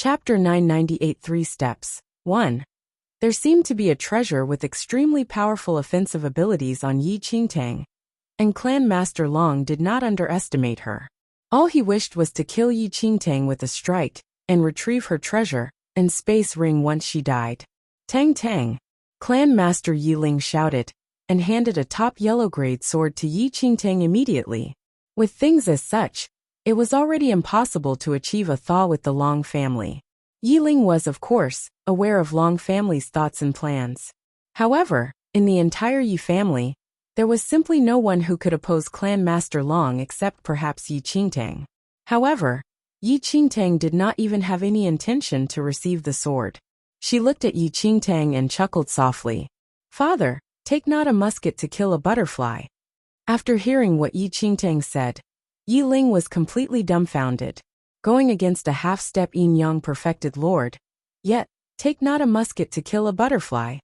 Chapter 998 3 Steps 1. There seemed to be a treasure with extremely powerful offensive abilities on Yi Qingtang, and Clan Master Long did not underestimate her. All he wished was to kill Yi Qingtang with a strike, and retrieve her treasure and space ring once she died. Tang Tang! Clan Master Yi Ling shouted, and handed a top yellow grade sword to Yi Qingtang immediately. With things as such, it was already impossible to achieve a thaw with the Long family. Yi Ling was, of course, aware of Long family's thoughts and plans. However, in the entire Yi family, there was simply no one who could oppose Clan Master Long except perhaps Yi Qingtang. However, Yi Qingtang did not even have any intention to receive the sword. She looked at Yi Qingtang and chuckled softly. "Father, take not a musket to kill a butterfly." After hearing what Yi Qingtang said, Yi Ling was completely dumbfounded. Going against a half-step yin-yang perfected lord, yet, take not a musket to kill a butterfly.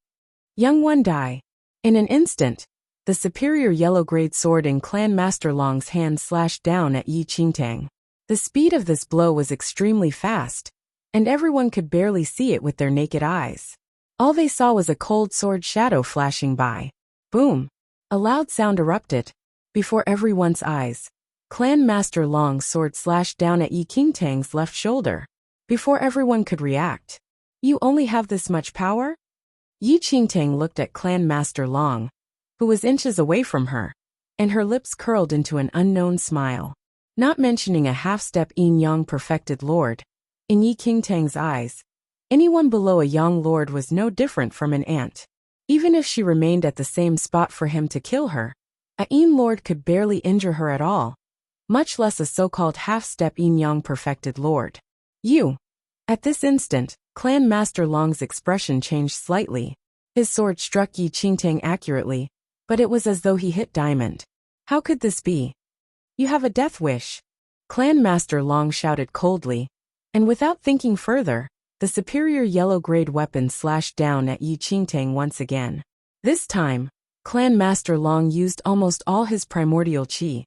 Young one die. In an instant, the superior yellow-grade sword in Clan Master Long's hand slashed down at Yi Qingtang. The speed of this blow was extremely fast, and everyone could barely see it with their naked eyes. All they saw was a cold sword shadow flashing by. Boom! A loud sound erupted. Before everyone's eyes, Clan Master Long's sword slashed down at Yi Qingtang's left shoulder. Before everyone could react. "You only have this much power?" Yi Qingtang looked at Clan Master Long, who was inches away from her, and her lips curled into an unknown smile. Not mentioning a half-step yin-yang perfected lord, in Yi Qingtang's eyes, anyone below a young lord was no different from an ant. Even if she remained at the same spot for him to kill her, a yin lord could barely injure her at all, much less a so-called half-step yin-yang perfected lord. "You!" At this instant, Clan Master Long's expression changed slightly. His sword struck Yi Qingtang accurately, but it was as though he hit diamond. "How could this be? You have a death wish!" Clan Master Long shouted coldly, and without thinking further, the superior yellow-grade weapon slashed down at Yi Qingtang once again. This time, Clan Master Long used almost all his primordial qi,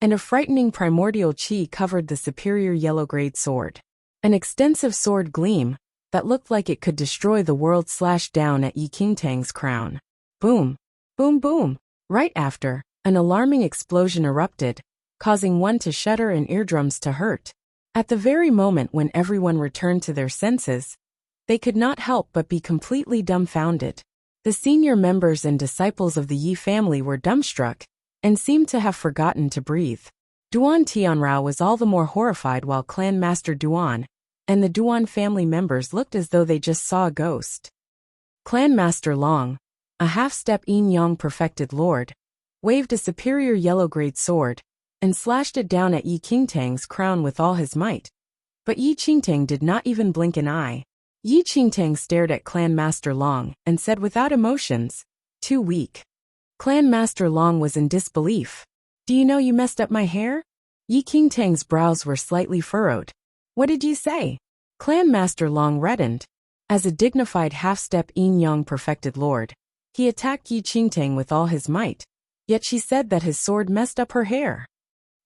and a frightening primordial qi covered the superior yellow-grade sword. An extensive sword gleam, that looked like it could destroy the world slashed down at Yi Qingtang's crown. Boom! Boom boom! Right after, an alarming explosion erupted, causing one to shudder and eardrums to hurt. At the very moment when everyone returned to their senses, they could not help but be completely dumbfounded. The senior members and disciples of the Yi family were dumbstruck, and seemed to have forgotten to breathe. Duan Tianrao was all the more horrified while Clan Master Duan and the Duan family members looked as though they just saw a ghost. Clan Master Long, a half-step yin-yang perfected lord, waved a superior yellow-grade sword, and slashed it down at Yi Qingtang's crown with all his might. But Yi Qingtang did not even blink an eye. Yi Qingtang stared at Clan Master Long and said without emotions, "Too weak." Clan Master Long was in disbelief. "Do you know you messed up my hair?" Yi Qingtang's brows were slightly furrowed. "What did you say?" Clan Master Long reddened. As a dignified half-step yin-yang perfected lord, he attacked Yi Qingtang with all his might, yet she said that his sword messed up her hair.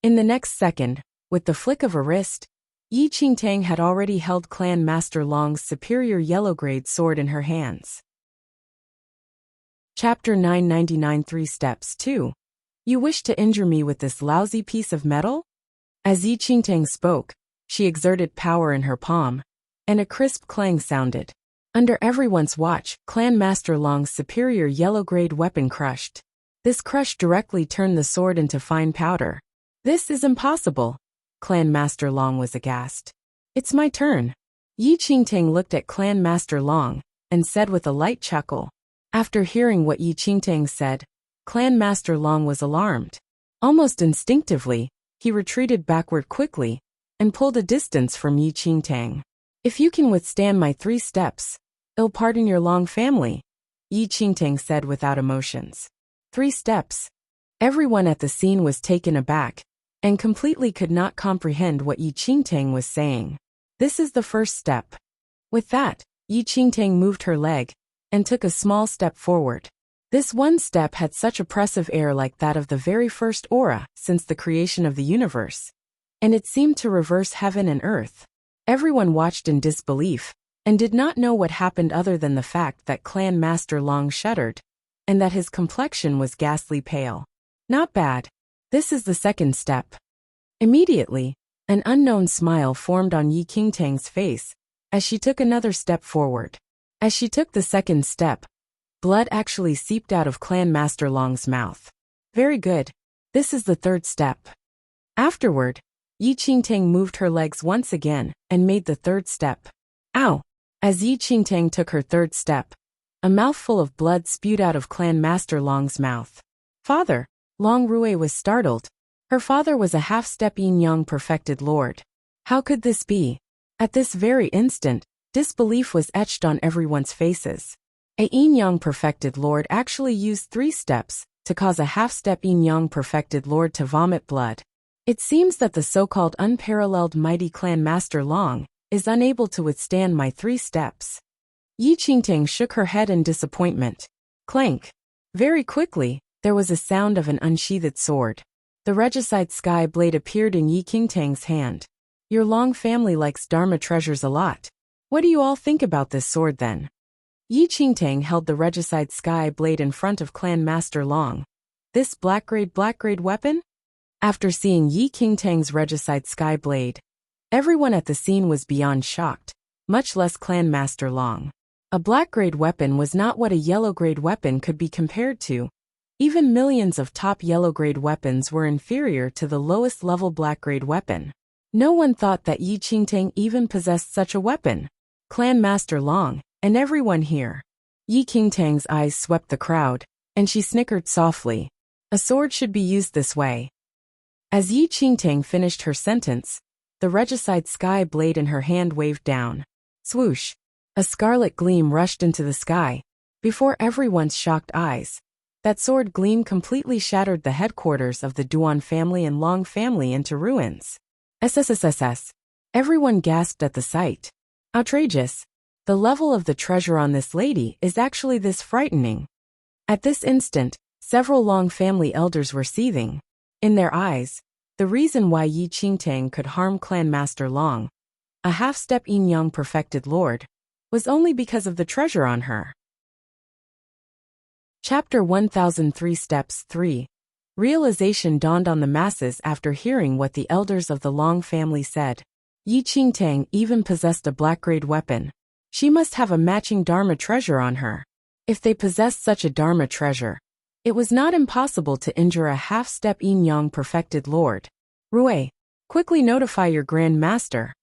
In the next second, with the flick of a wrist, Yi Qingtang had already held Clan Master Long's superior yellow-grade sword in her hands. Chapter 999 3 Steps 2. "You wish to injure me with this lousy piece of metal?" As Yi Qingtang spoke, she exerted power in her palm, and a crisp clang sounded. Under everyone's watch, Clan Master Long's superior yellow-grade weapon crushed. This crush directly turned the sword into fine powder. "This is impossible." Clan Master Long was aghast. "It's my turn." Yi Qingtang looked at Clan Master Long, and said with a light chuckle. After hearing what Yi Qingtang said, Clan Master Long was alarmed. Almost instinctively, he retreated backward quickly, and pulled a distance from Yi Qingtang. "If you can withstand my 3 steps, I'll pardon your Long family," Yi Qingtang said without emotions. 3 steps. Everyone at the scene was taken aback, and completely could not comprehend what Yi Qingtang was saying. "This is the first step." With that, Yi Qingtang moved her leg, and took a small step forward. This one step had such oppressive air like that of the very first aura since the creation of the universe, and it seemed to reverse heaven and earth. Everyone watched in disbelief, and did not know what happened other than the fact that Clan Master Long shuddered, and that his complexion was ghastly pale. Not bad. This is the second step. Immediately, an unknown smile formed on Yi Qingtang's face, as she took another step forward. As she took the second step, blood actually seeped out of Clan Master Long's mouth. Very good. This is the third step. Afterward, Yi Qingtang moved her legs once again, and made the third step. Ow! As Yi Qingtang took her third step, a mouthful of blood spewed out of Clan Master Long's mouth. Father! Long Rui was startled. Her father was a half-step yin-yang perfected lord. How could this be? At this very instant, disbelief was etched on everyone's faces. A yin-yang perfected lord actually used 3 steps to cause a half-step yin-yang perfected lord to vomit blood. It seems that the so-called unparalleled mighty Clan Master Long is unable to withstand my 3 steps. Yi Qingtang shook her head in disappointment. Clank! Very quickly, there was a sound of an unsheathed sword. The regicide sky blade appeared in Yi Qingtang's hand. Your Long family likes Dharma treasures a lot. What do you all think about this sword then? Yi Qingtang held the regicide sky blade in front of Clan Master Long. This black-grade weapon? After seeing Yi Qingtang's regicide sky blade, everyone at the scene was beyond shocked, much less Clan Master Long. A black-grade weapon was not what a yellow-grade weapon could be compared to. Even millions of top yellow-grade weapons were inferior to the lowest-level black-grade weapon. No one thought that Yi Qingtang even possessed such a weapon. Clan Master Long, and everyone here. Yi Qingtang's eyes swept the crowd, and she snickered softly. A sword should be used this way. As Yi Qingtang finished her sentence, the regicide sky blade in her hand waved down. Swoosh! A scarlet gleam rushed into the sky. Before everyone's shocked eyes, that sword gleam completely shattered the headquarters of the Duan family and Long family into ruins. SSSSS. Everyone gasped at the sight. Outrageous. The level of the treasure on this lady is actually this frightening. At this instant, several Long family elders were seething. In their eyes, the reason why Yi Qingtang could harm Clan Master Long, a half-step yin-yang perfected lord, was only because of the treasure on her. Chapter 1003 Steps 3. Realization dawned on the masses after hearing what the elders of the Long family said. Yi Qingtang even possessed a black-grade weapon. She must have a matching Dharma treasure on her. If they possessed such a Dharma treasure, it was not impossible to injure a half-step yin-yang perfected lord. Rui, quickly notify your Grand Master.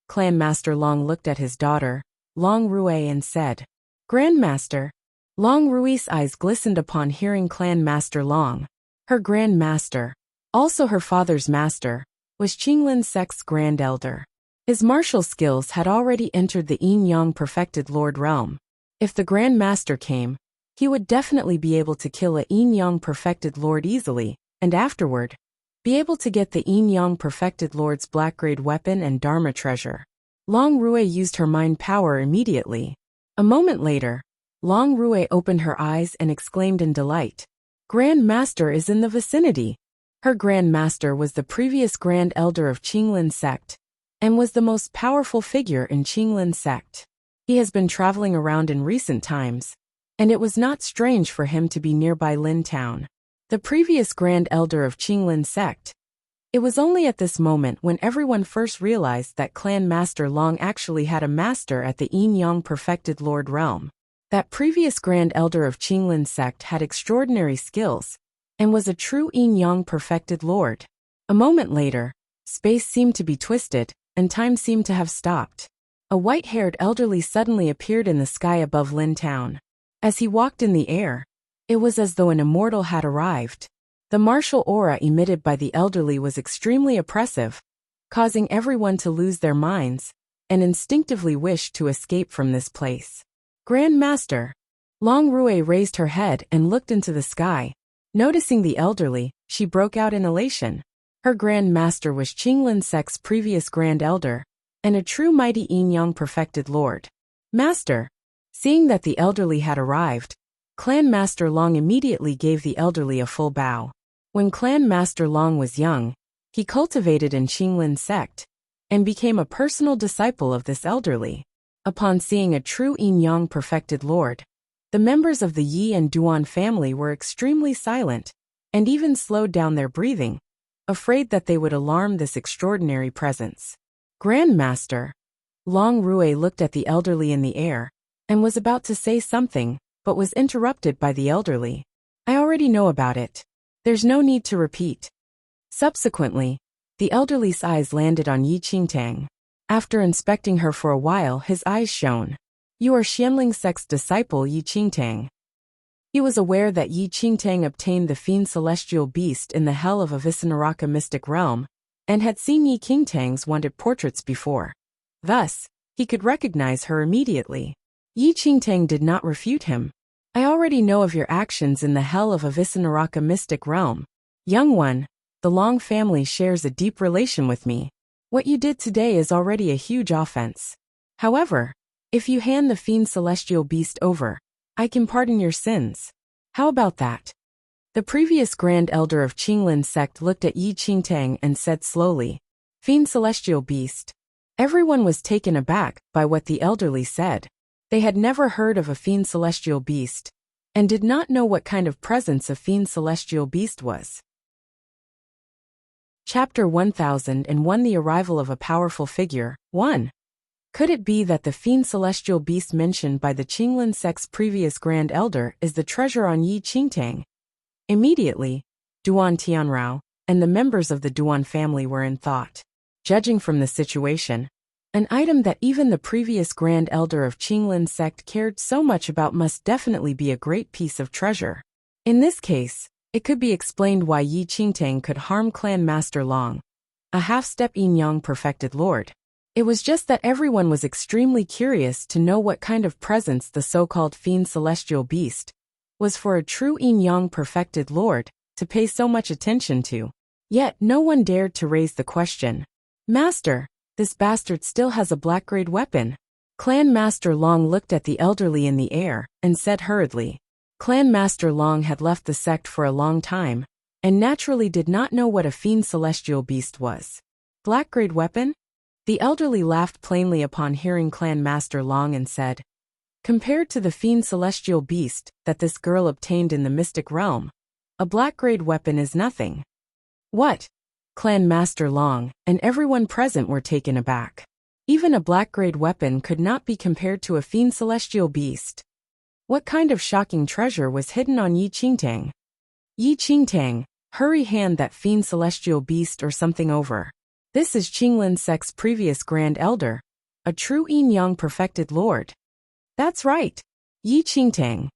Clan Master Long looked at his daughter, Long Rui, and said, Grand Master. Long Rui's eyes glistened upon hearing Clan Master Long. Her Grand Master, also her father's master, was Qinglin Sect's Grand Elder. His martial skills had already entered the yin-yang perfected lord realm. If the Grand Master came, he would definitely be able to kill a yin-yang perfected lord easily, and afterward, be able to get the yin-yang perfected lord's black-grade weapon and Dharma treasure. Long Rui used her mind power immediately. A moment later, Long Rui opened her eyes and exclaimed in delight. Grand Master is in the vicinity. Her Grand Master was the previous Grand Elder of Qinglin Sect, and was the most powerful figure in Qinglin Sect. He has been traveling around in recent times, and it was not strange for him to be nearby Lin Town, the previous Grand Elder of Qinglin Sect. It was only at this moment when everyone first realized that Clan Master Long actually had a master at the yin-yang perfected lord realm. That previous Grand Elder of Qinglin Sect had extraordinary skills, and was a true yin-yang perfected lord. A moment later, space seemed to be twisted, and time seemed to have stopped. A white-haired elderly suddenly appeared in the sky above Lin Town. As he walked in the air, it was as though an immortal had arrived. The martial aura emitted by the elderly was extremely oppressive, causing everyone to lose their minds, and instinctively wish to escape from this place. Grand Master. Long Rui raised her head and looked into the sky. Noticing the elderly, she broke out in elation. Her Grand Master was Qinglin Sect's previous Grand Elder, and a true mighty yin-yang perfected lord. Master. Seeing that the elderly had arrived, Clan Master Long immediately gave the elderly a full bow. When Clan Master Long was young, he cultivated in Qinglin Sect, and became a personal disciple of this elderly. Upon seeing a true yin-yang perfected lord, the members of the Yi and Duan family were extremely silent, and even slowed down their breathing, afraid that they would alarm this extraordinary presence. Grand Master Long Rue looked at the elderly in the air, and was about to say something, but was interrupted by the elderly. I already know about it. There's no need to repeat. Subsequently, the elderly's eyes landed on Yi Qingtang. After inspecting her for a while, his eyes shone. You are Xianling sect's disciple Yi Qingtang. He was aware that Yi Qingtang obtained the Fiend Celestial Beast in the Hell of Avicenaraka mystic realm, and had seen Yi Qingtang's wanted portraits before. Thus, he could recognize her immediately. Yi Qingtang did not refute him. I already know of your actions in the Hell of Avicenaraka mystic realm. Young one, the Long family shares a deep relation with me. What you did today is already a huge offense. However, if you hand the Fiend Celestial Beast over, I can pardon your sins. How about that? The previous Grand Elder of Qinglin sect looked at Yi Qingtang and said slowly, Fiend Celestial Beast. Everyone was taken aback by what the elderly said. They had never heard of a Fiend Celestial Beast, and did not know what kind of presence a Fiend Celestial Beast was. Chapter 1001 The Arrival of a Powerful Figure. 1. Could it be that the Fiend Celestial Beast mentioned by the Qinglin sect's previous Grand Elder is the treasure on Yi Qingtang? Immediately, Duan Tianrao and the members of the Duan family were in thought. Judging from the situation, an item that even the previous Grand Elder of Qinglin sect cared so much about must definitely be a great piece of treasure. In this case, it could be explained why Yi Qingtang could harm Clan Master Long, a half-step yin-yang perfected lord. It was just that everyone was extremely curious to know what kind of presence the so-called Fiend Celestial Beast was for a true yin-yang perfected lord to pay so much attention to. Yet no one dared to raise the question. Master, this bastard still has a black-grade weapon. Clan Master Long looked at the elderly in the air and said hurriedly. Clan Master Long had left the sect for a long time, and naturally did not know what a Fiend Celestial Beast was. Black-grade weapon? The elderly laughed plainly upon hearing Clan Master Long and said, compared to the Fiend Celestial Beast that this girl obtained in the mystic realm, a black-grade weapon is nothing. What? Clan Master Long and everyone present were taken aback. Even a black-grade weapon could not be compared to a Fiend Celestial Beast. What kind of shocking treasure was hidden on Yi Qingtang? Yi Qingtang, hurry hand that Fiend Celestial Beast or something over. This is Qinglin sect's previous Grand Elder, a true yin-yang perfected lord. That's right, Yi Qingtang.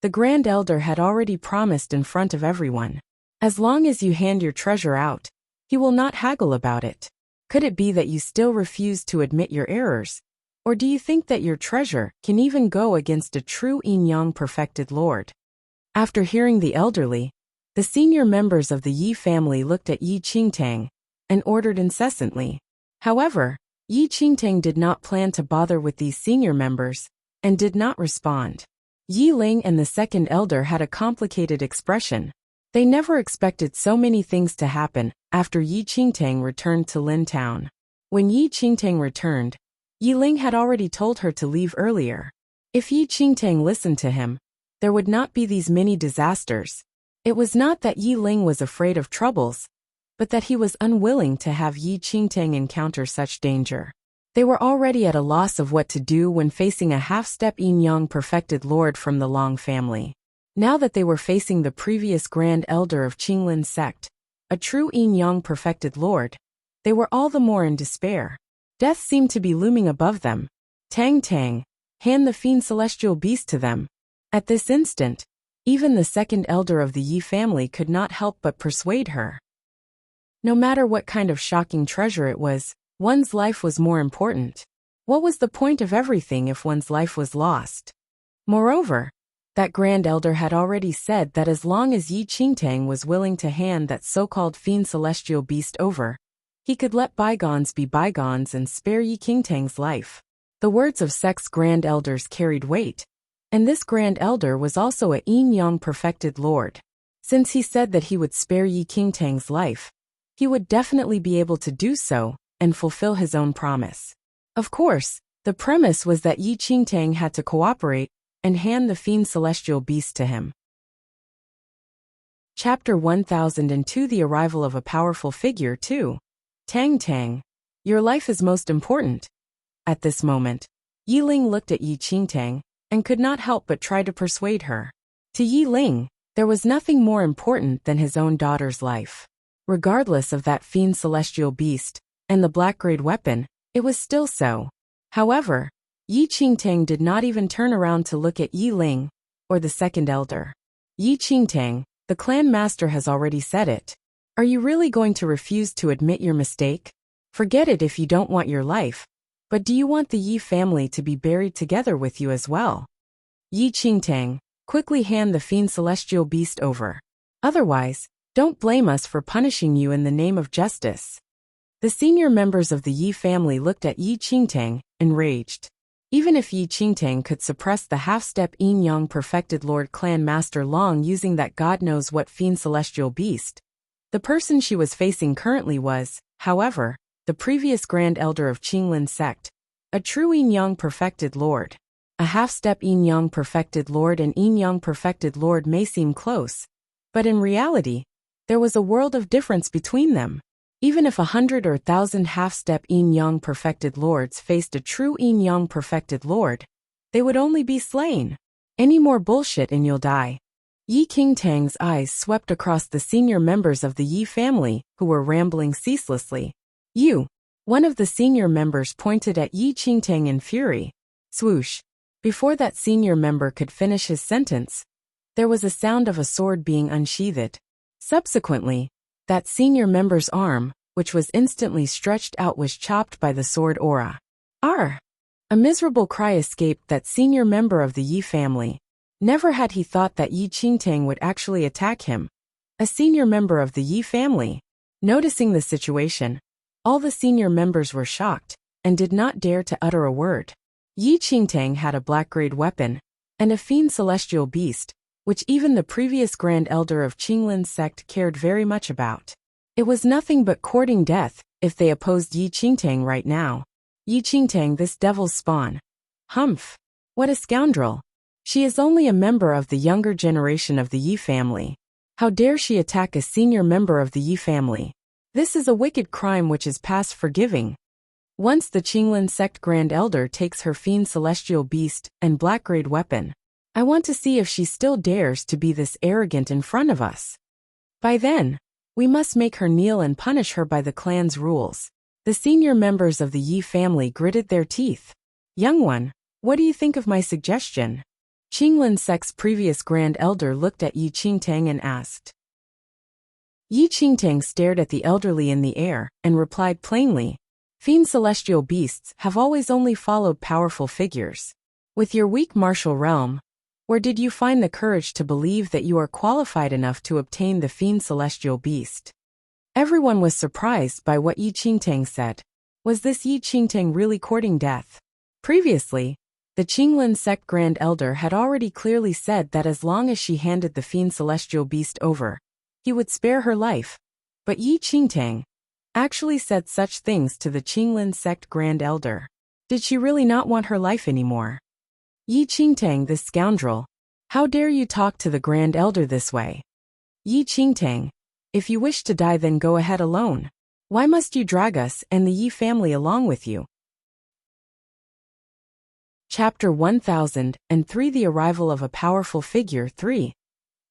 The Grand Elder had already promised in front of everyone. As long as you hand your treasure out, he will not haggle about it. Could it be that you still refuse to admit your errors? Or do you think that your treasure can even go against a true yin-yang perfected lord? After hearing the elderly, the senior members of the Yi family looked at Yi Qingtang and ordered incessantly. However, Yi Qingtang did not plan to bother with these senior members, and did not respond. Yi Ling and the second elder had a complicated expression. They never expected so many things to happen after Yi Qingtang returned to Lin Town. When Yi Qingtang returned, Yi Ling had already told her to leave earlier. If Yi Qingtang listened to him, there would not be these many disasters. It was not that Yi Ling was afraid of troubles, but that he was unwilling to have Yi Qingtang encounter such danger. They were already at a loss of what to do when facing a half-step yin-yang perfected lord from the Long family. Now that they were facing the previous Grand Elder of Qinglin sect, a true yin-yang perfected lord, they were all the more in despair. Death seemed to be looming above them. Tang Tang, hand the Fiend Celestial Beast to them. At this instant, even the second elder of the Yi family could not help but persuade her. No matter what kind of shocking treasure it was, one's life was more important. What was the point of everything if one's life was lost? Moreover, that Grand Elder had already said that as long as Yi Qingtang was willing to hand that so-called Fiend Celestial Beast over, he could let bygones be bygones and spare Yi Qingtang's life. The words of sect's Grand Elders carried weight, and this Grand Elder was also a yin-yang perfected lord. Since he said that he would spare Yi Qingtang's life, he would definitely be able to do so, and fulfill his own promise. Of course, the premise was that Yi Qingtang had to cooperate and hand the fiend celestial beast to him. Chapter 1002 The Arrival of a Powerful Figure 2. Tang Tang. Your life is most important. At this moment, Yi Ling looked at Yi Qingtang and could not help but try to persuade her. To Yi Ling, there was nothing more important than his own daughter's life. Regardless of that fiend celestial beast and the black-grade weapon, it was still so. However, Yi Qingtang did not even turn around to look at Yi Ling or the second elder. Yi Qingtang, the clan master has already said it. Are you really going to refuse to admit your mistake? Forget it if you don't want your life, but do you want the Yi family to be buried together with you as well? Yi Qingtang, quickly hand the fiend celestial beast over. Otherwise, don't blame us for punishing you in the name of justice. The senior members of the Yi family looked at Yi Qingtang, enraged. Even if Yi Qingtang could suppress the half-step yin-yang perfected Lord Clan Master Long using that god knows what fiend celestial beast, the person she was facing currently was, however, the previous Grand Elder of Qinglin sect, a true yin-yang perfected lord. A half-step yin-yang perfected lord and yin-yang perfected lord may seem close, but in reality, there was a world of difference between them. Even if 100 or 1,000 half-step yin-yang perfected lords faced a true yin-yang perfected lord, they would only be slain. Any more bullshit and you'll die. Yi Qingtang's eyes swept across the senior members of the Yi family, who were rambling ceaselessly. You. One of the senior members pointed at Yi Qingtang in fury. Swoosh. Before that senior member could finish his sentence, there was a sound of a sword being unsheathed. Subsequently, that senior member's arm, which was instantly stretched out, was chopped by the sword aura. Arr! A miserable cry escaped that senior member of the Yi family. Never had he thought that Yi Qingtang would actually attack him. A senior member of the Yi family. Noticing the situation, all the senior members were shocked and did not dare to utter a word. Yi Qingtang had a black-grade weapon and a fiend celestial beast, which even the previous Grand Elder of Qinglin sect cared very much about. It was nothing but courting death if they opposed Yi Qingtang right now. Yi Qingtang, this devil's spawn. Humph! What a scoundrel! She is only a member of the younger generation of the Yi family. How dare she attack a senior member of the Yi family? This is a wicked crime which is past forgiving. Once the Qinglin sect Grand Elder takes her fiend celestial beast and black-grade weapon, I want to see if she still dares to be this arrogant in front of us. By then, we must make her kneel and punish her by the clan's rules. The senior members of the Yi family gritted their teeth. Young one, what do you think of my suggestion? Qinglin sect's previous Grand Elder looked at Yi Qingtang and asked. Yi Qingtang stared at the elderly in the air and replied plainly, Fiend celestial beasts have always only followed powerful figures. With your weak martial realm, where did you find the courage to believe that you are qualified enough to obtain the fiend celestial beast? Everyone was surprised by what Yi Qingtang said. Was this Yi Qingtang really courting death? Previously, the Qinglin sect Grand Elder had already clearly said that as long as she handed the fiend celestial beast over, he would spare her life. But Yi Qingtang actually said such things to the Qinglin sect Grand Elder. Did she really not want her life anymore? Yi Qingtang, this scoundrel. How dare you talk to the Grand Elder this way? Yi Qingtang, if you wish to die then go ahead alone. Why must you drag us and the Yi family along with you? Chapter 1003 The Arrival of a Powerful Figure 3.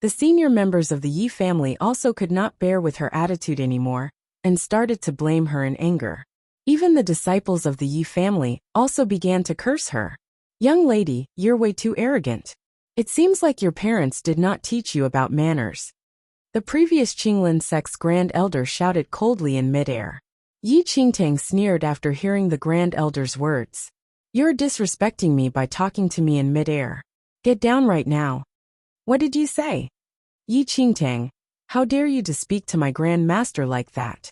The senior members of the Yi family also could not bear with her attitude anymore, and started to blame her in anger. Even the disciples of the Yi family also began to curse her. Young lady, you're way too arrogant. It seems like your parents did not teach you about manners. The previous Qinglin sect's Grand Elder shouted coldly in midair. Yi Qingtang sneered after hearing the Grand Elder's words. You're disrespecting me by talking to me in midair. Get down right now. What did you say? Yi Qingtang, how dare you to speak to my Grand Master like that?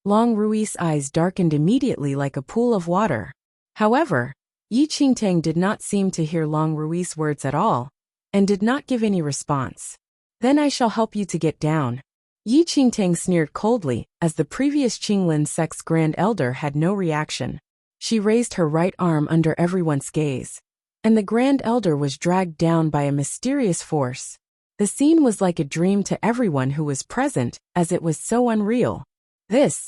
Long Rui's eyes darkened immediately like a pool of water. However, Yi Qingtang did not seem to hear Long Rui's words at all, and did not give any response. Then I shall help you to get down. Yi Qingtang sneered coldly, as the previous Qinglin sect's Grand Elder had no reaction. She raised her right arm under everyone's gaze, and the Grand Elder was dragged down by a mysterious force. The scene was like a dream to everyone who was present, as it was so unreal. The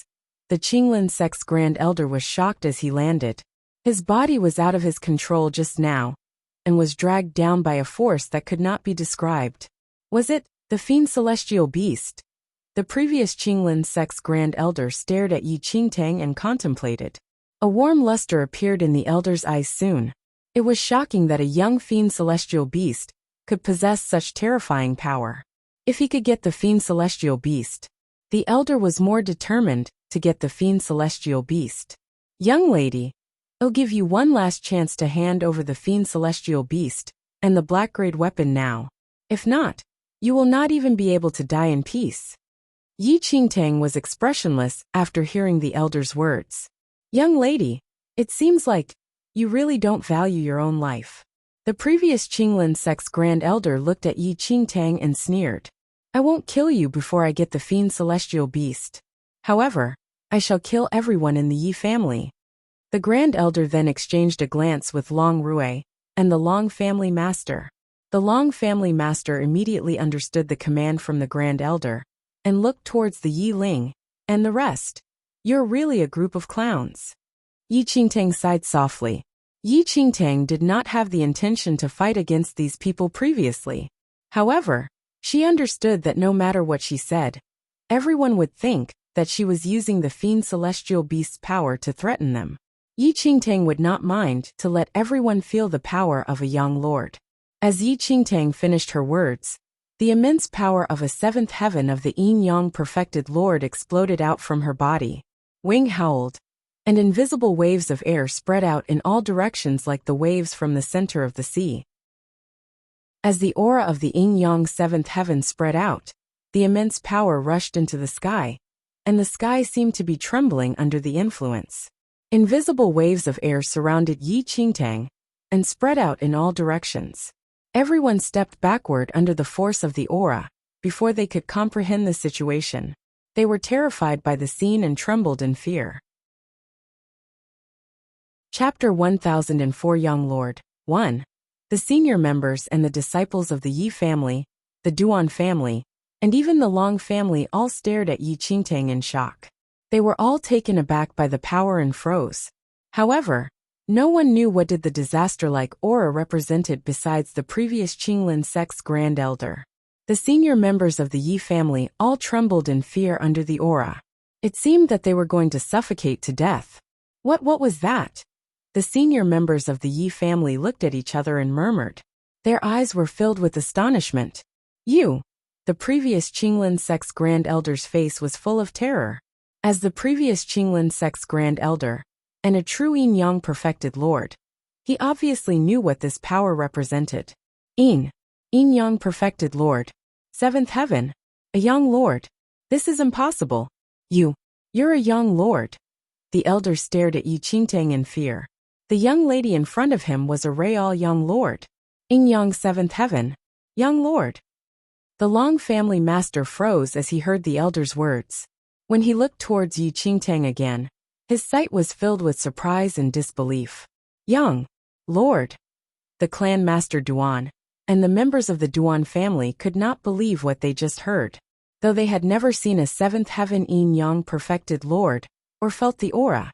Qinglin sect's Grand Elder was shocked as he landed. His body was out of his control just now, and was dragged down by a force that could not be described. Was it the fiend celestial beast? The previous Qinglin sect's Grand Elder stared at Yi Qingtang and contemplated. A warm luster appeared in the elder's eyes soon. It was shocking that a young fiend celestial beast could possess such terrifying power. If he could get the fiend celestial beast, the elder was more determined to get the fiend celestial beast. Young lady, I'll give you one last chance to hand over the fiend celestial beast and the black-grade weapon now. If not, you will not even be able to die in peace. Yi Qingtang was expressionless after hearing the elder's words. Young lady, it seems like you really don't value your own life. The previous Qinglin sect's Grand Elder looked at Yi Qingtang and sneered. I won't kill you before I get the fiend celestial beast. However, I shall kill everyone in the Yi family. The Grand Elder then exchanged a glance with Long Rui and the Long family master. The Long family master immediately understood the command from the Grand Elder and looked towards the Yi Ling and the rest. You're really a group of clowns. Yi Qingtang sighed softly. Yi Qingtang did not have the intention to fight against these people previously. However, she understood that no matter what she said, everyone would think that she was using the fiend celestial beast's power to threaten them. Yi Qingtang would not mind to let everyone feel the power of a young lord. As Yi Qingtang finished her words, the immense power of a seventh heaven of the yin-yang perfected lord exploded out from her body. Wing howled, and invisible waves of air spread out in all directions like the waves from the center of the sea. As the aura of the yin-yang seventh heaven spread out, the immense power rushed into the sky, and the sky seemed to be trembling under the influence. Invisible waves of air surrounded Yi Qingtang and spread out in all directions. Everyone stepped backward under the force of the aura before they could comprehend the situation. They were terrified by the scene and trembled in fear. Chapter 1004 Young Lord 1. The senior members and the disciples of the Yi family, the Duan family, and even the Long family all stared at Yi Qingtang in shock. They were all taken aback by the power and froze. However, no one knew what did the disaster-like aura represented besides the previous Qinglin sect's Grand Elder. The senior members of the Yi family all trembled in fear under the aura. It seemed that they were going to suffocate to death. What was that? The senior members of the Yi family looked at each other and murmured. Their eyes were filled with astonishment. You! The previous Qinglin sect's Grand Elder's face was full of terror. As the previous Qinglin sect's Grand Elder, and a true yin-yang perfected lord, he obviously knew what this power represented. Yin-yang perfected lord. Seventh heaven. A young lord. This is impossible. You're a young lord. The elder stared at Yi Qingtang in fear. The young lady in front of him was a real young lord. Yin-yang seventh heaven. Young lord. The Long family master froze as he heard the elder's words. When he looked towards Yi Qingtang again, his sight was filled with surprise and disbelief. Young lord. The clan master Duan and the members of the Duan family could not believe what they just heard. Though they had never seen a seventh heaven yin-yang perfected lord or felt the aura,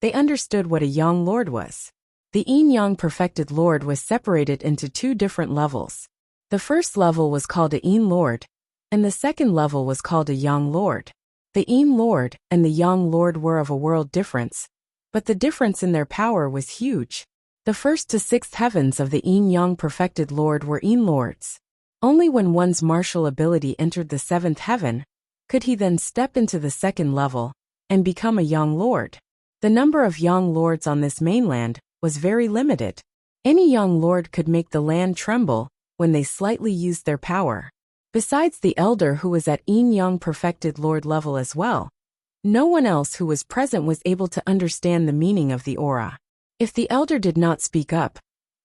they understood what a young lord was. The yin-yang perfected lord was separated into two different levels. The first level was called a yin lord, and the second level was called a yang lord. The yin lord and the yang lord were of a world difference, but the difference in their power was huge. The first to sixth heavens of the yin-yang perfected lord were yin lords. Only when one's martial ability entered the seventh heaven could he then step into the second level and become a young lord. The number of young lords on this mainland was very limited. Any young lord could make the land tremble when they slightly used their power. Besides the elder who was at yin-yang perfected lord level as well, no one else who was present was able to understand the meaning of the aura. If the elder did not speak up,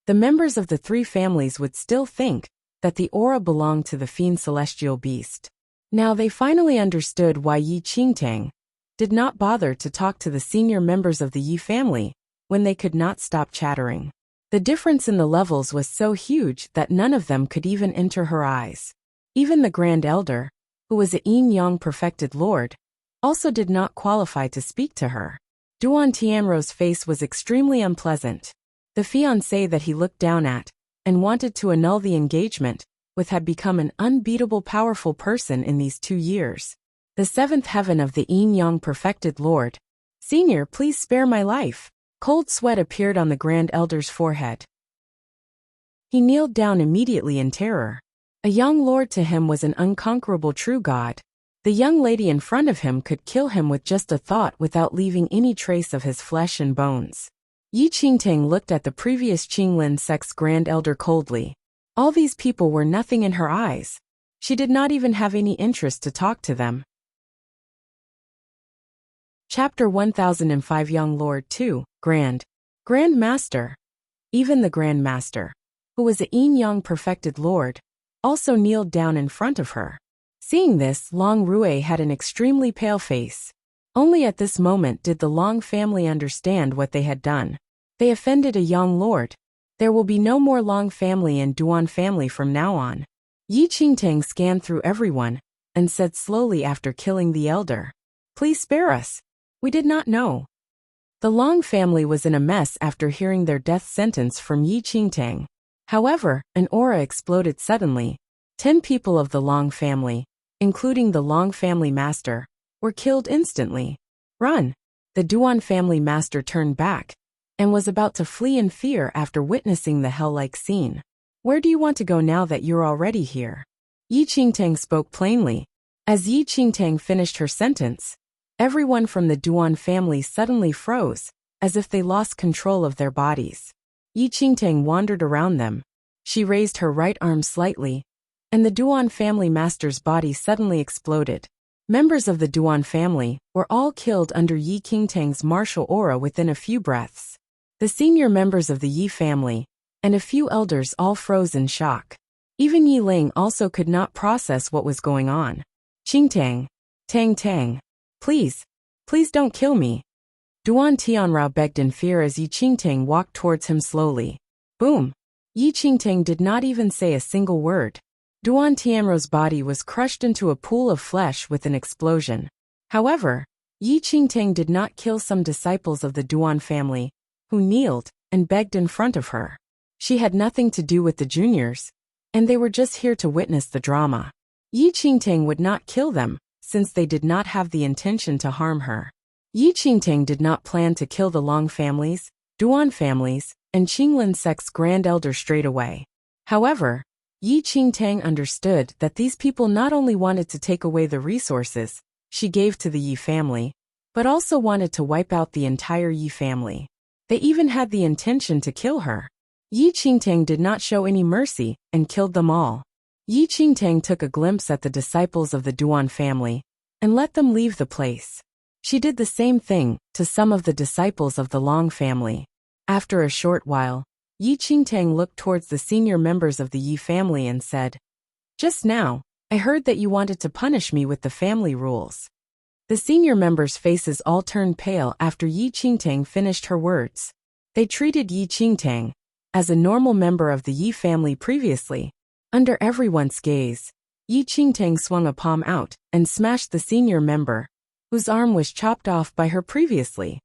the members of the three families would still think that the aura belonged to the fiend celestial beast. Now they finally understood why Yi Qingtang did not bother to talk to the senior members of the Yi family when they could not stop chattering. The difference in the levels was so huge that none of them could even enter her eyes. Even the Grand Elder, who was a yin-yang perfected lord, also did not qualify to speak to her. Duan Tianrou's face was extremely unpleasant. The fiancé that he looked down at and wanted to annul the engagement with had become an unbeatable powerful person in these 2 years. The seventh heaven of the yin-yang perfected lord. Senior, please spare my life. Cold sweat appeared on the Grand Elder's forehead. He kneeled down immediately in terror. A young lord to him was an unconquerable true god. The young lady in front of him could kill him with just a thought without leaving any trace of his flesh and bones. Yi Qingtang looked at the previous Qinglin sect's Grand Elder coldly. All these people were nothing in her eyes. She did not even have any interest to talk to them. Chapter 1005 Young Lord 2, Grand Master. Even the Grand Master, who was a yin-yang perfected lord, also kneeled down in front of her. Seeing this, Long Rui had an extremely pale face. Only at this moment did the Long family understand what they had done. They offended a young lord. There will be no more Long family and Duan family from now on. Yi Qingtang scanned through everyone and said slowly after killing the elder, "Please spare us. We did not know." The Long family was in a mess after hearing their death sentence from Yi Qingtang. However, an aura exploded suddenly. 10 people of the Long family, including the Long family master, were killed instantly. Run! The Duan family master turned back and was about to flee in fear after witnessing the hell-like scene. "Where do you want to go now that you're already here?" Yi Qingtang spoke plainly. As Yi Qingtang finished her sentence, everyone from the Duan family suddenly froze, as if they lost control of their bodies. Yi Qingtang wandered around them. She raised her right arm slightly, and the Duan family master's body suddenly exploded. Members of the Duan family were all killed under Yi Qingtang's martial aura within a few breaths. The senior members of the Yi family and a few elders all froze in shock. Even Yi Ling also could not process what was going on. "Qingtang, Tang, please don't kill me." Duan Tianrao begged in fear as Yi Qingtang walked towards him slowly. Boom! Yi Qingtang did not even say a single word. Duan Tianrao's body was crushed into a pool of flesh with an explosion. However, Yi Qingtang did not kill some disciples of the Duan family, who kneeled and begged in front of her. She had nothing to do with the juniors, and they were just here to witness the drama. Yi Qingtang would not kill them, since they did not have the intention to harm her. Yi Qingtang did not plan to kill the Long families, Duan families, and Qinglin sect's Grand Elder straight away. However, Yi Qingtang understood that these people not only wanted to take away the resources she gave to the Yi family, but also wanted to wipe out the entire Yi family. They even had the intention to kill her. Yi Qingtang did not show any mercy and killed them all. Yi Qingtang took a glimpse at the disciples of the Duan family and let them leave the place. She did the same thing to some of the disciples of the Long family. After a short while, Yi Qingtang looked towards the senior members of the Yi family and said, "Just now, I heard that you wanted to punish me with the family rules." The senior members' faces all turned pale after Yi Qingtang finished her words. They treated Yi Qingtang as a normal member of the Yi family previously. Under everyone's gaze, Yi Qingtang swung a palm out and smashed the senior member, whose arm was chopped off by her previously.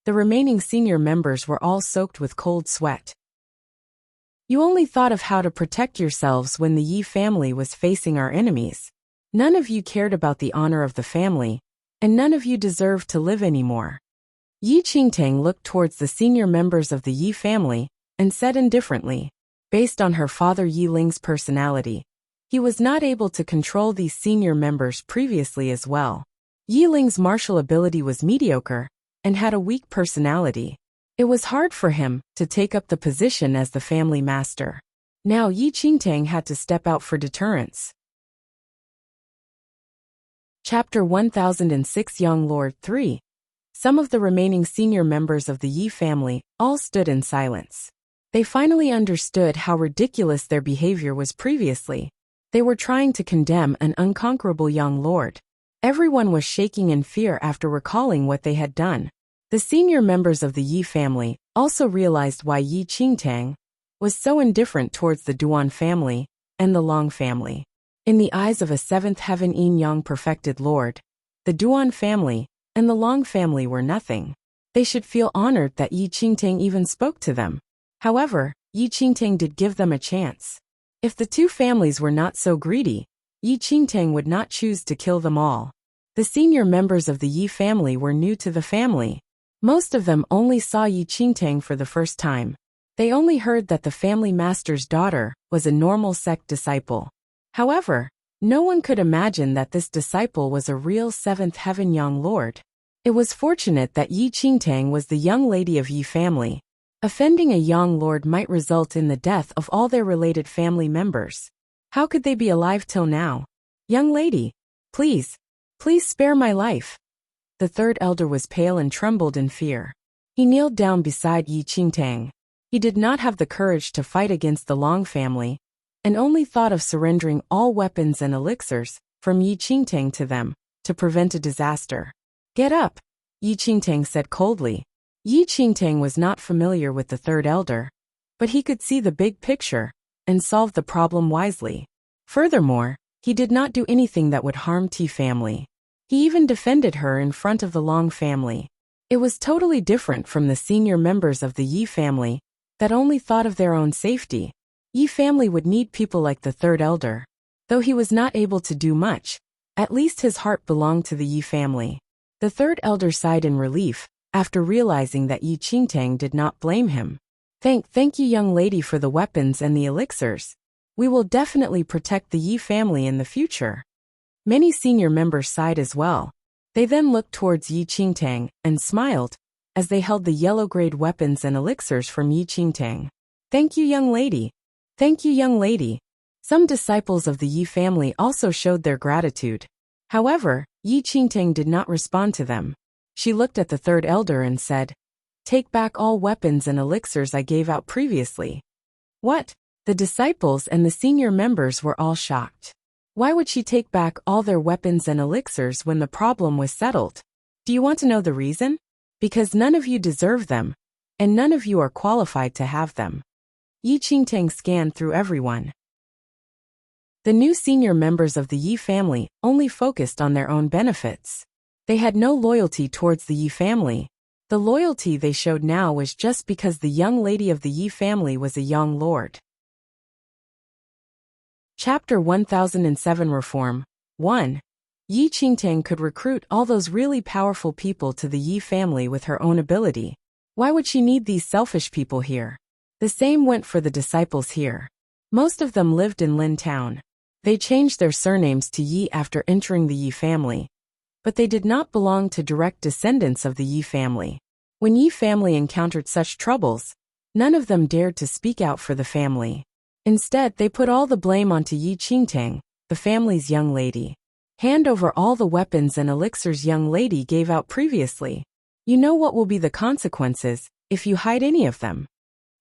The remaining senior members were all soaked with cold sweat. "You only thought of how to protect yourselves when the Yi family was facing our enemies. None of you cared about the honor of the family, and none of you deserved to live anymore." Yi Qingtang looked towards the senior members of the Yi family and said indifferently, based on her father Yi Ling's personality, he was not able to control these senior members previously as well. Yi Ling's martial ability was mediocre and had a weak personality. It was hard for him to take up the position as the family master. Now Yi Qingtang had to step out for deterrence. Chapter 1006 Young Lord 3. Some of the remaining senior members of the Yi family all stood in silence. They finally understood how ridiculous their behavior was previously. They were trying to condemn an unconquerable young lord. Everyone was shaking in fear after recalling what they had done. The senior members of the Yi family also realized why Yi Qingtang was so indifferent towards the Duan family and the Long family. In the eyes of a seventh heaven yin yang perfected lord, the Duan family and the Long family were nothing. They should feel honored that Yi Qingtang even spoke to them. However, Yi Qingtang did give them a chance. If the two families were not so greedy, Yi Qingtang would not choose to kill them all. The senior members of the Yi family were new to the family. Most of them only saw Yi Qingtang for the first time. They only heard that the family master's daughter was a normal sect disciple. However, no one could imagine that this disciple was a real seventh heaven young lord. It was fortunate that Yi Qingtang was the young lady of Yi family. Offending a young lord might result in the death of all their related family members. How could they be alive till now? Young lady, please spare my life. The third elder was pale and trembled in fear. He kneeled down beside Yi Qingtang. He did not have the courage to fight against the Long family, and only thought of surrendering all weapons and elixirs from Yi Qingtang to them, to prevent a disaster. Get up, Yi Qingtang said coldly. Yi Qingtang was not familiar with the third elder, but he could see the big picture and solve the problem wisely. Furthermore, he did not do anything that would harm Ti family. He even defended her in front of the Long family. It was totally different from the senior members of the Yi family that only thought of their own safety. Yi family would need people like the third elder. Though he was not able to do much, at least his heart belonged to the Yi family. The third elder sighed in relief after realizing that Yi Qingtang did not blame him. Thank you, young lady, for the weapons and the elixirs. We will definitely protect the Yi family in the future. Many senior members sighed as well. They then looked towards Yi Qingtang and smiled as they held the yellow-grade weapons and elixirs from Yi Qingtang. Thank you, young lady. Thank you, young lady. Some disciples of the Yi family also showed their gratitude. However, Yi Qingtang did not respond to them. She looked at the third elder and said, "Take back all weapons and elixirs I gave out previously." What? The disciples and the senior members were all shocked. Why would she take back all their weapons and elixirs when the problem was settled? Do you want to know the reason? Because none of you deserve them, and none of you are qualified to have them. Yi Qingtang scanned through everyone. The new senior members of the Yi family only focused on their own benefits. They had no loyalty towards the Yi family. The loyalty they showed now was just because the young lady of the Yi family was a young lord. Chapter 1007 Reform 1. Yi Qingtang could recruit all those really powerful people to the Yi family with her own ability. Why would she need these selfish people here? The same went for the disciples here. Most of them lived in Lin Town. They changed their surnames to Yi after entering the Yi family, but they did not belong to direct descendants of the Yi family. When Yi family encountered such troubles, none of them dared to speak out for the family. Instead, they put all the blame onto Yi Qingtang, the family's young lady. Hand over all the weapons and elixirs young lady gave out previously. You know what will be the consequences if you hide any of them.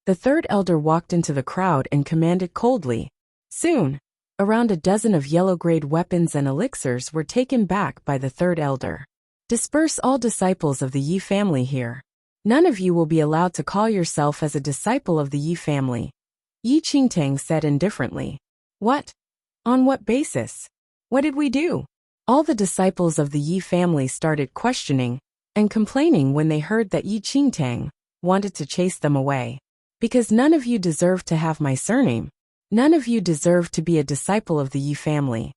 The third elder walked into the crowd and commanded coldly. Soon, around a dozen of yellow-grade weapons and elixirs were taken back by the third elder. Disperse all disciples of the Yi family here. None of you will be allowed to call yourself as a disciple of the Yi family. Yi Qingtang said indifferently. What? On what basis? What did we do? All the disciples of the Yi family started questioning and complaining when they heard that Yi Qingtang wanted to chase them away. Because none of you deserve to have my surname. None of you deserve to be a disciple of the Yi family.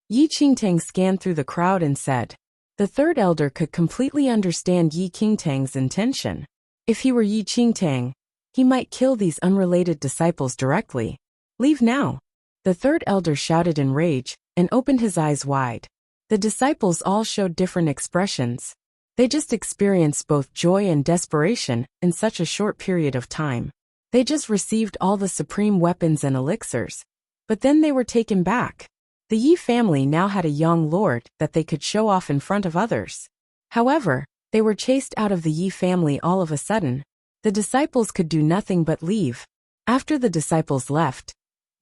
Yi Qingtang scanned through the crowd and said. The third elder could completely understand Yi Qingtang's intention. If he were Yi Qingtang, he might kill these unrelated disciples directly. Leave now. The third elder shouted in rage and opened his eyes wide. The disciples all showed different expressions. They just experienced both joy and desperation in such a short period of time. They just received all the supreme weapons and elixirs, but then they were taken back. The Yi family now had a young lord that they could show off in front of others. However, they were chased out of the Yi family all of a sudden. The disciples could do nothing but leave. After the disciples left,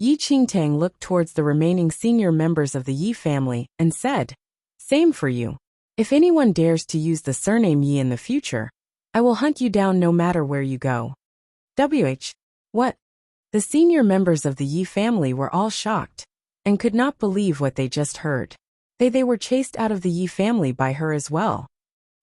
Yi Qingtang looked towards the remaining senior members of the Yi family and said, "Same for you. If anyone dares to use the surname Yi in the future, I will hunt you down no matter where you go." What? The senior members of the Yi family were all shocked and could not believe what they just heard. They were chased out of the Yi family by her as well.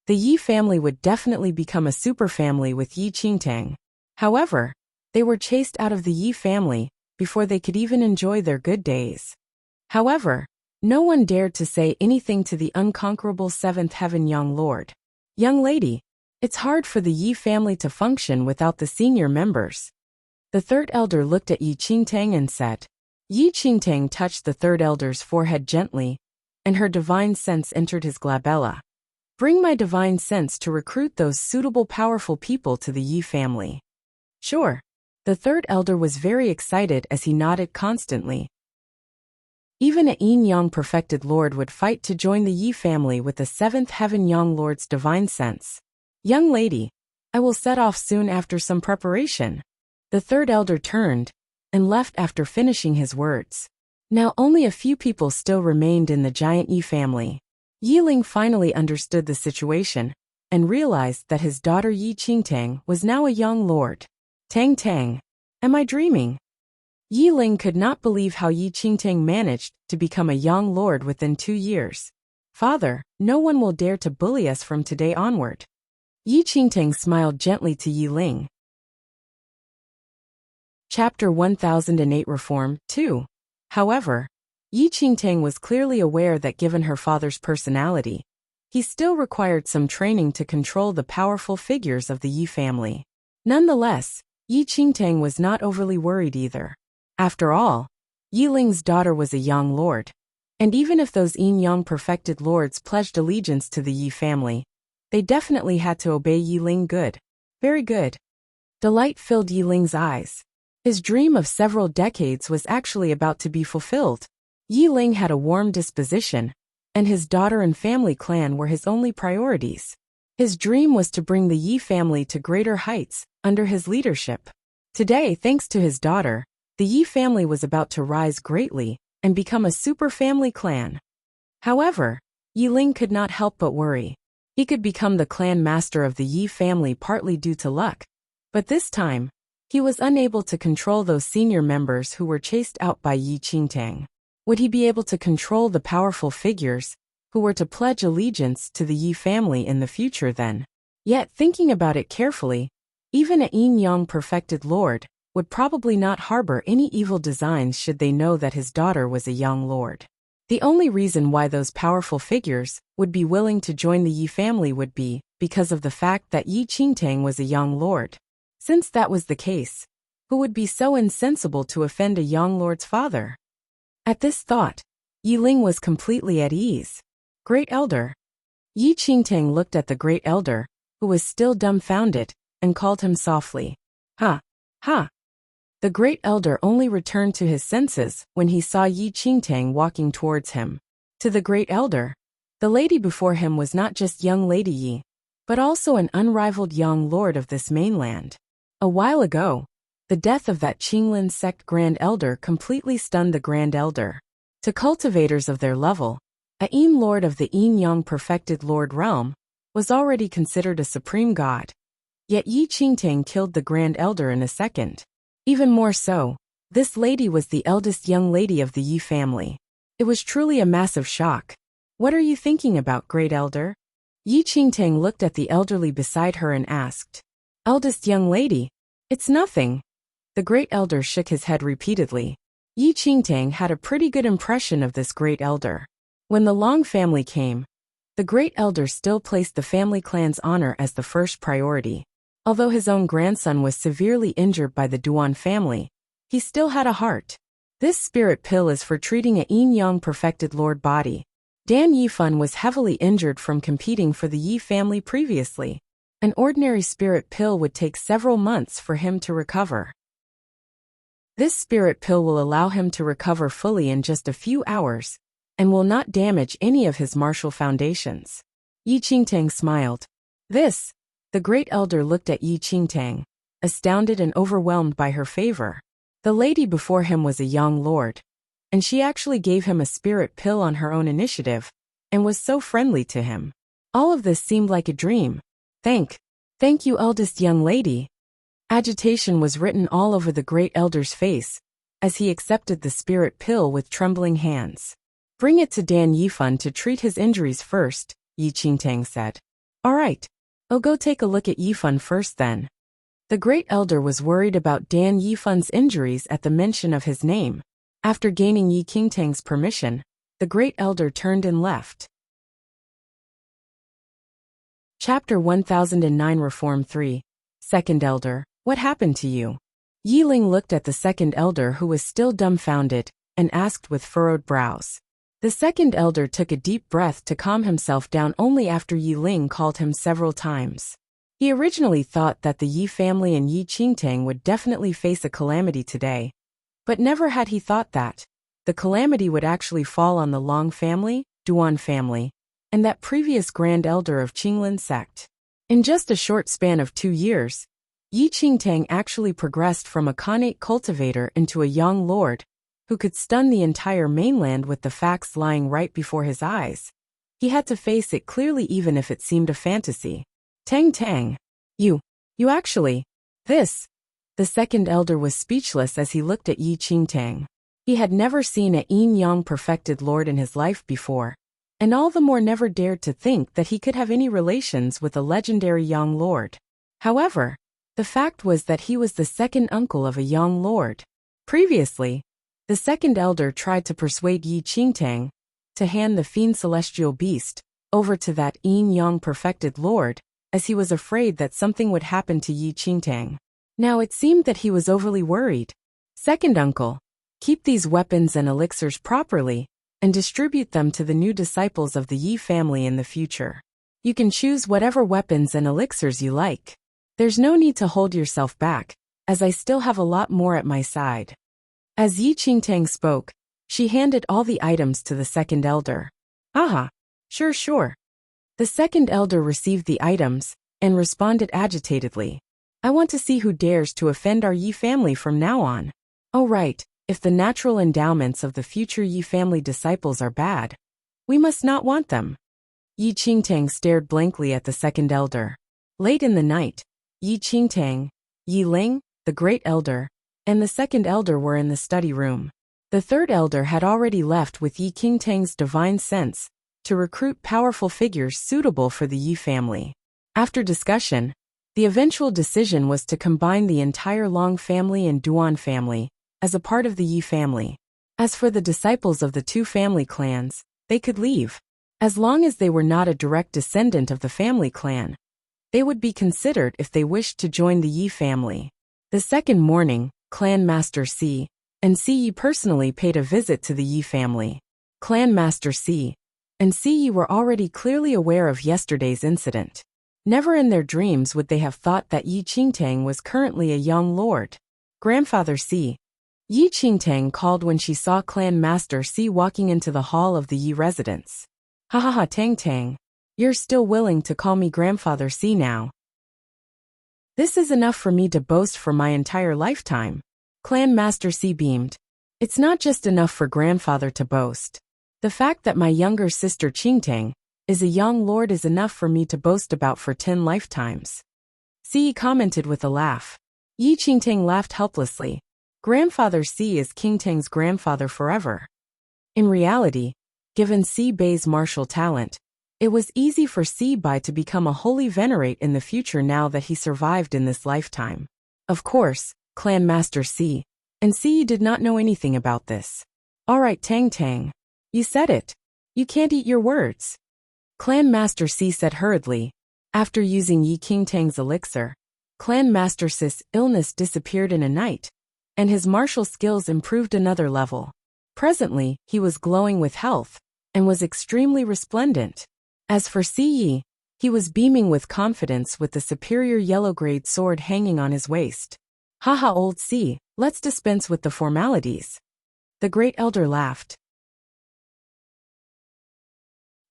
The Yi family would definitely become a superfamily with Yi Qingtang. However, they were chased out of the Yi family before they could even enjoy their good days. However, no one dared to say anything to the unconquerable seventh heaven young lord. "Young lady, it's hard for the Yi family to function without the senior members." The third elder looked at Yi Qingtang and said. Yi Qingtang touched the third elder's forehead gently, and her divine sense entered his glabella. "Bring my divine sense to recruit those suitable powerful people to the Yi family." "Sure." The third elder was very excited as he nodded constantly. Even a Yin Yang perfected lord would fight to join the Yi family with the seventh heaven young lord's divine sense. "Young lady, I will set off soon after some preparation." The third elder turned and left after finishing his words. Now only a few people still remained in the giant Yi family. Yi Ling finally understood the situation and realized that his daughter Yi Qingtang was now a young lord. Tang Tang, am I dreaming? Yi Ling could not believe how Yi Qingtang managed to become a young lord within 2 years. "Father, no one will dare to bully us from today onward." Yi Qingtang smiled gently to Yi Ling. Chapter 1008 Reform 2. However, Yi Qingtang was clearly aware that given her father's personality, he still required some training to control the powerful figures of the Yi family. Nonetheless, Yi Qingtang was not overly worried either. After all, Yi Ling's daughter was a young lord, and even if those Yin Yang perfected lords pledged allegiance to the Yi family, they definitely had to obey Yi Ling. Good. Very good. Delight filled Yi Ling's eyes. His dream of several decades was actually about to be fulfilled. Yi Ling had a warm disposition, and his daughter and family clan were his only priorities. His dream was to bring the Yi family to greater heights under his leadership. Today, thanks to his daughter, the Yi family was about to rise greatly and become a super family clan. However, Yi Ling could not help but worry. He could become the clan master of the Yi family partly due to luck, but this time, he was unable to control those senior members who were chased out by Yi Qingtang. Would he be able to control the powerful figures who were to pledge allegiance to the Yi family in the future then? Yet, thinking about it carefully, even a Yin Yang perfected lord would probably not harbor any evil designs should they know that his daughter was a young lord. The only reason why those powerful figures would be willing to join the Yi family would be because of the fact that Yi Qingtang was a young lord. Since that was the case, who would be so insensible to offend a young lord's father? At this thought, Yi Ling was completely at ease. Great Elder. Yi Qingtang looked at the Great Elder, who was still dumbfounded, and called him softly. "Ha! Ha!" The Great Elder only returned to his senses when he saw Yi Qingtang walking towards him. To the Great Elder, the lady before him was not just young Lady Yi, but also an unrivaled young lord of this mainland. A while ago, the death of that Qinglin sect Grand Elder completely stunned the Grand Elder. To cultivators of their level, a Yin Lord of the Yin Yang perfected Lord realm was already considered a supreme god. Yet Yi Qingtang killed the Grand Elder in a second. Even more so, this lady was the eldest young lady of the Yi family. It was truly a massive shock. "What are you thinking about, Great Elder?" Yi Qingtang looked at the elderly beside her and asked. "Eldest young lady, it's nothing." The Great Elder shook his head repeatedly. Yi Qingtang had a pretty good impression of this Great Elder. When the Long family came, the Great Elder still placed the family clan's honor as the first priority. Although his own grandson was severely injured by the Duan family, he still had a heart. This spirit pill is for treating a Yin Yang perfected lord body. Dan Yifan was heavily injured from competing for the Yi family previously. An ordinary spirit pill would take several months for him to recover. This spirit pill will allow him to recover fully in just a few hours, and will not damage any of his martial foundations. Yi Qingtang smiled. The Great Elder looked at Yi Qingtang, astounded and overwhelmed by her favor. The lady before him was a young lord, and she actually gave him a spirit pill on her own initiative, and was so friendly to him. All of this seemed like a dream. Thank you, eldest young lady. Agitation was written all over the great elder's face, as he accepted the spirit pill with trembling hands. Bring it to Dan Yifan to treat his injuries first, Yi Qingtang said. All right. I'll go take a look at Yifan first then. The great elder was worried about Dan Yifan's injuries at the mention of his name. After gaining Yi Qingtang's permission, the great elder turned and left. Chapter 1009 Reform 3. Second Elder, what happened to you? Yi Ling looked at the second elder who was still dumbfounded, and asked with furrowed brows. The second elder took a deep breath to calm himself down only after Yi Ling called him several times. He originally thought that the Yi family and Yi Qingtang would definitely face a calamity today, but never had he thought that the calamity would actually fall on the Long family, Duan family, and that previous grand elder of Qinglin sect. In just a short span of 2 years, Yi Qingtang actually progressed from a Khanate cultivator into a young lord, who could stun the entire mainland with the facts lying right before his eyes. He had to face it clearly even if it seemed a fantasy. Tang. You actually. This. The second elder was speechless as he looked at Yi Qingtang. He had never seen a yin-yang perfected lord in his life before, and all the more never dared to think that he could have any relations with a legendary young lord. However, the fact was that he was the second uncle of a young lord. Previously, the second elder tried to persuade Yi Qingtang to hand the fiend celestial beast over to that yin-yang perfected lord, as he was afraid that something would happen to Yi Qingtang. Now it seemed that he was overly worried. Second uncle, keep these weapons and elixirs properly, and distribute them to the new disciples of the Yi family in the future. You can choose whatever weapons and elixirs you like. There's no need to hold yourself back, as I still have a lot more at my side. As Yi Qingtang spoke, she handed all the items to the second elder. Aha! Sure. The second elder received the items, and responded agitatedly. I want to see who dares to offend our Yi family from now on. Oh right, if the natural endowments of the future Yi family disciples are bad, we must not want them. Yi Qingtang stared blankly at the second elder. Late in the night, Yi Qingtang, Yi Ling, the great elder, and the second elder were in the study room. The third elder had already left with Yi Qingtang's divine sense to recruit powerful figures suitable for the Yi family. After discussion, the eventual decision was to combine the entire Long family and Duan family as a part of the Yi family. As for the disciples of the two family clans, they could leave. As long as they were not a direct descendant of the family clan, they would be considered if they wished to join the Yi family. The second morning, Clan Master Si and Si Yi personally paid a visit to the Yi family. Clan Master Si and Si Yi were already clearly aware of yesterday's incident. Never in their dreams would they have thought that Yi Qingtang was currently a young lord. Grandfather Si. Yi Qingtang called when she saw Clan Master Si walking into the hall of the Yi residence. Ha, Tang. You're still willing to call me Grandfather Si now. This is enough for me to boast for my entire lifetime. Clan Master Si beamed. It's not just enough for grandfather to boast. The fact that my younger sister Qingtang is a young lord is enough for me to boast about for 10 lifetimes. Si commented with a laugh. Yi Qingtang laughed helplessly. Grandfather Si is Qingtang's grandfather forever. In reality, given Si Bei's martial talent, it was easy for Si Bai to become a holy venerate in the future now that he survived in this lifetime. Of course, Clan Master Si and Si did not know anything about this. Alright Tang. You said it. You can't eat your words. Clan Master Si said hurriedly. After using Yi Qingtang's elixir, Clan Master Si's illness disappeared in a night, and his martial skills improved another level. Presently, he was glowing with health, and was extremely resplendent. As for Si Yi, he was beaming with confidence with the superior yellow-grade sword hanging on his waist. Haha old Si, let's dispense with the formalities. The great elder laughed.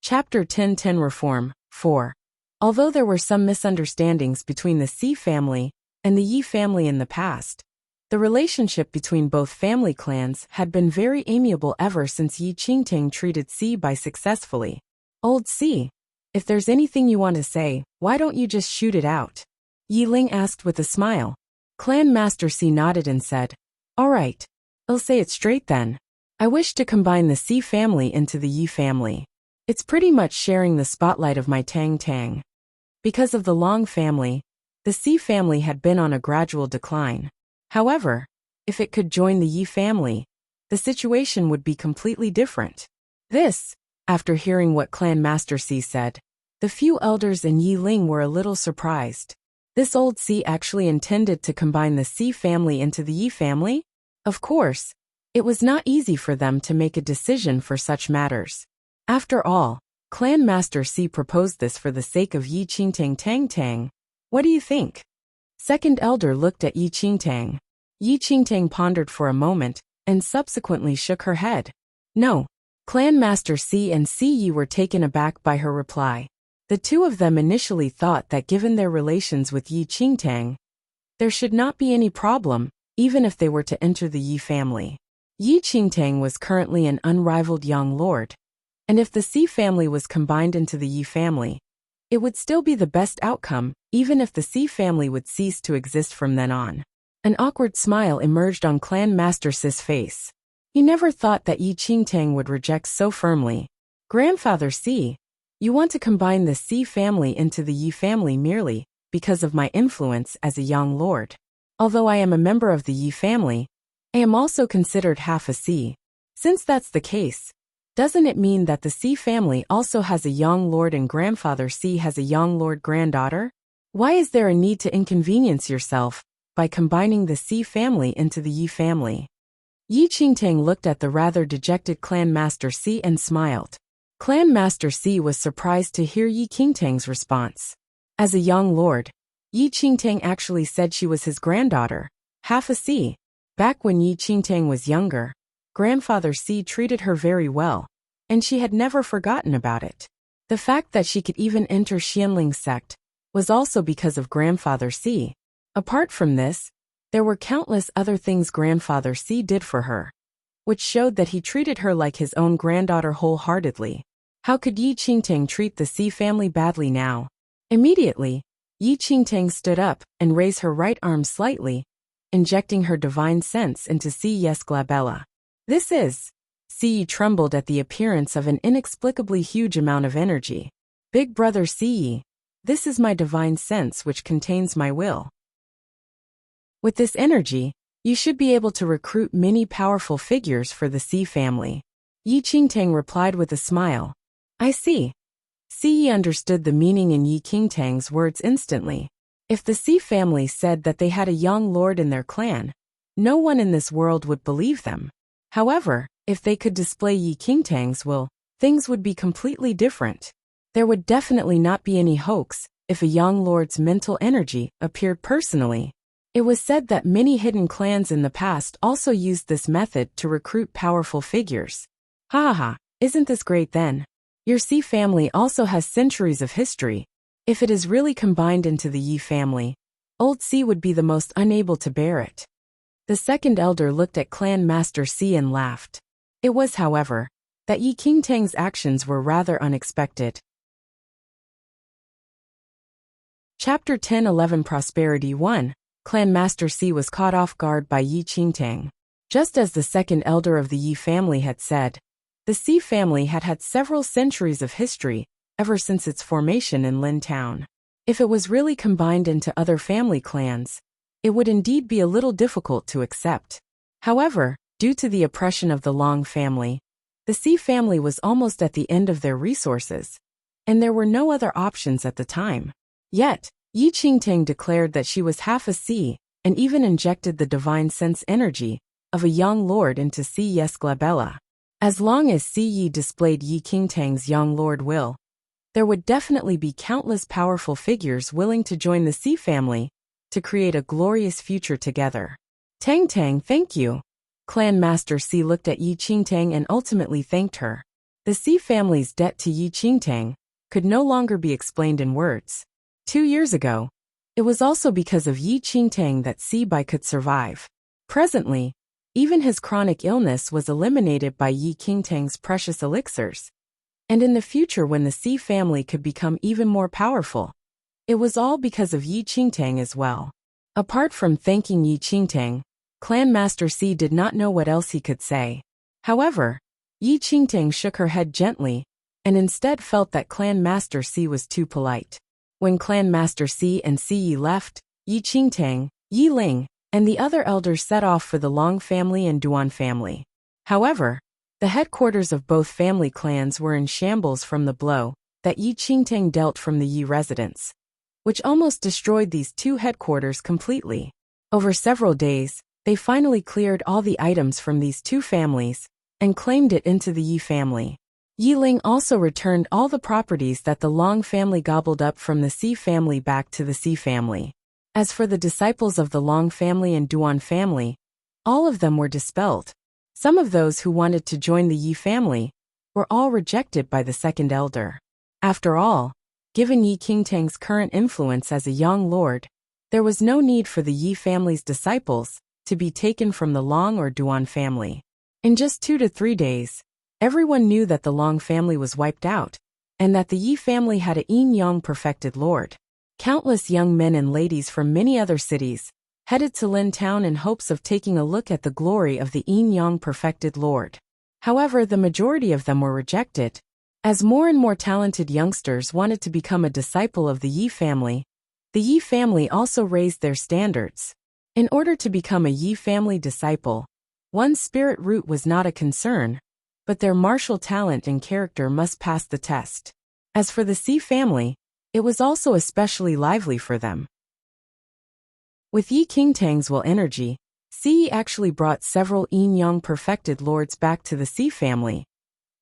Chapter 1010 Reform 4. Although there were some misunderstandings between the Si family and the Yi family in the past, The relationship between both family clans had been very amiable ever since Yi Qingting treated Si Bai successfully. Old Si, if there's anything you want to say, why don't you just shoot it out? Yi Ling asked with a smile. Clan Master Si nodded and said, all right, I'll say it straight then. I wish to combine the Si family into the Yi family. It's pretty much sharing the spotlight of my Tang Tang. Because of the Long family, the Si family had been on a gradual decline. However, if it could join the Yi family, the situation would be completely different. This, after hearing what Clan Master Si said, the few elders in Yi Ling were a little surprised. This old Si actually intended to combine the Si family into the Yi family? Of course, it was not easy for them to make a decision for such matters. After all, Clan Master Si proposed this for the sake of Yi Qingting Tang Tang. What do you think? Second elder looked at Yi Qingtang. Yi Qingtang pondered for a moment, and subsequently shook her head. No. Clan Master Si and Si Yi were taken aback by her reply. The two of them initially thought that given their relations with Yi Qingtang, there should not be any problem, even if they were to enter the Yi family. Yi Qingtang was currently an unrivaled young lord, and if the Si family was combined into the Yi family, it would still be the best outcome, even if the Si family would cease to exist from then on. An awkward smile emerged on Clan Master Si's face. He never thought that Yi Qingtang would reject so firmly. Grandfather Si, you want to combine the Si family into the Yi family merely because of my influence as a young lord. Although I am a member of the Yi family, I am also considered half a Si. Since that's the case, doesn't it mean that the Si family also has a young lord and grandfather Si has a young lord granddaughter? Why is there a need to inconvenience yourself by combining the Si family into the Yi family? Yi Qingtang looked at the rather dejected Clan Master Si and smiled. Clan Master Si was surprised to hear Yi Qingtang's response. As a young lord, Yi Qingtang actually said she was his granddaughter, half a Si. Back when Yi Qingtang was younger, Grandfather Si treated her very well, and she had never forgotten about it. The fact that she could even enter Xianling's sect was also because of Grandfather Si. Apart from this, there were countless other things Grandfather Si did for her, which showed that he treated her like his own granddaughter wholeheartedly. How could Yi Qingtang treat the Si family badly now? Immediately, Yi Qingtang stood up and raised her right arm slightly, injecting her divine sense into Si Yesglabella. This is. Si Yi trembled at the appearance of an inexplicably huge amount of energy. Big brother Si Yi, this is my divine sense which contains my will. With this energy, you should be able to recruit many powerful figures for the Si family. Yi Qingtang replied with a smile. I see. Si Yi understood the meaning in Yi Qingtang's words instantly. If the Si family said that they had a young lord in their clan, no one in this world would believe them. However, if they could display Yi Qingtang's will, things would be completely different. There would definitely not be any hoax if a young lord's mental energy appeared personally. It was said that many hidden clans in the past also used this method to recruit powerful figures. Ha ha ha, isn't this great then? Your Si family also has centuries of history. If it is really combined into the Yi family, old Si would be the most unable to bear it. The second elder looked at Clan Master Si and laughed. It was, however, that Yi Qingtang's actions were rather unexpected. Chapter 10-11 Prosperity 1. Clan Master Si was caught off guard by Yi Qingtang. Just as the second elder of the Yi family had said, the Si family had had several centuries of history ever since its formation in Lin Town. If it was really combined into other family clans, it would indeed be a little difficult to accept. However, due to the oppression of the Long family, the Si family was almost at the end of their resources, and there were no other options at the time. Yet, Yi Qingtang declared that she was half a Si, and even injected the divine sense energy of a young lord into Si Yesglabella. As long as Si Yi displayed Yi Qingtang's young lord will, there would definitely be countless powerful figures willing to join the Si family to create a glorious future together. Tang Tang, thank you. Clan Master Si looked at Yi Qingtang and ultimately thanked her. The Si family's debt to Yi Qingtang could no longer be explained in words. 2 years ago, it was also because of Yi Qingtang that Si Bai could survive. Presently, even his chronic illness was eliminated by Yi Qingtang's precious elixirs. And in the future, when the Xi family could become even more powerful, it was all because of Yi Qingtang as well. Apart from thanking Yi Qingtang, Clan Master Xi did not know what else he could say. However, Yi Qingtang shook her head gently, and instead felt that Clan Master Xi was too polite. When Clan Master Xi and Xi Yi left, Yi Qingtang, Yi Ling, and the other elders set off for the Long family and Duan family. However, the headquarters of both family clans were in shambles from the blow that Yi Qingtang dealt from the Yi residence, which almost destroyed these two headquarters completely. Over several days, they finally cleared all the items from these two families and claimed it into the Yi family. Yi Ling also returned all the properties that the Long family gobbled up from the Xi family back to the Xi family. As for the disciples of the Long family and Duan family, all of them were dispelled. Some of those who wanted to join the Yi family were all rejected by the second elder. After all, given Yi Qingtang's current influence as a young lord, there was no need for the Yi family's disciples to be taken from the Long or Duan family. In just 2 to 3 days, everyone knew that the Long family was wiped out, and that the Yi family had a yin-yang perfected lord. Countless young men and ladies from many other cities headed to Lin Town in hopes of taking a look at the glory of the yin-yang perfected lord. However, the majority of them were rejected. As more and more talented youngsters wanted to become a disciple of the Yi family, the Yi family also raised their standards. In order to become a Yi family disciple, one's spirit root was not a concern, but their martial talent and character must pass the test. As for the Xi family, it was also especially lively for them. With Yi Qingtang's will energy, Xi actually brought several yin-yang perfected lords back to the Xi family,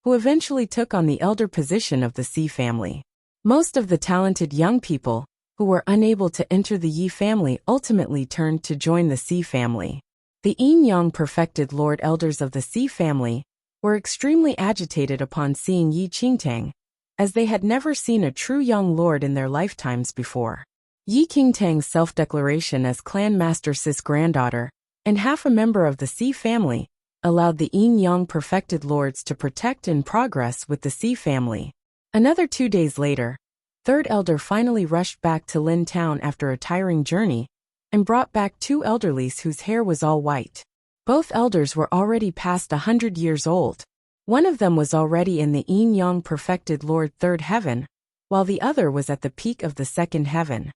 who eventually took on the elder position of the Xi family. Most of the talented young people who were unable to enter the Yi family ultimately turned to join the Xi family. The yin-yang perfected lord elders of the Xi family were extremely agitated upon seeing Yi Qingtang, as they had never seen a true young lord in their lifetimes before. Yi Qingtang's self-declaration as Clan Master Xi's granddaughter, and half a member of the Xi family, allowed the yin-yang perfected lords to protect and progress with the Xi family. Another 2 days later, Third Elder finally rushed back to Lin Town after a tiring journey, and brought back 2 elderlies whose hair was all white. Both elders were already past 100 years old. One of them was already in the yin-yang perfected Lord Third Heaven, while the other was at the peak of the Second Heaven.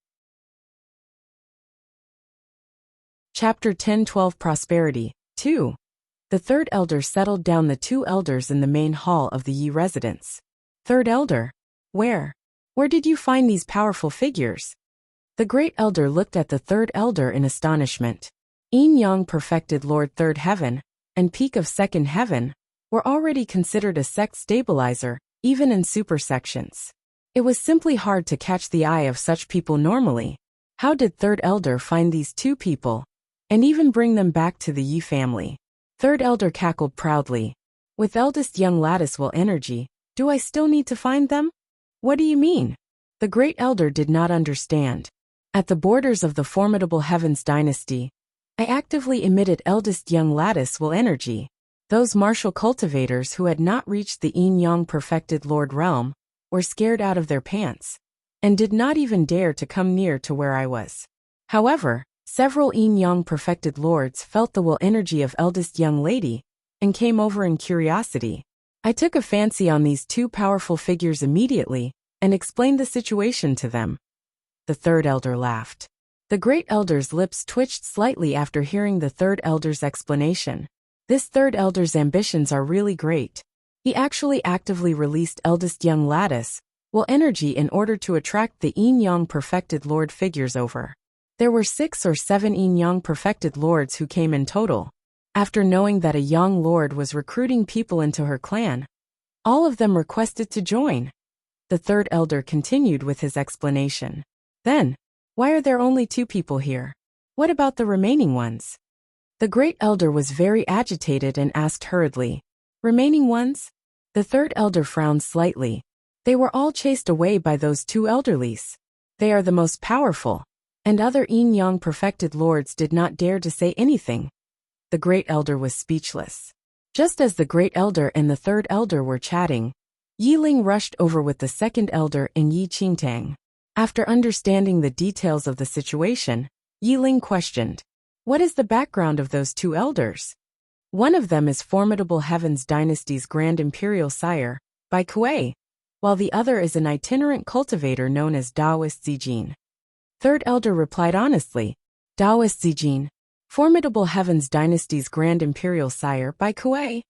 Chapter 10-12 Prosperity 2. The third elder settled down the 2 elders in the main hall of the Yi residence. Third elder, where did you find these powerful figures? The great elder looked at the third elder in astonishment. Yin-yang perfected Lord Third Heaven and peak of Second Heaven were already considered a sect stabilizer, even in super sections. It was simply hard to catch the eye of such people normally. How did Third Elder find these 2 people, and even bring them back to the Yi family? Third Elder cackled proudly. With eldest young lattice will energy, do I still need to find them? What do you mean? The great elder did not understand. At the borders of the formidable Heavens dynasty, I actively emitted eldest young lattice will energy. Those martial cultivators who had not reached the yin-yang perfected lord realm were scared out of their pants, and did not even dare to come near to where I was. However, several yin-yang perfected lords felt the will energy of eldest young lady, and came over in curiosity. I took a fancy on these 2 powerful figures immediately, and explained the situation to them. The third elder laughed. The great elder's lips twitched slightly after hearing the third elder's explanation. This third elder's ambitions are really great. He actually actively released eldest young lattice will energy in order to attract the yin-yang perfected lord figures over. There were 6 or 7 yin-yang perfected lords who came in total. After knowing that a young lord was recruiting people into her clan, all of them requested to join. The third elder continued with his explanation. Then, why are there only 2 people here? What about the remaining ones? The great elder was very agitated and asked hurriedly, remaining ones? The third elder frowned slightly. They were all chased away by those 2 elderlies. They are the most powerful, and other yin-yang perfected lords did not dare to say anything. The Great Elder was speechless. Just as the Great Elder and the Third Elder were chatting, Yi Ling rushed over with the Second Elder and Yi Qingtang. After understanding the details of the situation, Yi Ling questioned, "What is the background of those two elders?" "One of them is Formidable Heavens Dynasty's Grand Imperial Sire, Bai Kuei, while the other is an itinerant cultivator known as Daoist Zijin." Third Elder replied honestly, "Daoist Zijin, Formidable Heavens Dynasty's Grand Imperial Sire Bai Kuei."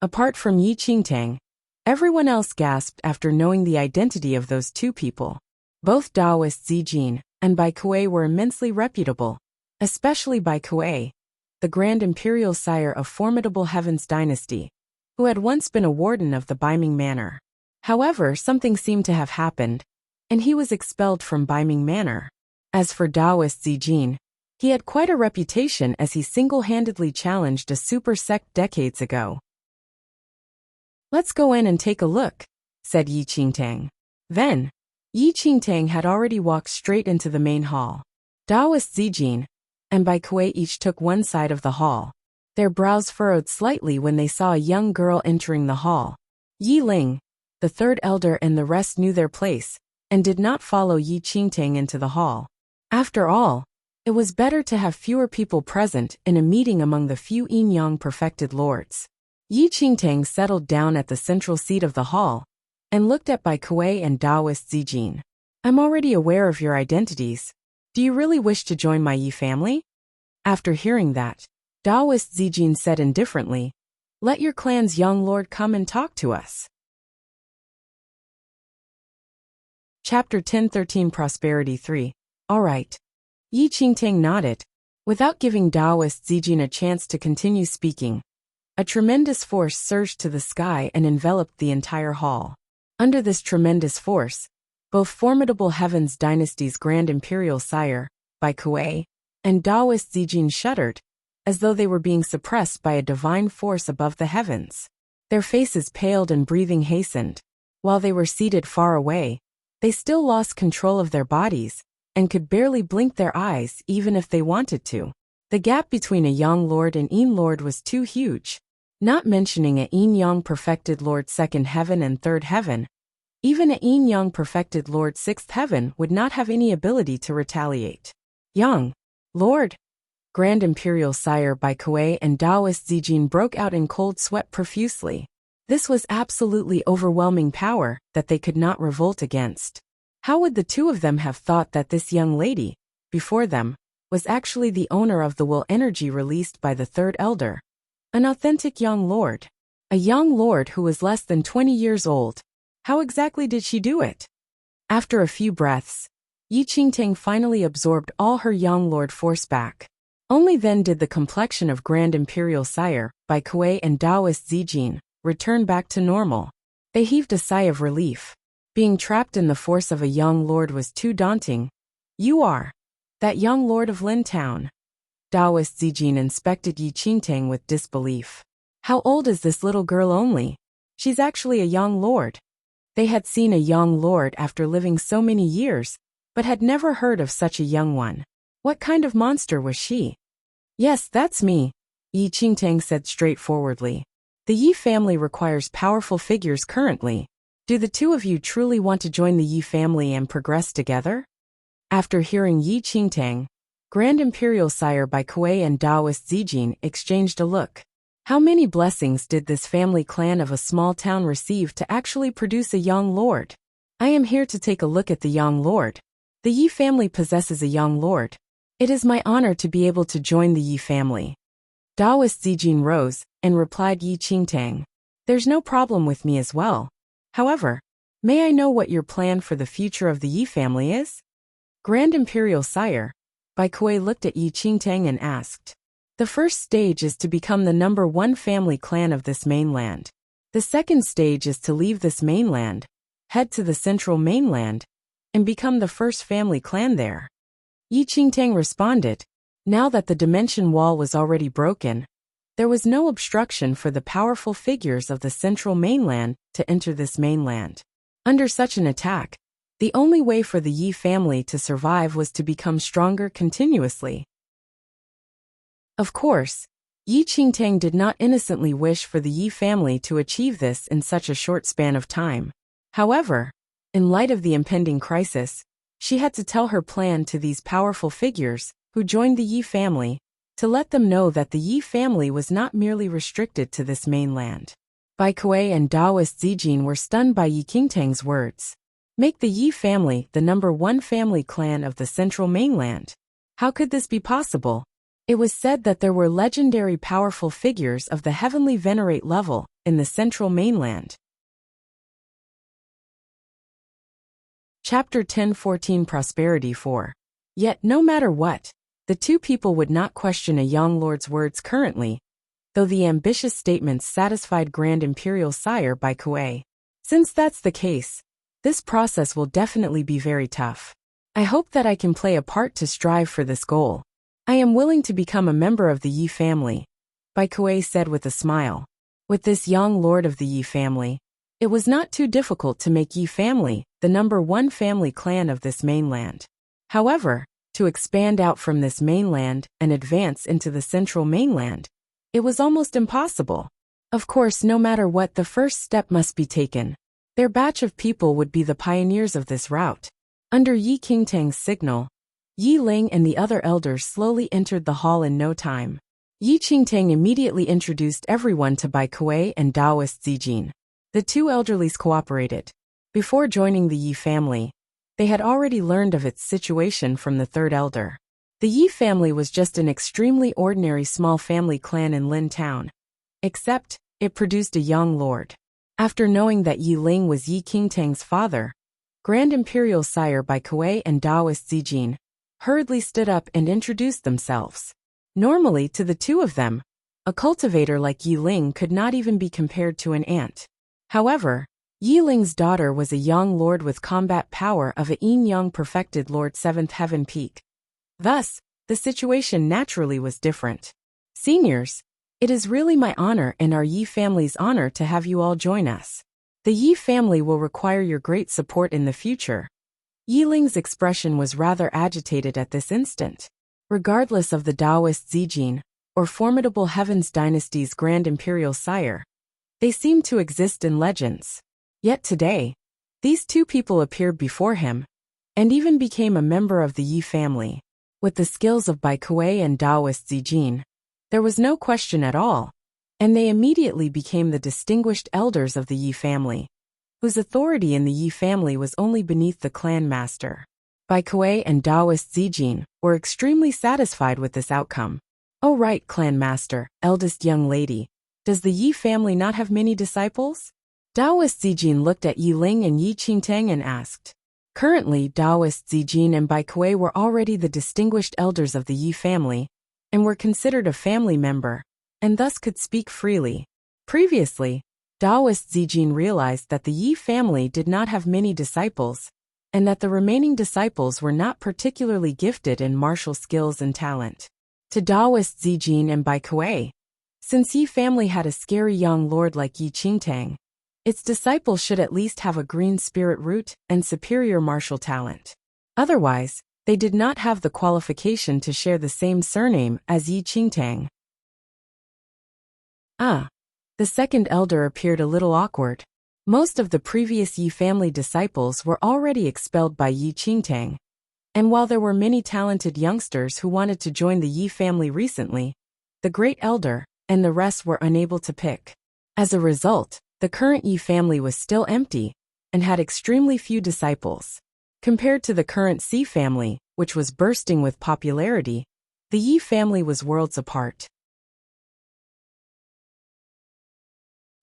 Apart from Yi Qingtang, everyone else gasped after knowing the identity of those two people. Both Daoist Zijin and Bai Kuei were immensely reputable, especially Bai Kuei, the Grand Imperial Sire of Formidable Heavens Dynasty, who had once been a warden of the Baiming Manor. However, something seemed to have happened, and he was expelled from Baiming Manor. As for Daoist Zijin, he had quite a reputation as he single-handedly challenged a super sect decades ago. "Let's go in and take a look," said Yi Qingtang. Then, Yi Qingtang had already walked straight into the main hall. Daoist Zijin and Bai Kuei each took one side of the hall. Their brows furrowed slightly when they saw a young girl entering the hall. Yi Ling, the Third Elder and the rest knew their place, and did not follow Yi Qingtang into the hall. After all, it was better to have fewer people present in a meeting among the few yin-yang perfected lords. Yi Qingtang settled down at the central seat of the hall, and looked at Bai Kuei and Daoist Zijin. "I'm already aware of your identities. Do you really wish to join my Yi family?" After hearing that, Daoist Zijin said indifferently, "Let your clan's young lord come and talk to us." Chapter 1013 Prosperity 3. All right. Yi Qingtang nodded. Without giving Daoist Zijin a chance to continue speaking, a tremendous force surged to the sky and enveloped the entire hall. Under this tremendous force, both Formidable Heavens Dynasty's Grand Imperial Sire, Bai Kuei, and Daoist Zijin shuddered, as though they were being suppressed by a divine force above the heavens. Their faces paled and breathing hastened. While they were seated far away, they still lost control of their bodies, and could barely blink their eyes even if they wanted to. The gap between a young lord and yin lord was too huge. Not mentioning a yin-yang perfected lord second heaven and third heaven, even a yin-yang perfected lord sixth heaven would not have any ability to retaliate. Young Lord, Grand Imperial Sire Bai Kuei and Daoist Zijin broke out in cold sweat profusely. This was absolutely overwhelming power that they could not revolt against. How would the two of them have thought that this young lady, before them, was actually the owner of the will energy released by the Third Elder? An authentic young lord. A young lord who was less than 20 years old. How exactly did she do it? After a few breaths, Yi Qingtang finally absorbed all her young lord force back. Only then did the complexion of Grand Imperial Sire, Bai Kuei and Daoist Zijin, return back to normal. They heaved a sigh of relief. Being trapped in the force of a young lord was too daunting. "You are that young lord of Lin Town." Daoist Zijin inspected Yi Qingtang with disbelief. "How old is this little girl only? She's actually a young lord." They had seen a young lord after living so many years, but had never heard of such a young one. What kind of monster was she? "Yes, that's me," Yi Qingtang said straightforwardly. "The Yi family requires powerful figures currently. Do the two of you truly want to join the Yi family and progress together?" After hearing Yi Qingtang, Grand Imperial Sire Bai Kuei and Daoist Zijin exchanged a look. How many blessings did this family clan of a small town receive to actually produce a young lord? "I am here to take a look at the young lord. The Yi family possesses a young lord. It is my honor to be able to join the Yi family." Daoist Zijin rose and replied Yi Qingtang, "There's no problem with me as well. However, may I know what your plan for the future of the Yi family is?" Grand Imperial Sire, Bai Kuei looked at Yi Qingtang and asked. "The first stage is to become the #1 family clan of this mainland. The second stage is to leave this mainland, head to the central mainland, and become the first family clan there." Yi Qingtang responded. Now that the dimension wall was already broken, there was no obstruction for the powerful figures of the central mainland to enter this mainland. Under such an attack, the only way for the Yi family to survive was to become stronger continuously. Of course, Yi Qingtang did not innocently wish for the Yi family to achieve this in such a short span of time. However, in light of the impending crisis, she had to tell her plan to these powerful figures, who joined the Yi family, to let them know that the Yi family was not merely restricted to this mainland. Bai Kuei and Taoist Zijin were stunned by Yi Qingtang's words. Make the Yi family the #1 family clan of the central mainland. How could this be possible? It was said that there were legendary powerful figures of the heavenly venerate level in the central mainland. Chapter 10-14 Prosperity 4. Yet, no matter what, the two people would not question a young lord's words currently, though the ambitious statements satisfied Grand Imperial Sire Bai Kuei. Since that's the case, this process will definitely be very tough. I hope that I can play a part to strive for this goal. I am willing to become a member of the Yi family, Bai Kuei said with a smile. With this young lord of the Yi family, it was not too difficult to make Yi family the #1 family clan of this mainland. However, to expand out from this mainland and advance into the central mainland, it was almost impossible. Of course, no matter what, the first step must be taken. Their batch of people would be the pioneers of this route. Under Yi Qingtang's signal, Yi Ling and the other elders slowly entered the hall in no time. Yi Qingtang immediately introduced everyone to Bai Kuei and Taoist Zijin. The two elderlies cooperated. Before joining the Yi family, they had already learned of its situation from the third elder. The Yi family was just an extremely ordinary small family clan in Lin Town. Except, it produced a young lord. After knowing that Yi Ling was Yi Qingtang's father, Grand Imperial Sire Bai Kuei and Taoist Zijin hurriedly stood up and introduced themselves. Normally, to the two of them, a cultivator like Yi Ling could not even be compared to an ant. However, Yi Ling's daughter was a young lord with combat power of a young perfected Lord 7th Heaven Peak. Thus, the situation naturally was different. Seniors, it is really my honor and our Yi family's honor to have you all join us. The Yi family will require your great support in the future. Yi Ling's expression was rather agitated at this instant. Regardless of the Taoist Zijin, or formidable Heavens Dynasty's Grand Imperial Sire, they seemed to exist in legends. Yet today, these two people appeared before him, and even became a member of the Yi family. With the skills of Bai Kuei and Taoist Zijin, there was no question at all, and they immediately became the distinguished elders of the Yi family, whose authority in the Yi family was only beneath the clan master. Bai Kuei and Taoist Zijin were extremely satisfied with this outcome. Oh right, clan master, eldest young lady, does the Yi family not have many disciples? Taoist Zijin looked at Yi Ling and Yi Qingtang and asked. Currently, Taoist Zijin and Bai Kuei were already the distinguished elders of the Yi family, and were considered a family member, and thus could speak freely. Previously, Taoist Zijin realized that the Yi family did not have many disciples, and that the remaining disciples were not particularly gifted in martial skills and talent. To Taoist Zijin and Bai Kuei, since Yi family had a scary young lord like Yi Qingtang, its disciples should at least have a green spirit root and superior martial talent. Otherwise, they did not have the qualification to share the same surname as Yi Qingtang. The second elder appeared a little awkward. Most of the previous Yi family disciples were already expelled by Yi Qingtang, and while there were many talented youngsters who wanted to join the Yi family recently, the great elder and the rest were unable to pick. As a result, the current Yi family was still empty and had extremely few disciples. Compared to the current Si family, which was bursting with popularity, the Yi family was worlds apart.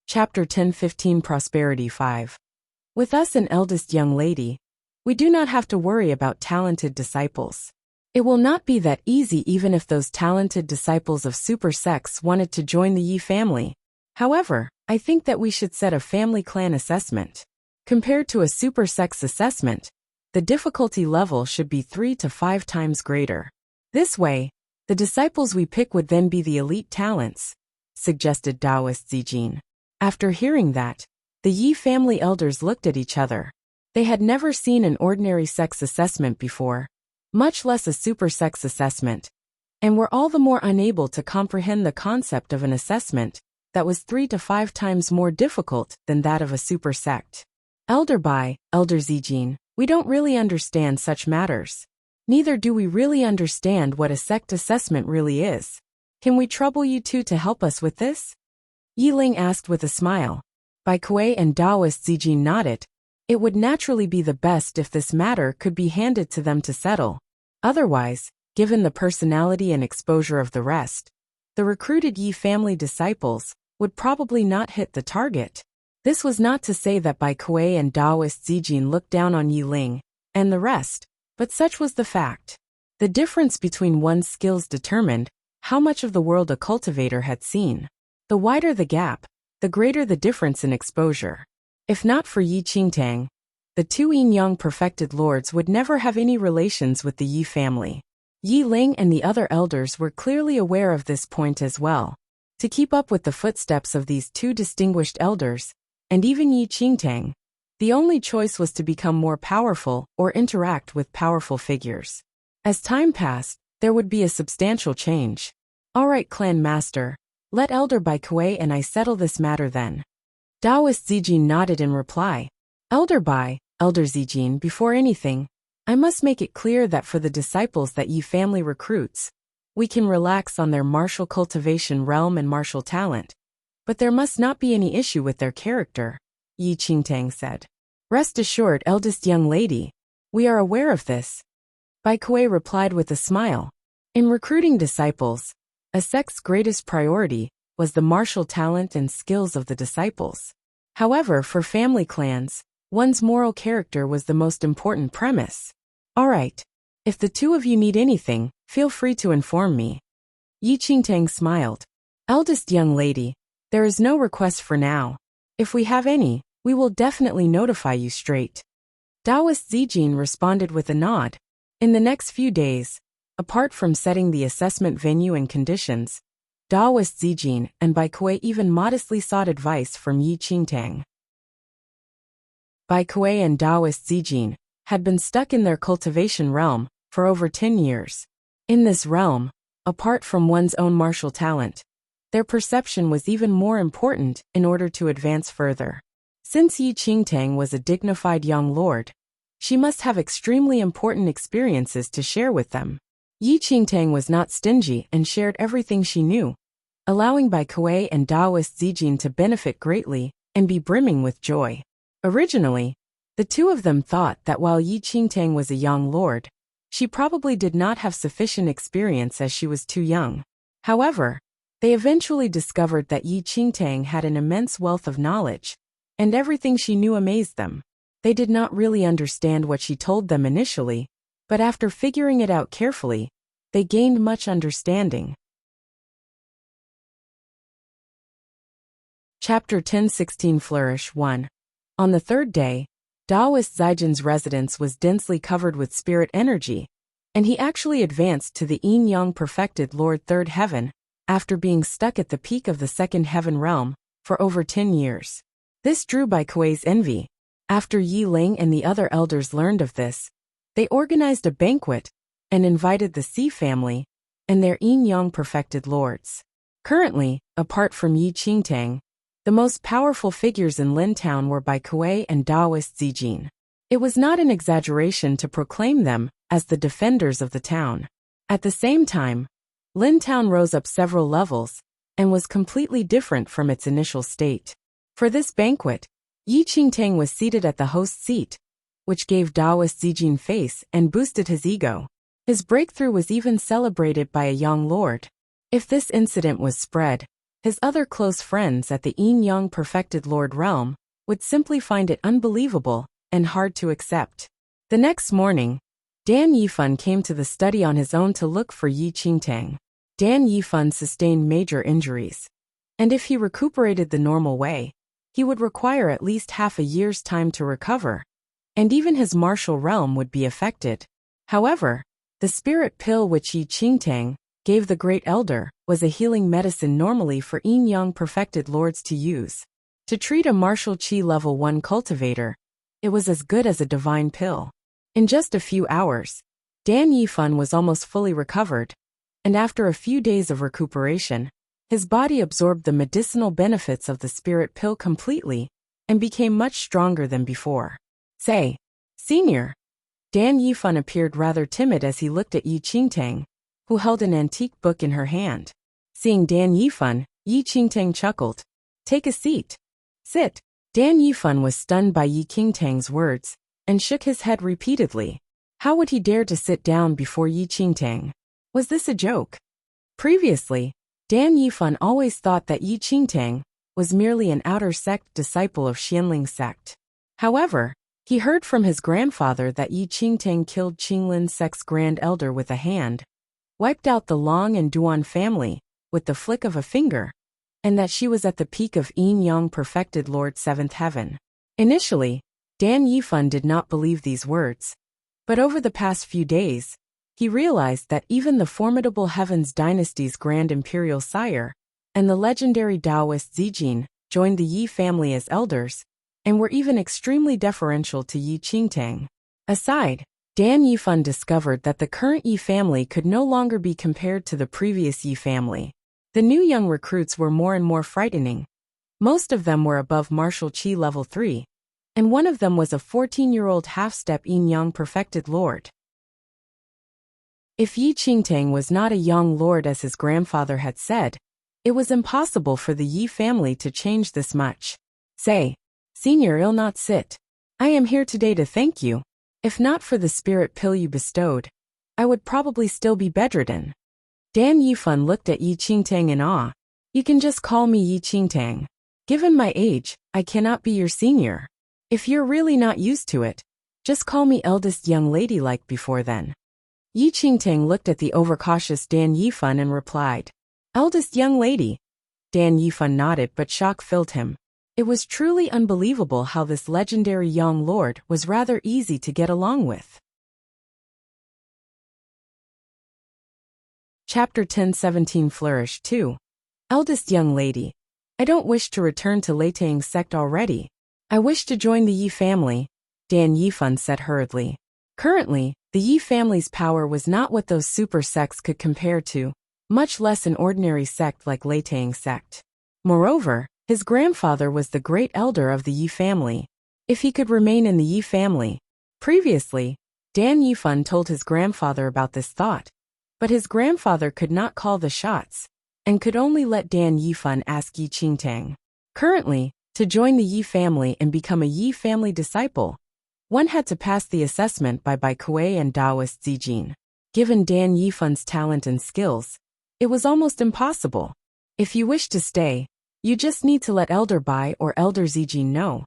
Chapter 10-15 Prosperity 5. With us an eldest young lady, we do not have to worry about talented disciples. It will not be that easy even if those talented disciples of super sects wanted to join the Yi family. However, I think that we should set a family clan assessment. Compared to a super sect's assessment, the difficulty level should be 3 to 5 times greater. This way, the disciples we pick would then be the elite talents, suggested Taoist Zijin. After hearing that, the Yi family elders looked at each other. They had never seen an ordinary sex assessment before, much less a super sex assessment, and were all the more unable to comprehend the concept of an assessment that was 3 to 5 times more difficult than that of a super sect. Elder Zijin, we don't really understand such matters. Neither do we really understand what a sect assessment really is. Can we trouble you two to help us with this? Yi Ling asked with a smile. Bai Kuei and Taoist Zijin nodded. It would naturally be the best if this matter could be handed to them to settle. Otherwise, given the personality and exposure of the rest, the recruited Yi family disciples would probably not hit the target. This was not to say that Bai Kuei and Taoist Zijin looked down on Yi Ling and the rest, but such was the fact. The difference between one's skills determined how much of the world a cultivator had seen. The wider the gap, the greater the difference in exposure. If not for Yi Qingtang, the two yin-yang perfected lords would never have any relations with the Yi family. Yi Ling and the other elders were clearly aware of this point as well. To keep up with the footsteps of these two distinguished elders, and even Yi Qingtang, the only choice was to become more powerful or interact with powerful figures. As time passed, there would be a substantial change. All right, clan master, let Elder Bai Kuei and I settle this matter then. Taoist Zijin nodded in reply. Elder Zijin, before anything, I must make it clear that for the disciples that Yi family recruits, we can relax on their martial cultivation realm and martial talent. But there must not be any issue with their character, Yi Qingtang said. Rest assured, eldest young lady, we are aware of this. Bai Kuei replied with a smile. In recruiting disciples, a sect's greatest priority was the martial talent and skills of the disciples. However, for family clans, one's moral character was the most important premise. All right. If the two of you need anything, feel free to inform me. Yi Qingtang smiled. Eldest young lady, there is no request for now. If we have any, we will definitely notify you straight. Taoist Zijin responded with a nod. In the next few days, apart from setting the assessment venue and conditions, Taoist Zijin and Bai Kuei even modestly sought advice from Yi Qingtang. Bai Kuei and Taoist Zijin had been stuck in their cultivation realm for over 10 years. In this realm, apart from one's own martial talent, their perception was even more important in order to advance further. Since Yi Qingtang was a dignified young lord, she must have extremely important experiences to share with them. Yi Qingtang was not stingy and shared everything she knew, allowing Bai Kuei and Taoist Zijin to benefit greatly and be brimming with joy. Originally, the two of them thought that while Yi Qingtang was a young lord, she probably did not have sufficient experience as she was too young. However, they eventually discovered that Yi Qingtang had an immense wealth of knowledge, and everything she knew amazed them. They did not really understand what she told them initially, but after figuring it out carefully, they gained much understanding. Chapter 1016 Flourish 1. On the third day, Taoist Zijin's residence was densely covered with spirit energy, and he actually advanced to the yin-yang perfected Lord Third Heaven after being stuck at the peak of the Second Heaven realm for over 10 years. This drew Bai Kuei's envy. After Yi Ling and the other elders learned of this, they organized a banquet and invited the Si family and their yin-yang perfected lords. Currently, apart from Yi Qingtang, the most powerful figures in Lin Town were Bai Kuei and Taoist Zijin. It was not an exaggeration to proclaim them as the defenders of the town. At the same time, Lin Town rose up several levels and was completely different from its initial state. For this banquet, Yi Qingtang was seated at the host's seat, which gave Taoist Zijin face and boosted his ego. His breakthrough was even celebrated by a young lord. If this incident was spread, his other close friends at the yin-yang perfected lord realm would simply find it unbelievable and hard to accept. The next morning, Dan Yifan came to the study on his own to look for Yi Qingtang. Dan Yifan sustained major injuries, and if he recuperated the normal way, he would require at least half a year's time to recover, and even his martial realm would be affected. However, the spirit pill which Yi Qingtang gave the great elder was a healing medicine normally for yin-yang perfected lords to use. To treat a martial qi level 1 cultivator, it was as good as a divine pill. In just a few hours, Dan Yifan was almost fully recovered, and after a few days of recuperation, his body absorbed the medicinal benefits of the spirit pill completely and became much stronger than before. Say, Senior. Dan Yifan appeared rather timid as he looked at Yi Qingtang, who held an antique book in her hand. Seeing Dan Yifan, Yi Qingtang chuckled. Take a seat. Sit. Dan Yifan was stunned by Yi Qingtang's words and shook his head repeatedly. How would he dare to sit down before Yi Qingtang? Was this a joke? Previously, Dan Yifan always thought that Yi Qingtang was merely an outer sect disciple of Xianling sect. However, he heard from his grandfather that Yi Qingtang killed Qinglin sect's grand elder with a hand, wiped out the Long and Duan family with the flick of a finger, and that she was at the peak of Yin Yang perfected Lord Seventh Heaven. Initially, Dan Yifan did not believe these words, but over the past few days, he realized that even the formidable Heavens dynasty's grand imperial sire and the legendary Taoist Zijin joined the Yi family as elders, and were even extremely deferential to Yi Qingtang. Aside, Dan Yifan discovered that the current Yi family could no longer be compared to the previous Yi family. The new young recruits were more and more frightening. Most of them were above martial qi level 3, and one of them was a 14-year-old half-step Yin Yang perfected lord. If Yi Qingtang was not a young lord as his grandfather had said, it was impossible for the Yi family to change this much. Say, Senior, I'll not sit. I am here today to thank you. If not for the spirit pill you bestowed, I would probably still be bedridden. Dan Yifan looked at Yi Qingtang in awe. You can just call me Yi Qingtang. Given my age, I cannot be your senior. If you're really not used to it, just call me eldest young lady like before then. Yi Qingtang looked at the overcautious Dan Yifan and replied, Eldest young lady. Dan Yifan nodded, but shock filled him. It was truly unbelievable how this legendary young lord was rather easy to get along with. Chapter 10:17 Flourish 2. Eldest young lady. I don't wish to return to Leitang sect already. I wish to join the Yi family, Dan Yifan said hurriedly. Currently, the Yi family's power was not what those super sects could compare to, much less an ordinary sect like Leitang sect. Moreover, his grandfather was the great elder of the Yi family. If he could remain in the Yi family. Previously, Dan Yifan told his grandfather about this thought, but his grandfather could not call the shots, and could only let Dan Yifan ask Yi Qingtang. Currently, to join the Yi family and become a Yi family disciple, one had to pass the assessment by Bai Kuei and Taoist Zijin. Given Dan Yifan's talent and skills, it was almost impossible. If you wish to stay, you just need to let Elder Bai or Elder Zijin know.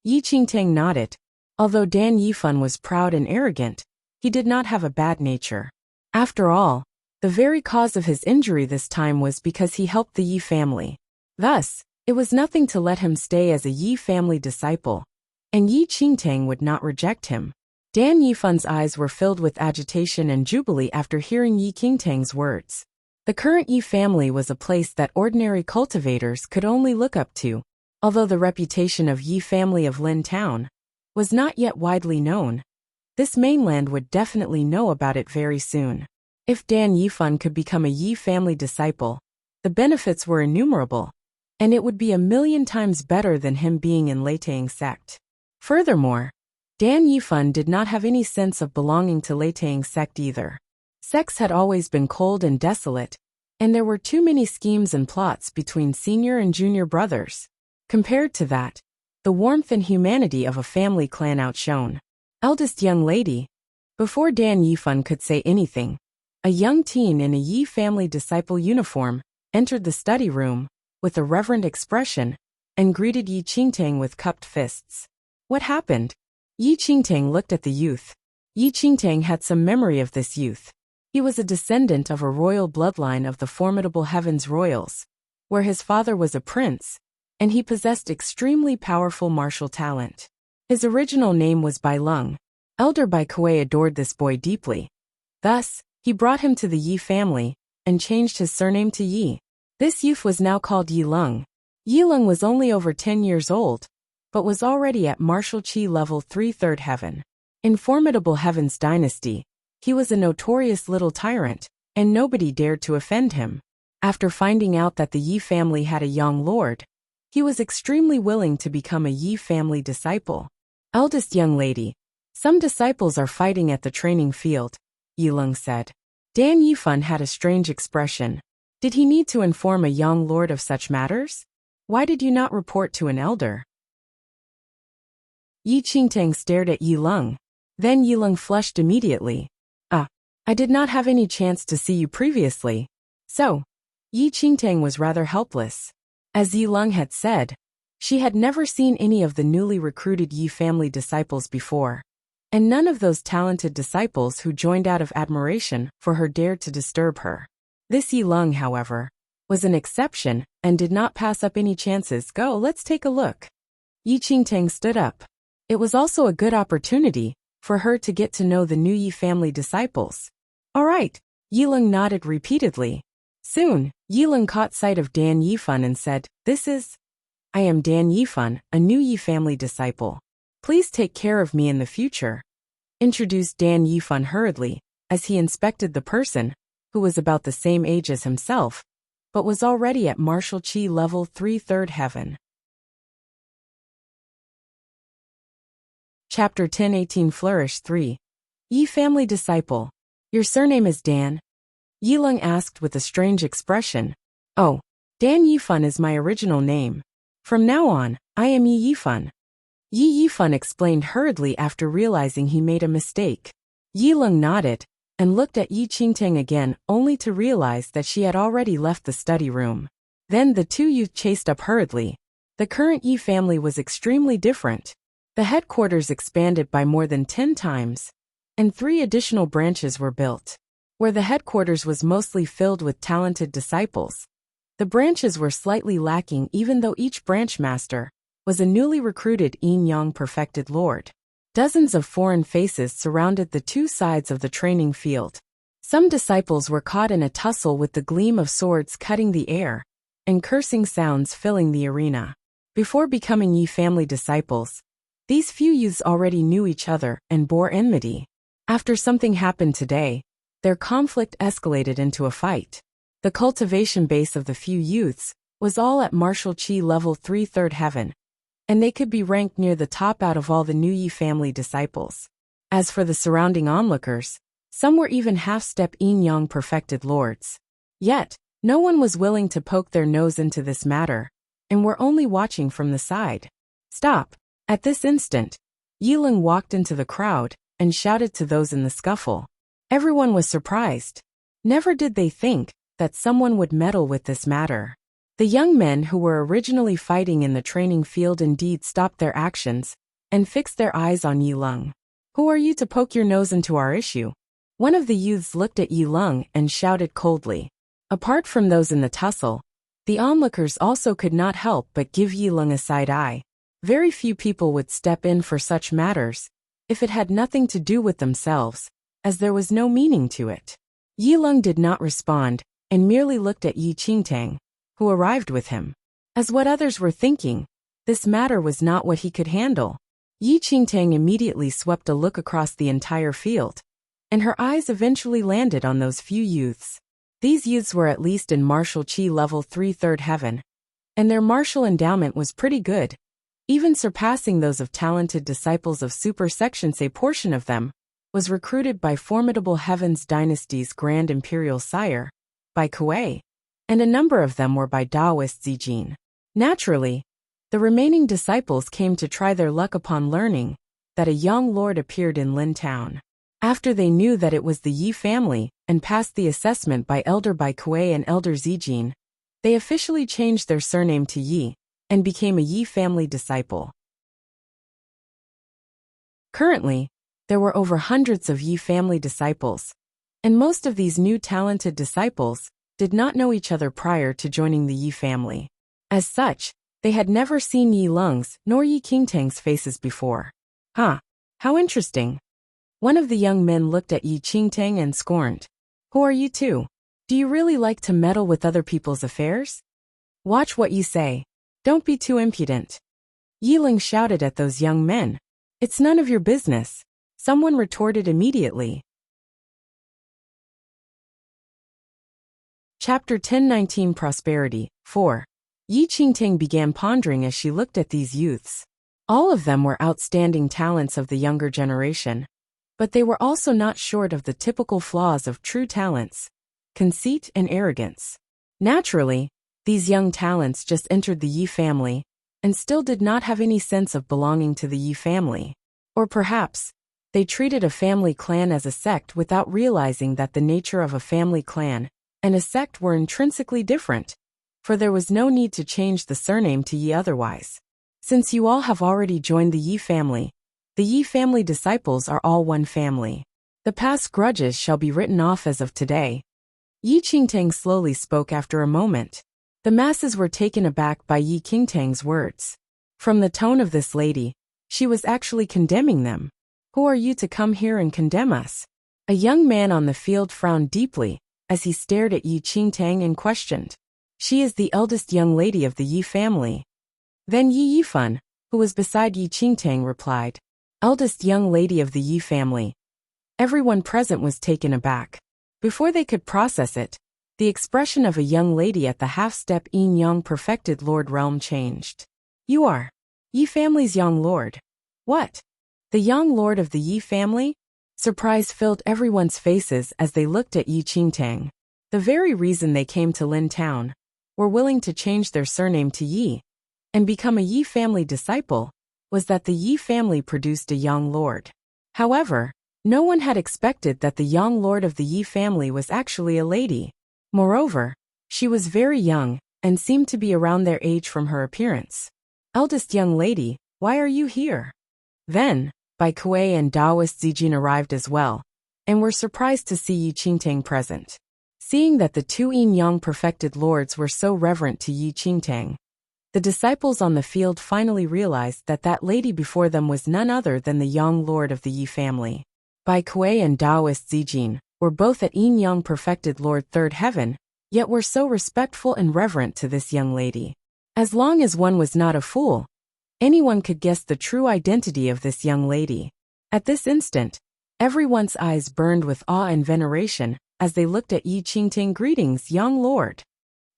Yi Qingtang nodded. Although Dan Yifan was proud and arrogant, he did not have a bad nature. After all, the very cause of his injury this time was because he helped the Yi family. Thus, it was nothing to let him stay as a Yi family disciple, and Yi Qingtang would not reject him. Dan Yifan's eyes were filled with agitation and jubilee after hearing Yi Qingtang's words. The current Yi family was a place that ordinary cultivators could only look up to, although the reputation of Yi family of Lin Town was not yet widely known. This mainland would definitely know about it very soon. If Dan Yifan could become a Yi family disciple, the benefits were innumerable, and it would be 1,000,000 times better than him being in Leitang sect. Furthermore, Dan Yifan did not have any sense of belonging to Leitang sect either. Sects had always been cold and desolate, and there were too many schemes and plots between senior and junior brothers. Compared to that, the warmth and humanity of a family clan outshone. Eldest young lady. Before Dan Yifan could say anything, a young teen in a Yi family disciple uniform entered the study room with a reverent expression and greeted Yi Qingtang with cupped fists. What happened? Yi Qingtang looked at the youth. Yi Qingtang had some memory of this youth. He was a descendant of a royal bloodline of the formidable Heavens Royals, where his father was a prince, and he possessed extremely powerful martial talent. His original name was Bai Lung. Elder Bai Kuei adored this boy deeply. Thus, he brought him to the Yi family and changed his surname to Yi. This youth was now called Yi Lung. Yi Lung was only over 10 years old, but was already at martial qi level 3 third heaven. In formidable Heaven's dynasty, he was a notorious little tyrant, and nobody dared to offend him. After finding out that the Yi family had a young lord, he was extremely willing to become a Yi family disciple. Eldest young lady, some disciples are fighting at the training field, Yilong said. Dan Yifan had a strange expression. Did he need to inform a young lord of such matters? Why did you not report to an elder? Yi Qingtang stared at Yilong. Then Yilong flushed immediately. I did not have any chance to see you previously. So, Yi Qingtang was rather helpless. As Yilong had said, she had never seen any of the newly recruited Yi family disciples before, and none of those talented disciples who joined out of admiration for her dared to disturb her. This Yilong, however, was an exception and did not pass up any chances. Go, let's take a look. Yi Qingtang stood up. It was also a good opportunity for her to get to know the new Yi family disciples. All right, Yilong nodded repeatedly. Soon, Yilong caught sight of Dan Yifan and said, I am Dan Yifan, a new Yi family disciple. Please take care of me in the future. Introduced Dan Yifan hurriedly, as he inspected the person, who was about the same age as himself, but was already at martial chi level 3 3rd heaven. Chapter 1018 Flourish 3. Yi family disciple. Your surname is Dan? Yilong asked with a strange expression. Oh, Dan Yifan is my original name. From now on, I am Yi Yifan. Yi Yifan explained hurriedly after realizing he made a mistake. Yilong nodded and looked at Yi Qingtang again, only to realize that she had already left the study room. Then the two youth chased up hurriedly. The current Yi family was extremely different. The headquarters expanded by more than 10 times, and 3 additional branches were built. Where the headquarters was mostly filled with talented disciples, the branches were slightly lacking, even though each branch master was a newly recruited Yin-Yang perfected lord. Dozens of foreign faces surrounded the 2 sides of the training field. Some disciples were caught in a tussle with the gleam of swords cutting the air, and cursing sounds filling the arena. Before becoming Yi family disciples, these few youths already knew each other and bore enmity. After something happened today, their conflict escalated into a fight. The cultivation base of the few youths was all at martial chi level 3 3rd heaven, and they could be ranked near the top out of all the new Yi family disciples. As for the surrounding onlookers, some were even half-step Yin-Yang perfected lords. Yet, no one was willing to poke their nose into this matter, and were only watching from the side. Stop! At this instant, Yilong walked into the crowd and shouted to those in the scuffle. Everyone was surprised. Never did they think that someone would meddle with this matter. The young men who were originally fighting in the training field indeed stopped their actions and fixed their eyes on Yilong. Who are you to poke your nose into our issue? One of the youths looked at Yilong and shouted coldly. Apart from those in the tussle, the onlookers also could not help but give Yilong a side eye. Very few people would step in for such matters if it had nothing to do with themselves, as there was no meaning to it. Yilong did not respond and merely looked at Yi Qingtang, who arrived with him. As what others were thinking, this matter was not what he could handle. Yi Qingtang immediately swept a look across the entire field, and her eyes eventually landed on those few youths. These youths were at least in martial chi level 3 3rd heaven, and their martial endowment was pretty good, even surpassing those of talented disciples of Super Section. A portion of them was recruited by formidable Heavens Dynasty's Grand Imperial Sire, by Kuei, and a number of them were by Taoist Zijin. Naturally, the remaining disciples came to try their luck upon learning that a young lord appeared in Lin Town. After they knew that it was the Yi family and passed the assessment by Elder Bai Kuei and Elder Zijin, they officially changed their surname to Yi and became a Yi family disciple. Currently, there were over hundreds of Yi family disciples, and most of these new talented disciples did not know each other prior to joining the Yi family. As such, they had never seen Yilong's nor Yi Qingtang's faces before. Huh, how interesting. One of the young men looked at Yi Qingtang and scorned. Who are you two? Do you really like to meddle with other people's affairs? Watch what you say. Don't be too impudent. Yilong shouted at those young men. It's none of your business, someone retorted immediately. Chapter 1019 Prosperity 4. Yi Qingting began pondering as she looked at these youths. All of them were outstanding talents of the younger generation, but they were also not short of the typical flaws of true talents: conceit and arrogance. Naturally, these young talents just entered the Yi family and still did not have any sense of belonging to the Yi family. Or perhaps, they treated a family clan as a sect without realizing that the nature of a family clan and a sect were intrinsically different, for there was no need to change the surname to Yi otherwise. Since you all have already joined the Yi family disciples are all one family. The past grudges shall be written off as of today. Yi Qingting slowly spoke after a moment. The masses were taken aback by Yi Qingtang's words. From the tone of this lady, she was actually condemning them. Who are you to come here and condemn us? A young man on the field frowned deeply as he stared at Yi Qingtang and questioned. She is the eldest young lady of the Yi family. Then Yi Yifan, who was beside Yi Qingtang, replied, eldest young lady of the Yi family. Everyone present was taken aback. Before they could process it, the expression of a young lady at the half-step Yin Yang perfected Lord realm changed. You are Yi family's young lord. What? The young lord of the Yi family? Surprise filled everyone's faces as they looked at Yi Qingtang. The very reason they came to Lin Town, were willing to change their surname to Yi and become a Yi family disciple, was that the Yi family produced a young lord. However, no one had expected that the young lord of the Yi family was actually a lady. Moreover, she was very young and seemed to be around their age from her appearance. Eldest young lady, why are you here? Then, Bai Kuei and Taoist Zijin arrived as well, and were surprised to see Yi Qingtang present. Seeing that the two Yin Yang perfected lords were so reverent to Yi Qingtang, the disciples on the field finally realized that that lady before them was none other than the young lord of the Yi family. Bai Kuei and Taoist Zijin were both at Yin Yang perfected Lord Third Heaven, yet were so respectful and reverent to this young lady. As long as one was not a fool, anyone could guess the true identity of this young lady. At this instant, everyone's eyes burned with awe and veneration as they looked at Yi Qingting. Greetings, young lord.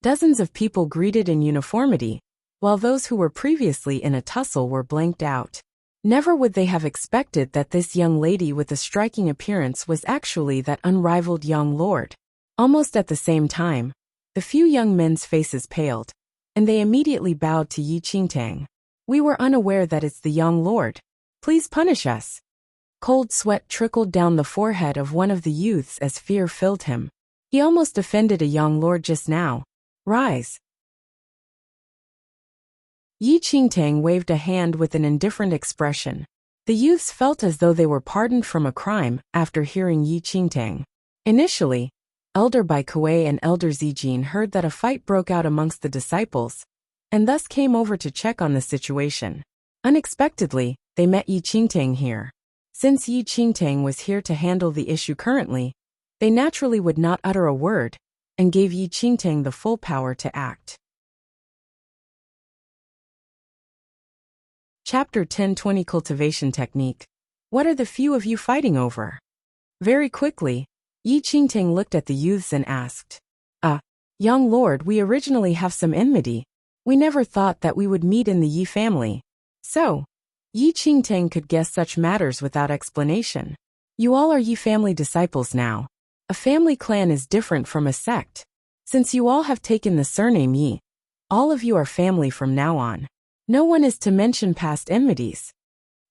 Dozens of people greeted in uniformity, while those who were previously in a tussle were blanked out. Never would they have expected that this young lady with a striking appearance was actually that unrivaled young lord. Almost at the same time, the few young men's faces paled, and they immediately bowed to Yi Qingtang. We were unaware that it's the young lord. Please punish us. Cold sweat trickled down the forehead of one of the youths as fear filled him. He almost offended a young lord just now. Rise. Yi Qingtang waved a hand with an indifferent expression. The youths felt as though they were pardoned from a crime after hearing Yi Qingtang. Initially, Elder Bai Kuei and Elder Zijin heard that a fight broke out amongst the disciples, and thus came over to check on the situation. Unexpectedly, they met Yi Qingtang here. Since Yi Qingtang was here to handle the issue currently, they naturally would not utter a word, and gave Yi Qingtang the full power to act. Chapter 1020 Cultivation Technique. What are the few of you fighting over? Very quickly, Yi Qingtang looked at the youths and asked, young lord, we originally have some enmity. We never thought that we would meet in the Yi family. So, Yi Qingtang could guess such matters without explanation. You all are Yi family disciples now. A family clan is different from a sect. Since you all have taken the surname Yi, all of you are family from now on. No one is to mention past enmities.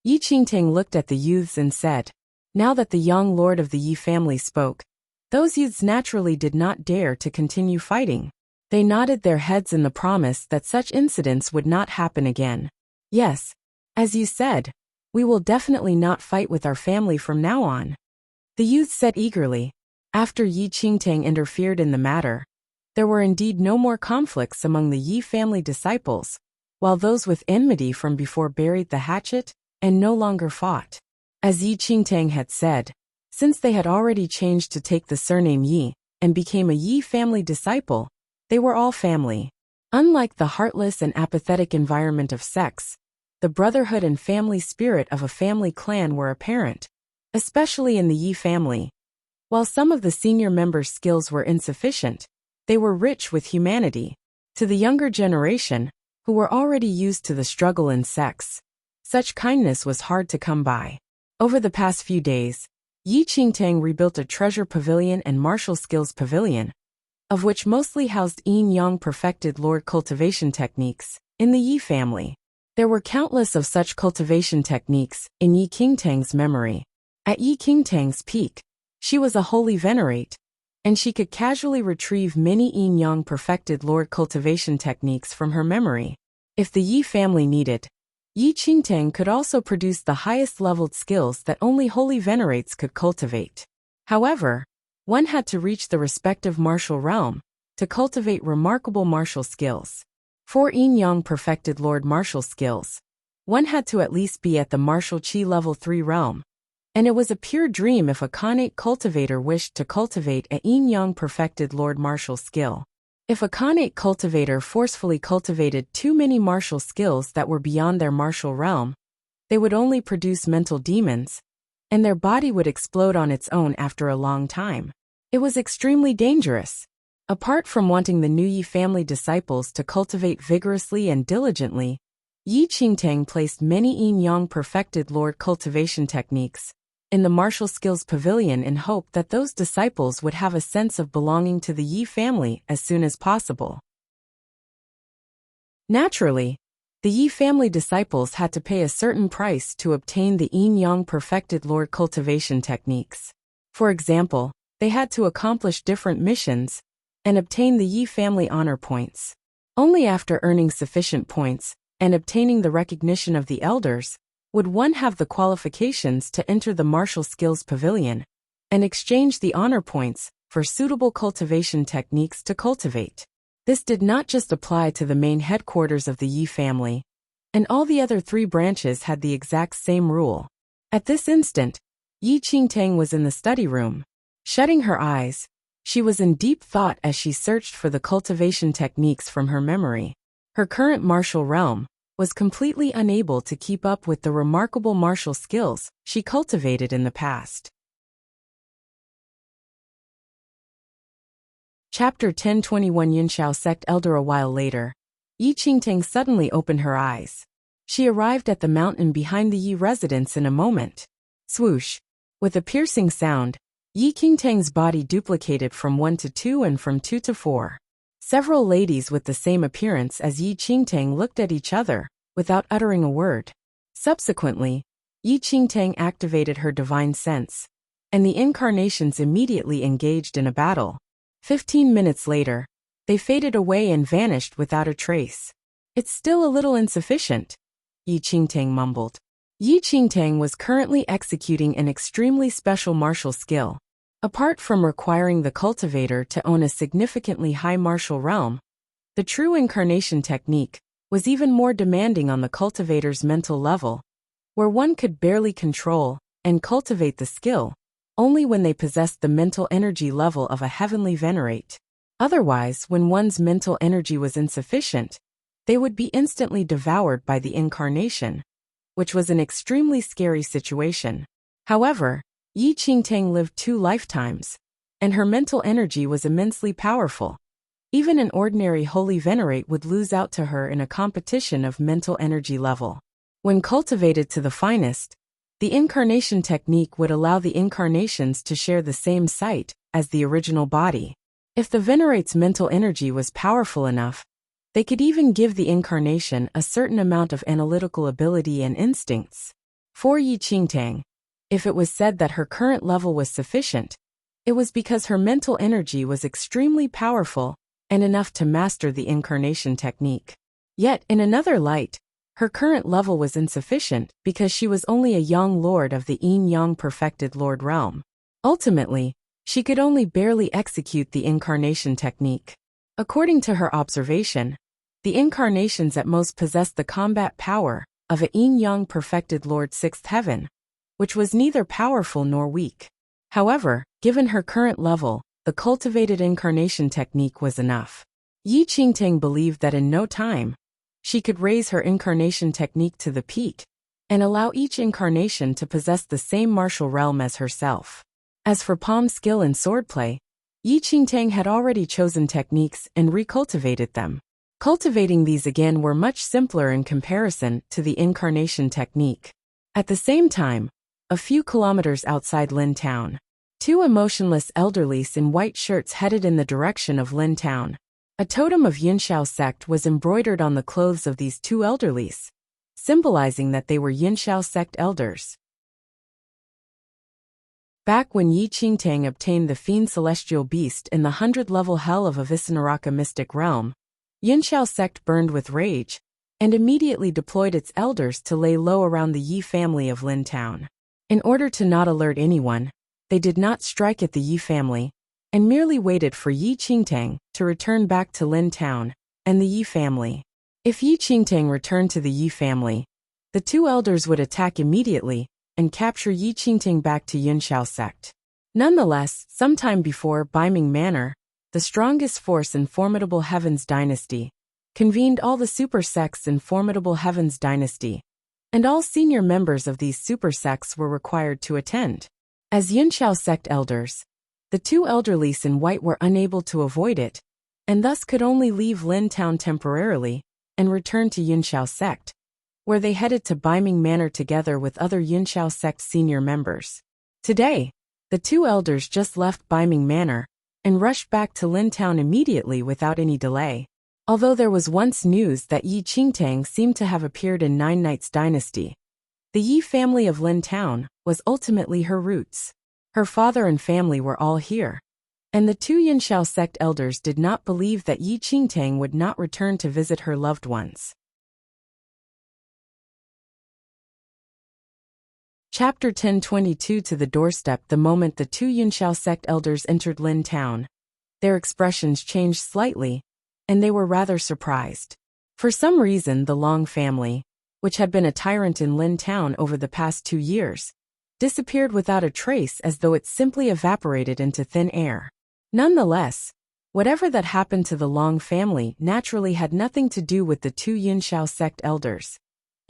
Yi Qingtang looked at the youths and said, now that the young lord of the Yi family spoke, those youths naturally did not dare to continue fighting. They nodded their heads in the promise that such incidents would not happen again. Yes, as you said, we will definitely not fight with our family from now on. The youth said eagerly. After Yi Qingtang interfered in the matter, there were indeed no more conflicts among the Yi family disciples, while those with enmity from before buried the hatchet and no longer fought. As Yi Qingtang had said, since they had already changed to take the surname Yi and became a Yi family disciple, they were all family. Unlike the heartless and apathetic environment of sects, the brotherhood and family spirit of a family clan were apparent, especially in the Yi family. While some of the senior members' skills were insufficient, They were rich with humanity. To the younger generation, who were already used to the struggle in sex, such kindness was hard to come by. Over the past few days, Yi Qingtang rebuilt a treasure pavilion and martial skills pavilion, of which mostly housed yin-yang perfected lord cultivation techniques, in the Yi family. There were countless of such cultivation techniques in Yi Qingtang's memory. At Yi Qingtang's peak, she was a holy venerate, and she could casually retrieve many yin-yang perfected lord cultivation techniques from her memory. If the Yi family needed, Yi Qingtang could also produce the highest leveled skills that only holy venerates could cultivate. However, one had to reach the respective martial realm to cultivate remarkable martial skills. For yin-yang perfected lord martial skills, one had to at least be at the martial chi level 3 realm, and it was a pure dream if a Khanate cultivator wished to cultivate a yin-yang perfected lord martial skill. If a Khanate cultivator forcefully cultivated too many martial skills that were beyond their martial realm, they would only produce mental demons, and their body would explode on its own after a long time. It was extremely dangerous. Apart from wanting the new Yi family disciples to cultivate vigorously and diligently, Yi Qingtang placed many yin-yang perfected lord cultivation techniques in the martial skills pavilion in hope that those disciples would have a sense of belonging to the Yi family as soon as possible. Naturally, the Yi family disciples had to pay a certain price to obtain the yin-yang perfected lord cultivation techniques. For example, they had to accomplish different missions and obtain the Yi family honor points. Only after earning sufficient points and obtaining the recognition of the elders would one have the qualifications to enter the martial skills pavilion and exchange the honor points for suitable cultivation techniques to cultivate. This did not just apply to the main headquarters of the Yi family, and all the other 3 branches had the exact same rule. At this instant, Yi Qingtang was in the study room. Shutting her eyes, she was in deep thought as she searched for the cultivation techniques from her memory. Her current martial realm was completely unable to keep up with the remarkable martial skills she cultivated in the past. Chapter 1021 Yinshao Sect Elder. A while later, Yi Qingtang suddenly opened her eyes. She arrived at the mountain behind the Yi residence in a moment. Swoosh! With a piercing sound, Yi Qingtang's body duplicated from 1 to 2 and from 2 to 4. Several ladies with the same appearance as Yi Qingtang looked at each other, without uttering a word. Subsequently, Yi Qingtang activated her divine sense, and the incarnations immediately engaged in a battle. 15 minutes later, they faded away and vanished without a trace. It's still a little insufficient, Yi Qingtang mumbled. Yi Qingtang was currently executing an extremely special martial skill. Apart from requiring the cultivator to own a significantly high martial realm, the true incarnation technique was even more demanding on the cultivator's mental level, where one could barely control and cultivate the skill only when they possessed the mental energy level of a heavenly venerate. Otherwise, when one's mental energy was insufficient, they would be instantly devoured by the incarnation, which was an extremely scary situation. However, Yi Qingtang lived 2 lifetimes, and her mental energy was immensely powerful. Even an ordinary holy venerate would lose out to her in a competition of mental energy level. When cultivated to the finest, the incarnation technique would allow the incarnations to share the same sight as the original body. If the venerate's mental energy was powerful enough, they could even give the incarnation a certain amount of analytical ability and instincts. For Yi Qingtang, if it was said that her current level was sufficient, it was because her mental energy was extremely powerful and enough to master the incarnation technique. Yet, in another light, her current level was insufficient because she was only a young lord of the yin-yang perfected lord realm. Ultimately, she could only barely execute the incarnation technique. According to her observation, the incarnations at most possessed the combat power of a yin-yang perfected lord 6th heaven, which was neither powerful nor weak. However, given her current level, the cultivated incarnation technique was enough. Yi Qingtang believed that in no time, she could raise her incarnation technique to the peak and allow each incarnation to possess the same martial realm as herself. As for palm skill and swordplay, Yi Qingtang had already chosen techniques and recultivated them. Cultivating these again were much simpler in comparison to the incarnation technique. At the same time, a few kilometers outside Lin Town, two emotionless elderlies in white shirts headed in the direction of Lin Town. A totem of Yinxiao sect was embroidered on the clothes of these two elderlies, symbolizing that they were Yinxiao sect elders. Back when Yi Qingtang obtained the Fiend Celestial Beast in the 100-level Hell of Avicenaraka Mystic Realm, Yinxiao sect burned with rage, and immediately deployed its elders to lay low around the Yi family of Lin Town. In order to not alert anyone, they did not strike at the Yi family, and merely waited for Yi Qingtang to return back to Lin Town and the Yi family. If Yi Qingtang returned to the Yi family, the two elders would attack immediately and capture Yi Qingtang back to Yinxiao sect. Nonetheless, sometime before Baiming Manor, the strongest force in Formidable Heavens Dynasty convened all the super sects in Formidable Heavens Dynasty, and all senior members of these super sects were required to attend. As Yinxiao sect elders, the two elderlies in white were unable to avoid it, and thus could only leave Lin Town temporarily and return to Yinxiao sect, where they headed to Baiming Manor together with other Yinxiao sect senior members. Today, the two elders just left Baiming Manor and rushed back to Lin Town immediately without any delay. Although there was once news that Yi Qingtang seemed to have appeared in Nine Nights Dynasty, the Yi family of Lin Town was ultimately her roots. Her father and family were all here, and the two Yinxiao sect elders did not believe that Yi Qingtang would not return to visit her loved ones. Chapter 1022 To the doorstep. The moment the two Yinxiao sect elders entered Lin Town, their expressions changed slightly, and they were rather surprised. For some reason, the Long family, which had been a tyrant in Lin Town over the past 2 years, disappeared without a trace, as though it simply evaporated into thin air. Nonetheless, whatever that happened to the Long family naturally had nothing to do with the two Yinxiao sect elders,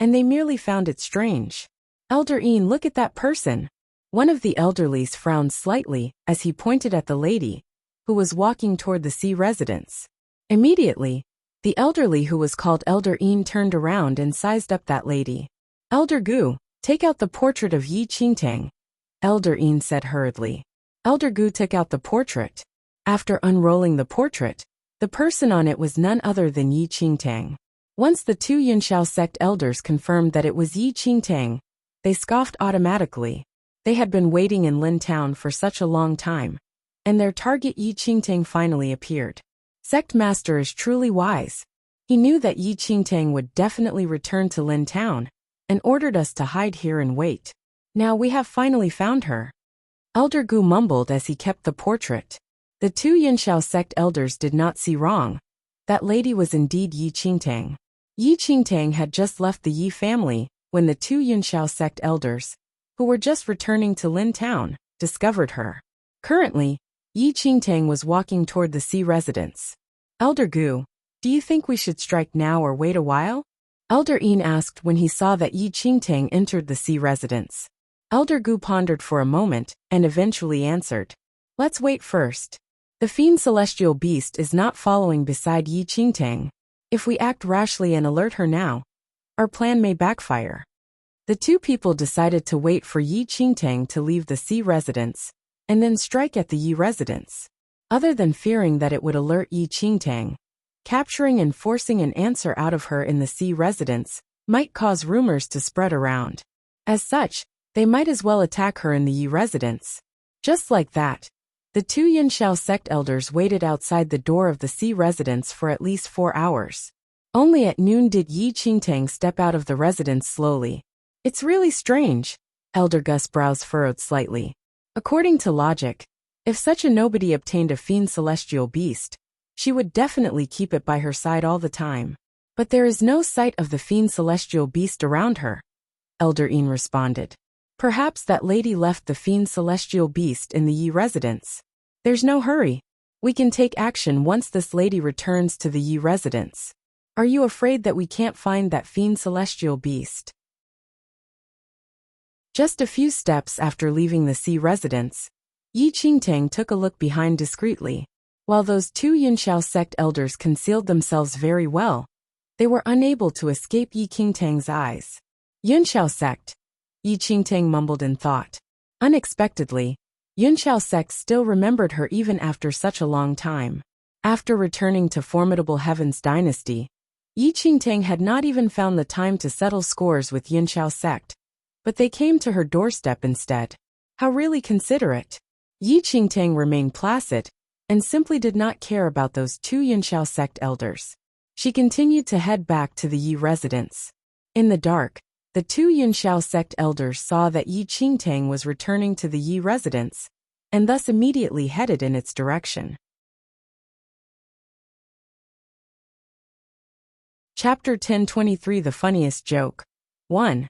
and they merely found it strange. "Elder Yin, look at that person." One of the elderlies frowned slightly as he pointed at the lady, who was walking toward the sea residence. Immediately, the elderly who was called Elder Yin turned around and sized up that lady. "Elder Gu, take out the portrait of Yi Qingtang," Elder Yin said hurriedly. Elder Gu took out the portrait. After unrolling the portrait, the person on it was none other than Yi Qingtang. Once the two Yinxiao sect elders confirmed that it was Yi Qingtang, they scoffed automatically. They had been waiting in Lin Town for such a long time, and their target Yi Qingtang finally appeared. Sect Master is truly wise. He knew that Yi Qingtang would definitely return to Lin Town, and ordered us to hide here and wait. Now we have finally found her. Elder Gu mumbled as he kept the portrait. The two Yinxiao sect elders did not see wrong. That lady was indeed Yi Qingtang. Yi Qingtang had just left the Yi family when the two Yinxiao sect elders, who were just returning to Lin Town, discovered her. Currently, Yi Qingtang was walking toward the sea residence. "Elder Gu, do you think we should strike now or wait a while?" Elder Yin asked when he saw that Yi Qingtang entered the sea residence. Elder Gu pondered for a moment and eventually answered, "Let's wait first. The Fiend Celestial Beast is not following beside Yi Qingtang. If we act rashly and alert her now, our plan may backfire." The two people decided to wait for Yi Qingtang to leave the sea residence, and then strike at the Yi residence. Other than fearing that it would alert Yi Qingtang, capturing and forcing an answer out of her in the sea residence might cause rumors to spread around. As such, they might as well attack her in the Yi residence. Just like that, the two Yinxiao sect elders waited outside the door of the sea residence for at least 4 hours. Only at noon did Yi Qingtang step out of the residence slowly. "It's really strange." Elder Gus' brows furrowed slightly. According to logic, if such a nobody obtained a Fiend Celestial Beast, she would definitely keep it by her side all the time. But there is no sight of the Fiend Celestial Beast around her, Elder Yin responded. "Perhaps that lady left the Fiend Celestial Beast in the Yi residence. There's no hurry. We can take action once this lady returns to the Yi residence. Are you afraid that we can't find that Fiend Celestial Beast?" Just a few steps after leaving the sea residence, Yi Qingtang took a look behind discreetly. While those two Yunxiao sect elders concealed themselves very well, they were unable to escape Yi Qingtang's eyes. Yunxiao sect, Yi Qingtang mumbled in thought. Unexpectedly, Yunxiao sect still remembered her even after such a long time. After returning to formidable Heaven's dynasty, Yi Qingtang had not even found the time to settle scores with Yunxiao sect, but they came to her doorstep instead. How really considerate. Yi Qingtang remained placid and simply did not care about those two Yunxiao sect elders. She continued to head back to the Yi residence. In the dark, the two Yunxiao sect elders saw that Yi Qingtang was returning to the Yi residence, and thus immediately headed in its direction. Chapter 1023 The Funniest Joke. 1.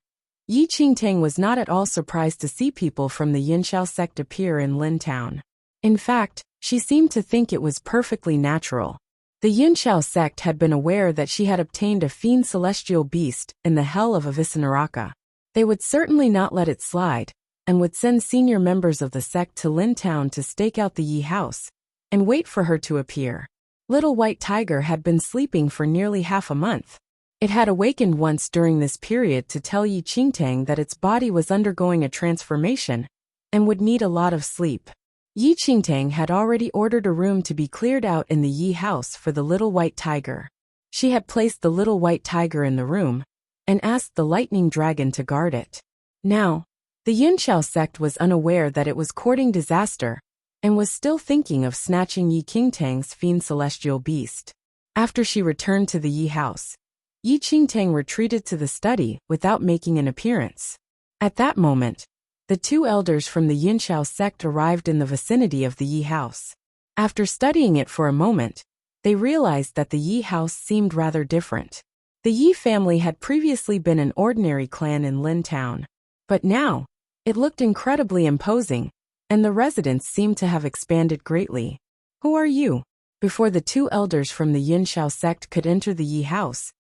Yi Qingtang was not at all surprised to see people from the Yunxiao sect appear in Lin Town. In fact, she seemed to think it was perfectly natural. The Yunxiao sect had been aware that she had obtained a fiend celestial beast in the hell of Avicenaraka. They would certainly not let it slide, and would send senior members of the sect to Lin Town to stake out the Yi house, and wait for her to appear. Little White Tiger had been sleeping for nearly half a month. It had awakened once during this period to tell Yi Qingtang that its body was undergoing a transformation, and would need a lot of sleep. Yi Qingtang had already ordered a room to be cleared out in the Yi house for the Little White Tiger. She had placed the Little White Tiger in the room, and asked the Lightning Dragon to guard it. Now, the Yunxiao sect was unaware that it was courting disaster, and was still thinking of snatching Yi Qingtang's fiend celestial beast. After she returned to the Yi house, Yi Qingtang retreated to the study without making an appearance. At that moment, the two elders from the Yunxiao sect arrived in the vicinity of the Yi house. After studying it for a moment, they realized that the Yi house seemed rather different. The Yi family had previously been an ordinary clan in Lin Town, but now, it looked incredibly imposing, and the residence seemed to have expanded greatly. Who are you? Before the two elders from the Yunxiao sect could enter the Yi house,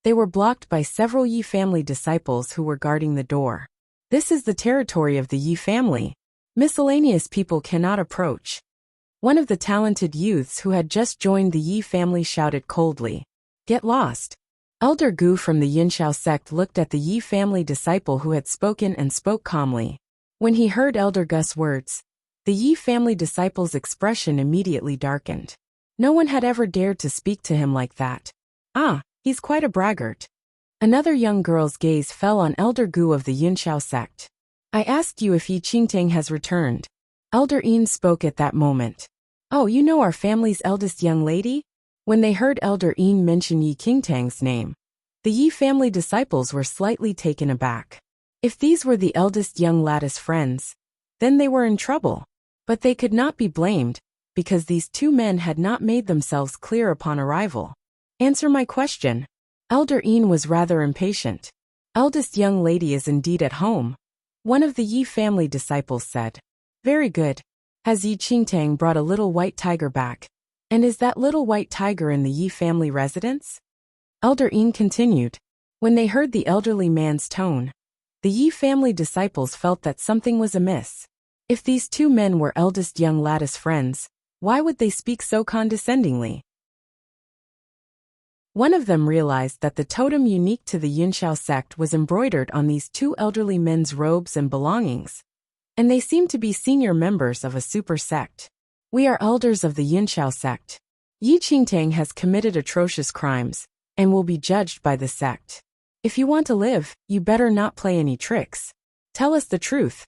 they were blocked by several Yi family disciples who were guarding the door. This is the territory of the Yi family. Miscellaneous people cannot approach. One of the talented youths who had just joined the Yi family shouted coldly. Get lost. Elder Gu from the Yunxiao sect looked at the Yi family disciple who had spoken and spoke calmly. When he heard Elder Gu's words, the Yi family disciple's expression immediately darkened. No one had ever dared to speak to him like that. Ah, he's quite a braggart. Another young girl's gaze fell on Elder Gu of the Yunxiao sect. I asked you if Yi Qingtang has returned. Elder Yin spoke at that moment. Oh, you know our family's eldest young lady? When they heard Elder Yin mention Yi Qingtang's name, the Yi family disciples were slightly taken aback. If these were the eldest young lattice friends, then they were in trouble. But they could not be blamed, because these two men had not made themselves clear upon arrival. Answer my question. Elder Yin was rather impatient. Eldest young lady is indeed at home, one of the Yi family disciples said. Very good. Has Yi Qingtang brought a little white tiger back? And is that little white tiger in the Yi family residence? Elder Yin continued. When they heard the elderly man's tone, the Yi family disciples felt that something was amiss. If these two men were eldest young lattice friends, why would they speak so condescendingly? One of them realized that the totem unique to the Yunxiao sect was embroidered on these two elderly men's robes and belongings, and they seemed to be senior members of a super sect. We are elders of the Yunxiao sect. Yi Qingtang has committed atrocious crimes, and will be judged by the sect. If you want to live, you better not play any tricks. Tell us the truth.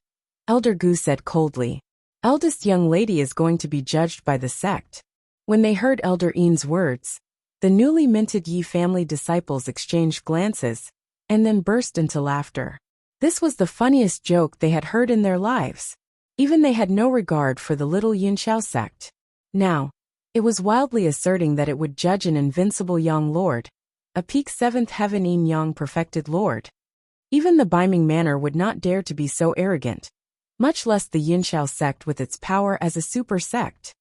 Elder Gu said coldly. Eldest young lady is going to be judged by the sect. When they heard Elder Yin's words, the newly minted Yi family disciples exchanged glances, and then burst into laughter. This was the funniest joke they had heard in their lives. Even they had no regard for the little Yunxiao sect. Now, it was wildly asserting that it would judge an invincible young lord, a peak 7th heaven Yin Yang perfected lord. Even the Beiming Manor would not dare to be so arrogant, much less the Yunxiao sect with its power as a super sect.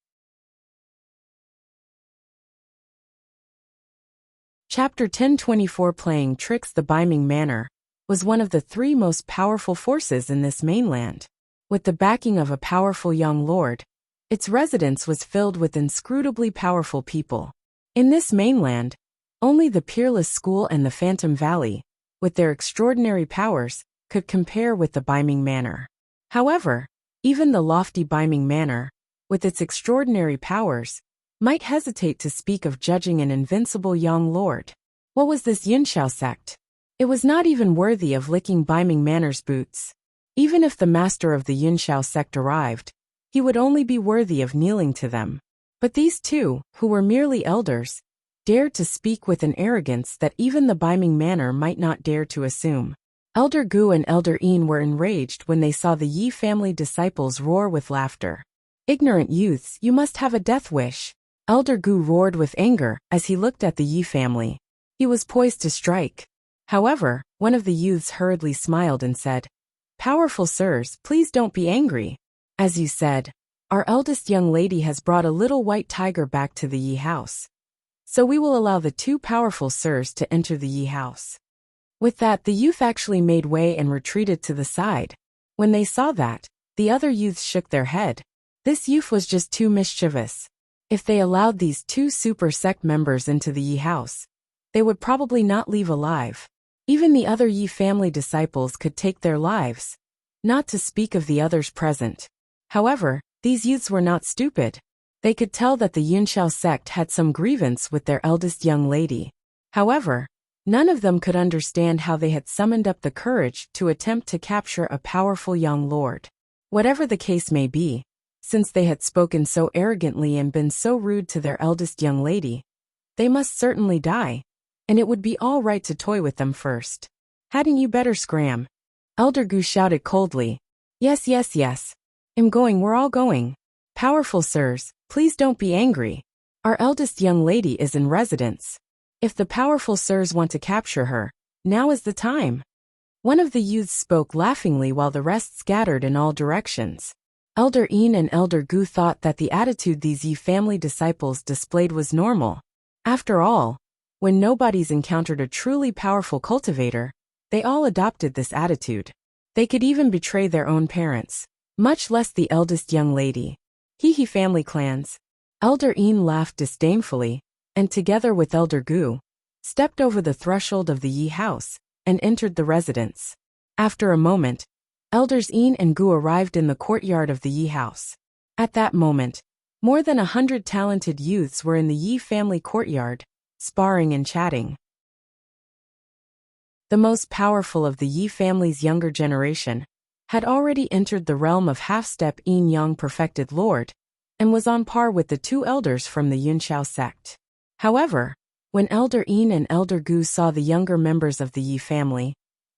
Chapter 1024 Playing Tricks. The Beiming Manor was one of the three most powerful forces in this mainland. With the backing of a powerful young lord, its residence was filled with inscrutably powerful people. In this mainland, only the Peerless School and the Phantom Valley, with their extraordinary powers, could compare with the Biming Manor. However, even the lofty Biming Manor, with its extraordinary powers, might hesitate to speak of judging an invincible young lord. What was this Yunxiao sect? It was not even worthy of licking Biming Manor's boots. Even if the master of the Yunxiao sect arrived, he would only be worthy of kneeling to them. But these two, who were merely elders, dared to speak with an arrogance that even the Biming Manor might not dare to assume. Elder Gu and Elder Yin were enraged when they saw the Yi family disciples roar with laughter. "Ignorant youths, you must have a death wish." Elder Gu roared with anger as he looked at the Yi family. He was poised to strike. However, one of the youths hurriedly smiled and said, "Powerful sirs, please don't be angry. As you said, our eldest young lady has brought a little white tiger back to the Yi house. So we will allow the two powerful sirs to enter the Yi house." With that, the youth actually made way and retreated to the side. When they saw that, the other youths shook their head. This youth was just too mischievous. If they allowed these two super sect members into the Yi house, they would probably not leave alive. Even the other Yi family disciples could take their lives, not to speak of the others present. However, these youths were not stupid. They could tell that the Yunxiao sect had some grievance with their eldest young lady. However, none of them could understand how they had summoned up the courage to attempt to capture a powerful young lord. Whatever the case may be, since they had spoken so arrogantly and been so rude to their eldest young lady, they must certainly die, and it would be all right to toy with them first. "Hadn't you better scram?" Elder Gu shouted coldly. Yes, yes, yes. We're all going. Powerful sirs, please don't be angry. Our eldest young lady is in residence. If the powerful sirs want to capture her, now is the time." One of the youths spoke laughingly while the rest scattered in all directions. Elder Yin and Elder Gu thought that the attitude these Yi family disciples displayed was normal. After all, when nobodies encountered a truly powerful cultivator, they all adopted this attitude. They could even betray their own parents, much less the eldest young lady. Hee family clans. Elder Yin laughed disdainfully, and together with Elder Gu, stepped over the threshold of the Yi house, and entered the residence. After a moment, Elders Yin and Gu arrived in the courtyard of the Yi house. At that moment, more than 100 talented youths were in the Yi family courtyard, sparring and chatting. The most powerful of the Yi family's younger generation had already entered the realm of half-step Yin Yang perfected lord, and was on par with the two elders from the Yunxiao sect. However, when Elder Yin and Elder Gu saw the younger members of the Yi family,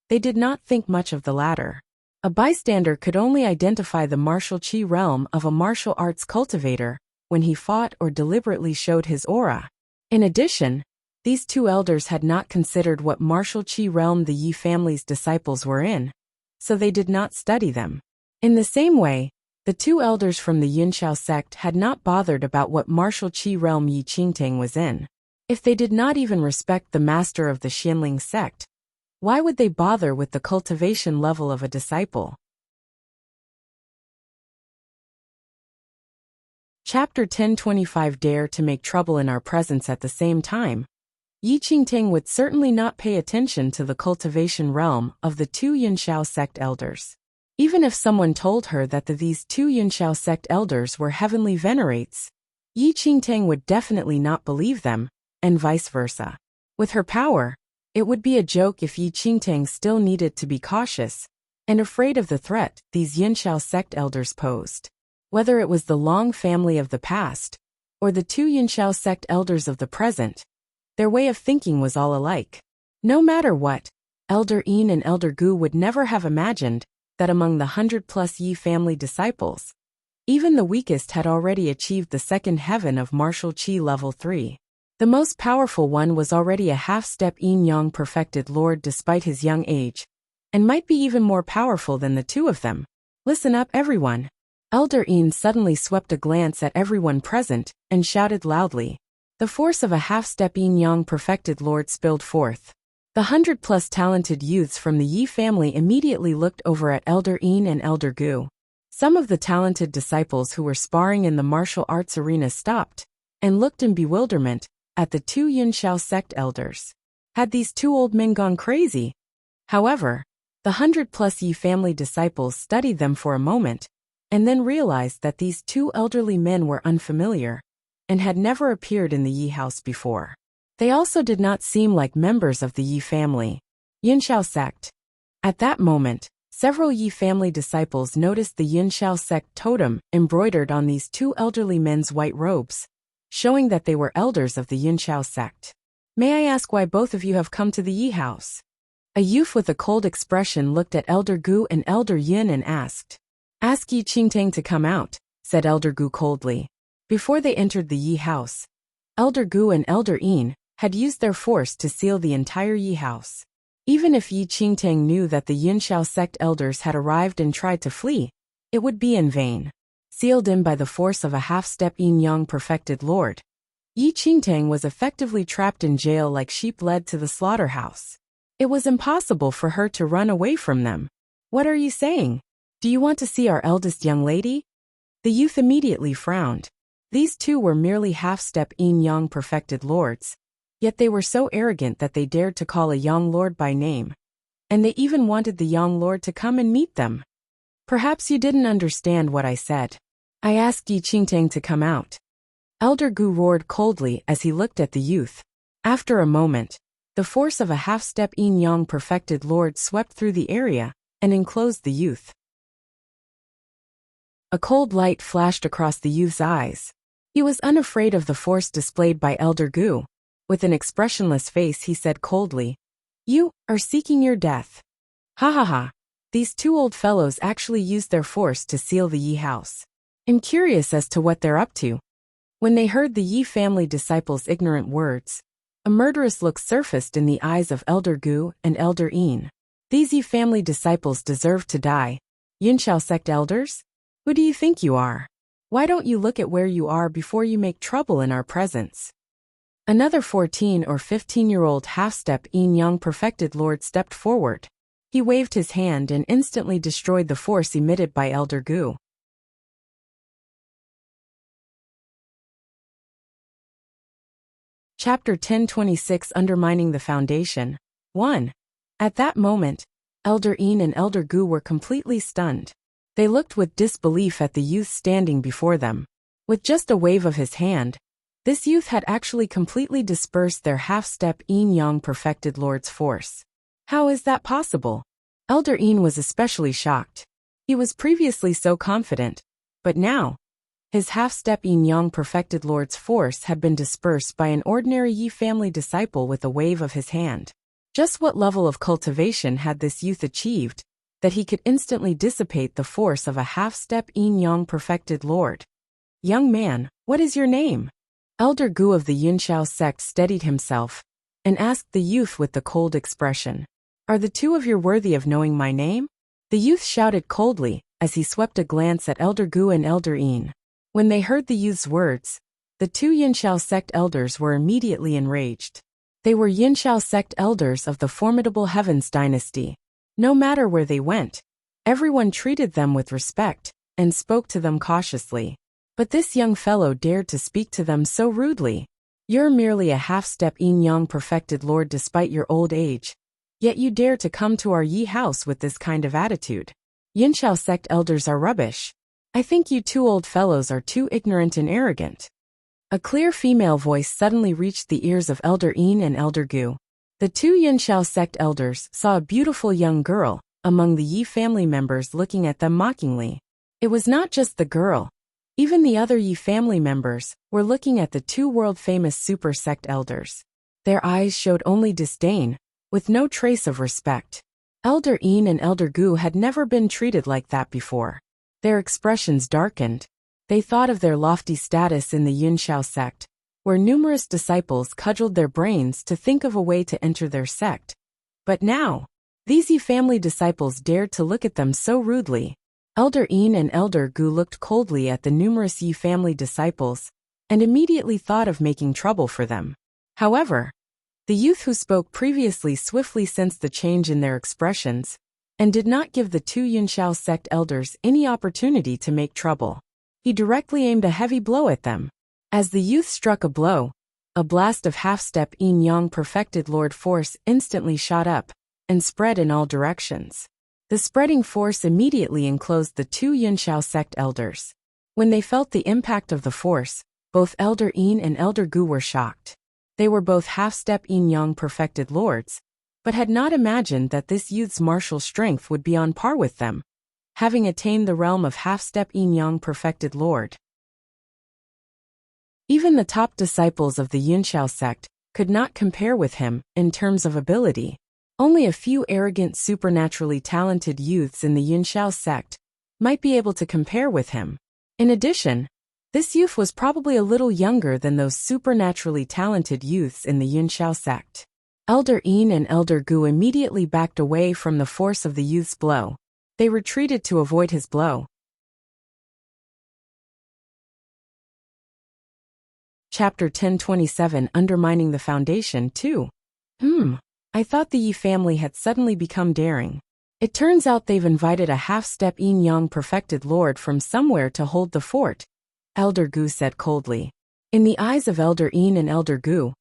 they did not think much of the latter. A bystander could only identify the martial qi realm of a martial arts cultivator when he fought or deliberately showed his aura. In addition, these two elders had not considered what martial qi realm the Yi family's disciples were in, so they did not study them. In the same way, the two elders from the Yunxiao sect had not bothered about what martial qi realm Yi Qingtang was in. If they did not even respect the master of the Xianling sect, why would they bother with the cultivation level of a disciple? Chapter 1025 Dare to make trouble in our presence at the same time. Yi Qingtang would certainly not pay attention to the cultivation realm of the two Yunxiao sect elders. Even if someone told her that these two Yunxiao sect elders were heavenly venerates, Yi Qingtang would definitely not believe them, and vice versa. With her power, it would be a joke if Yi Qingtang still needed to be cautious and afraid of the threat these Yunxiao sect elders posed. Whether it was the Long family of the past, or the two Yunxiao sect elders of the present, their way of thinking was all alike. No matter what, Elder Yin and Elder Gu would never have imagined that among the 100+ Yi family disciples, even the weakest had already achieved the second heaven of martial qi level 3. The most powerful one was already a half-step Yin Yang perfected lord despite his young age, and might be even more powerful than the two of them. Listen up, everyone. Elder Yin suddenly swept a glance at everyone present and shouted loudly. The force of a half-step Yin Yang perfected lord spilled forth. The 100+ talented youths from the Yi family immediately looked over at Elder Yin and Elder Gu. Some of the talented disciples who were sparring in the martial arts arena stopped and looked in bewilderment at the two Yunxiao sect elders. Had these two old men gone crazy? However, the 100+ Yi family disciples studied them for a moment and then realized that these two elderly men were unfamiliar and had never appeared in the Yi house before. They also did not seem like members of the Yi family, Yunxiao sect. At that moment, several Yi family disciples noticed the Yunxiao sect totem embroidered on these two elderly men's white robes, showing that they were elders of the Yunxiao sect. May I ask why both of you have come to the Yi house? A youth with a cold expression looked at Elder Gu and Elder Yin and asked. Ask Yi Qingtang to come out, said Elder Gu coldly. Before they entered the Yi house, Elder Gu and Elder Yin had used their force to seal the entire Yi house. Even if Yi Qingtang knew that the Yunxiao sect elders had arrived and tried to flee, it would be in vain. Sealed in by the force of a half-step yin-yang perfected lord, Yi Qingtang was effectively trapped in jail like sheep led to the slaughterhouse. It was impossible for her to run away from them. What are you saying? Do you want to see our eldest young lady? The youth immediately frowned. These two were merely half-step yin-yang perfected lords, yet they were so arrogant that they dared to call a young lord by name. And they even wanted the young lord to come and meet them. Perhaps you didn't understand what I said. I asked Yi Qingtang to come out. Elder Gu roared coldly as he looked at the youth. After a moment, the force of a half-step yin-yang perfected lord swept through the area and enclosed the youth. A cold light flashed across the youth's eyes. He was unafraid of the force displayed by Elder Gu. With an expressionless face he said coldly, "You are seeking your death." Ha ha ha. These two old fellows actually used their force to seal the Yi house. I'm curious as to what they're up to. When they heard the Yi family disciples' ignorant words, a murderous look surfaced in the eyes of Elder Gu and Elder Yin. These Yi family disciples deserve to die. Yunxiao sect elders? Who do you think you are? Why don't you look at where you are before you make trouble in our presence? Another 14 or 15-year-old half-step yin-yang perfected lord stepped forward. He waved his hand and instantly destroyed the force emitted by Elder Gu. Chapter 1026 Undermining the Foundation 1. At that moment, Elder Yin and Elder Gu were completely stunned. They looked with disbelief at the youth standing before them. With just a wave of his hand, this youth had actually completely dispersed their half-step yin-yang perfected lord's force. How is that possible? Elder Yin was especially shocked. He was previously so confident, but now, his half-step yin-yang perfected lord's force had been dispersed by an ordinary Yi family disciple with a wave of his hand. Just what level of cultivation had this youth achieved, that he could instantly dissipate the force of a half-step yin-yang perfected lord? Young man, what is your name? Elder Gu of the Yunxiao sect steadied himself and asked the youth with the cold expression. Are the two of you worthy of knowing my name? The youth shouted coldly as he swept a glance at Elder Gu and Elder Yin. When they heard the youth's words, the two Yunxiao sect elders were immediately enraged. They were Yunxiao sect elders of the formidable Heavens dynasty. No matter where they went, everyone treated them with respect and spoke to them cautiously. But this young fellow dared to speak to them so rudely. You're merely a half-step yin-yang perfected lord despite your old age, yet you dare to come to our Yi house with this kind of attitude. Yunxiao sect elders are rubbish. I think you two old fellows are too ignorant and arrogant. A clear female voice suddenly reached the ears of Elder Yin and Elder Gu. The two Yunxiao sect elders saw a beautiful young girl among the Yi family members looking at them mockingly. It was not just the girl. Even the other Yi family members were looking at the two world-famous super sect elders. Their eyes showed only disdain, with no trace of respect. Elder Yin and Elder Gu had never been treated like that before. Their expressions darkened. They thought of their lofty status in the Yunxiao sect, where numerous disciples cudgeled their brains to think of a way to enter their sect. But now, these Yi family disciples dared to look at them so rudely. Elder Yin and Elder Gu looked coldly at the numerous Yi family disciples and immediately thought of making trouble for them. However, the youth who spoke previously swiftly sensed the change in their expressions and did not give the two Yunxiao sect elders any opportunity to make trouble. He directly aimed a heavy blow at them. As the youth struck a blow, a blast of half-step yin-yang perfected Lord force instantly shot up and spread in all directions. The spreading force immediately enclosed the two Yunxiao sect elders. When they felt the impact of the force, both Elder Yin and Elder Gu were shocked. They were both half-step yin-yang perfected lords, but had not imagined that this youth's martial strength would be on par with them, having attained the realm of half-step yin-yang perfected lord. Even the top disciples of the Yunxiao sect could not compare with him in terms of ability. Only a few arrogant supernaturally talented youths in the Yunxiao sect might be able to compare with him. In addition, this youth was probably a little younger than those supernaturally talented youths in the Yunxiao sect. Elder Yin and Elder Gu immediately backed away from the force of the youth's blow. They retreated to avoid his blow. Chapter 1027 Undermining the Foundation 2. I thought the Yi family had suddenly become daring. It turns out they've invited a half-step yin-yang perfected lord from somewhere to hold the fort, Elder Gu said coldly. In the eyes of Elder Yin and Elder Gu,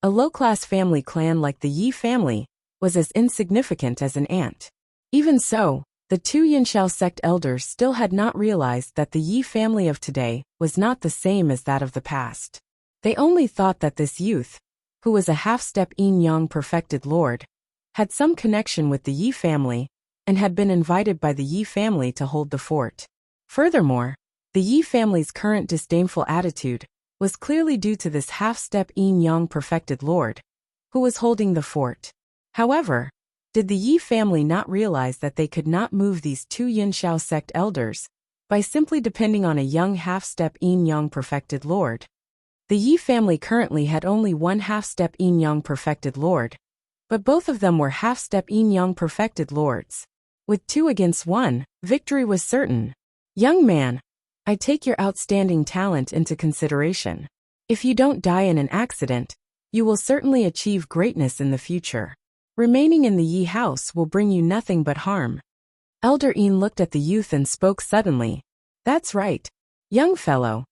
a low-class family clan like the Yi family was as insignificant as an ant. Even so, the two Yunxiao sect elders still had not realized that the Yi family of today was not the same as that of the past. They only thought that this youth, who was a half-step yin-yang perfected lord, had some connection with the Yi family and had been invited by the Yi family to hold the fort. Furthermore, the Yi family's current disdainful attitude was clearly due to this half-step yin-yang perfected lord, who was holding the fort. However, did the Yi family not realize that they could not move these two Yunxiao sect elders by simply depending on a young half-step yin-yang perfected lord? The Yi family currently had only one half-step yin-yang perfected lord, but both of them were half-step yin-yang perfected lords. With 2 against 1, victory was certain. Young man, I take your outstanding talent into consideration. If you don't die in an accident, you will certainly achieve greatness in the future. Remaining in the Yi house will bring you nothing but harm. Elder Yin looked at the youth and spoke suddenly. That's right, young fellow.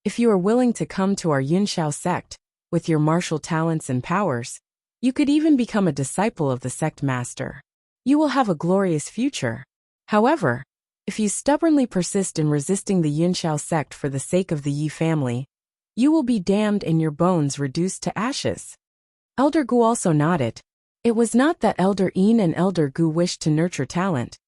If you are willing to come to our Yunxiao sect, with your martial talents and powers, you could even become a disciple of the sect master. You will have a glorious future. However, if you stubbornly persist in resisting the Yunxiao sect for the sake of the Yi family, you will be damned and your bones reduced to ashes. Elder Gu also nodded. It was not that Elder Yin and Elder Gu wished to nurture talent,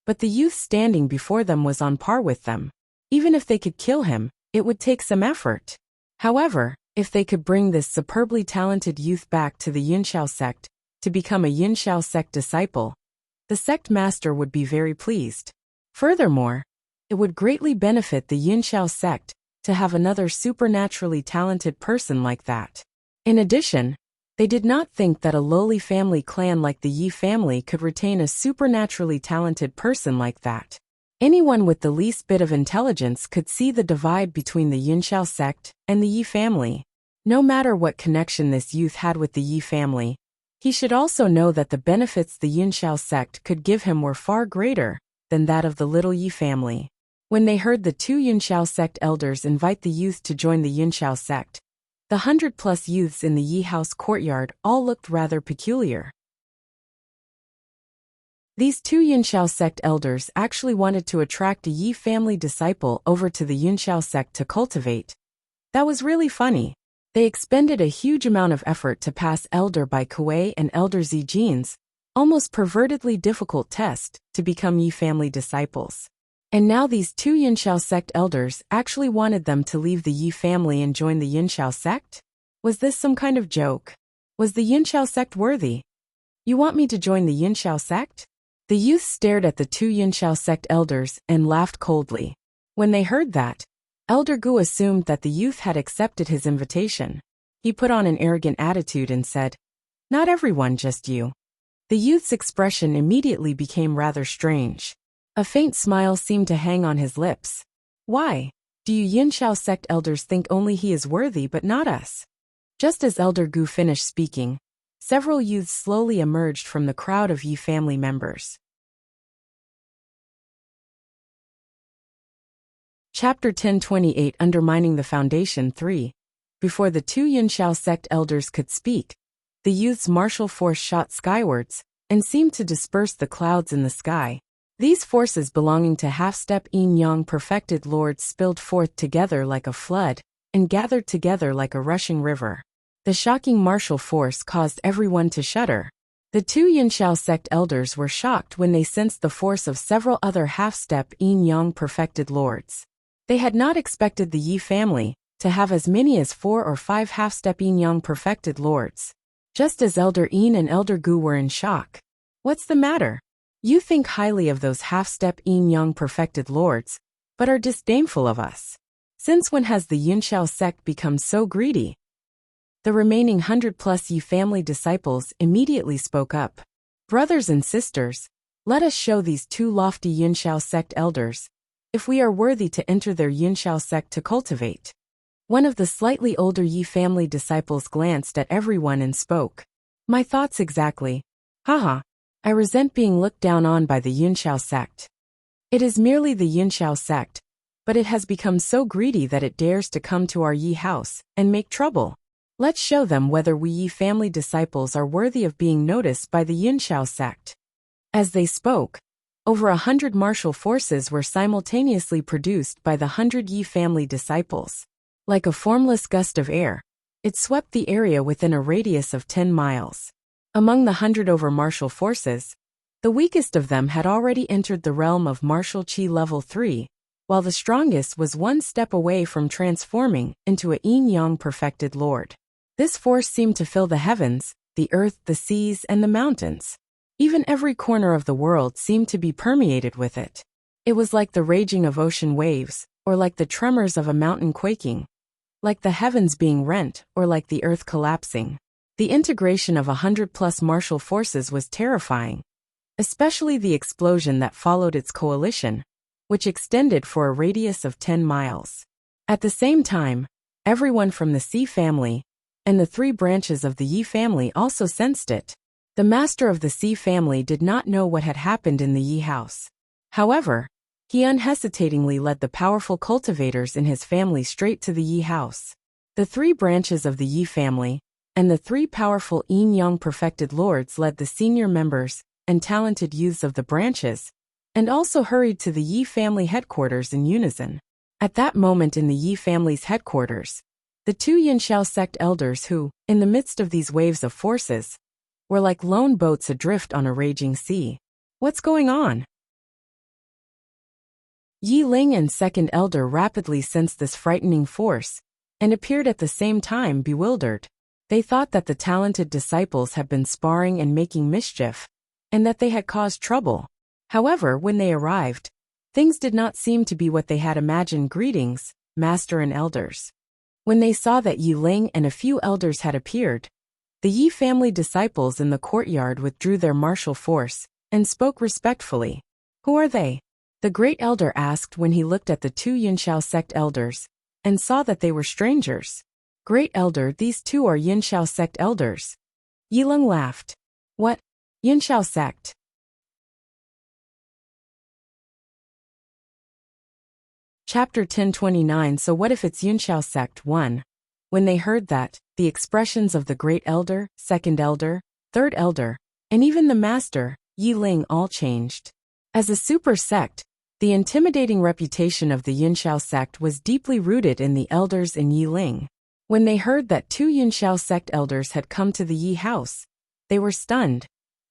but the youth standing before them was on par with them. Even if they could kill him, it would take some effort. However, if they could bring this superbly talented youth back to the Yunxiao sect to become a Yunxiao sect disciple, the sect master would be very pleased. Furthermore, it would greatly benefit the Yunxiao sect to have another supernaturally talented person like that. In addition, they did not think that a lowly family clan like the Yi family could retain a supernaturally talented person like that. Anyone with the least bit of intelligence could see the divide between the Yunxiao sect and the Yi family. No matter what connection this youth had with the Yi family, he should also know that the benefits the Yunxiao sect could give him were far greater than that of the little Yi family. When they heard the two Yunxiao sect elders invite the youth to join the Yunxiao sect, the 100+ youths in the Yi house courtyard all looked rather peculiar. These two Yunxiao sect elders actually wanted to attract a Yi family disciple over to the Yunxiao sect to cultivate. That was really funny. They expended a huge amount of effort to pass Elder Bai Kuei and Elder Zijin's almost pervertedly difficult test to become Yi family disciples. And now these two Yunxiao sect elders actually wanted them to leave the Yi family and join the Yunxiao sect? Was this some kind of joke? Was the Yunxiao sect worthy? You want me to join the Yunxiao sect? The youth stared at the two Yunxiao sect elders and laughed coldly. When they heard that, Elder Gu assumed that the youth had accepted his invitation. He put on an arrogant attitude and said, "Not everyone, just you." The youth's expression immediately became rather strange. A faint smile seemed to hang on his lips. Why? Do you Yunxiao sect elders think only he is worthy but not us? Just as Elder Gu finished speaking, several youths slowly emerged from the crowd of Yi family members. Chapter 1028 Undermining the Foundation 3. Before the two Yunxiao sect elders could speak, the youth's martial force shot skywards and seemed to disperse the clouds in the sky. These forces belonging to half-step yin-yang perfected lords spilled forth together like a flood and gathered together like a rushing river. The shocking martial force caused everyone to shudder. The two Yunxiao sect elders were shocked when they sensed the force of several other half-step yin-yang perfected lords. They had not expected the Yi family to have as many as 4 or 5 half-step yin-yang perfected lords. Just as Elder Yin and Elder Gu were in shock. What's the matter? You think highly of those half-step yin-yang perfected lords, but are disdainful of us. Since when has the Yunxiao sect become so greedy? The remaining 100+ Yi family disciples immediately spoke up. Brothers and sisters, let us show these two lofty Yunxiao sect elders if we are worthy to enter their Yunxiao sect to cultivate. One of the slightly older Yi family disciples glanced at everyone and spoke. My thoughts exactly. Haha. I resent being looked down on by the Yunxiao sect. It is merely the Yunxiao sect, but it has become so greedy that it dares to come to our Yi house and make trouble. Let's show them whether we Yi family disciples are worthy of being noticed by the Yunxiao sect. As they spoke, over 100 martial forces were simultaneously produced by the 100 Yi family disciples. Like a formless gust of air, it swept the area within a radius of 10 miles. Among the 100 over martial forces, the weakest of them had already entered the realm of martial Qi level 3, while the strongest was one step away from transforming into a yin-yang perfected lord. This force seemed to fill the heavens, the earth, the seas, and the mountains. Even every corner of the world seemed to be permeated with it. It was like the raging of ocean waves, or like the tremors of a mountain quaking, like the heavens being rent, or like the earth collapsing. The integration of 100+ martial forces was terrifying, especially the explosion that followed its coalition, which extended for a radius of 10 miles. At the same time, everyone from the Si family and the 3 branches of the Yi family also sensed it. The master of the Si family did not know what had happened in the Yi house. However, he unhesitatingly led the powerful cultivators in his family straight to the Yi house. The 3 branches of the Yi family and the 3 powerful yin-yang perfected lords led the senior members and talented youths of the branches, and also hurried to the Yi family headquarters in unison. At that moment in the Yi family's headquarters, the 2 Yunxiao sect elders who, in the midst of these waves of forces, were like lone boats adrift on a raging sea. What's going on? Yi Ling and second elder rapidly sensed this frightening force, and appeared at the same time bewildered. They thought that the talented disciples had been sparring and making mischief, and that they had caused trouble. However, when they arrived, things did not seem to be what they had imagined. Greetings, master and elders. When they saw that Yi Ling and a few elders had appeared, the Yi family disciples in the courtyard withdrew their martial force and spoke respectfully. Who are they? The great elder asked when he looked at the 2 Yunxiao sect elders and saw that they were strangers. Great elder, these 2 are Yunxiao sect elders. Yi Ling laughed. What? Yunxiao sect? Chapter 1029 So what if it's Yunxiao sect? 1. When they heard that, the expressions of the great elder, second elder, third elder, and even the master, Yi Ling, all changed. As a super sect, the intimidating reputation of the Yunxiao sect was deeply rooted in the elders and Yi Ling. When they heard that 2 Yunxiao sect elders had come to the Yi house, they were stunned,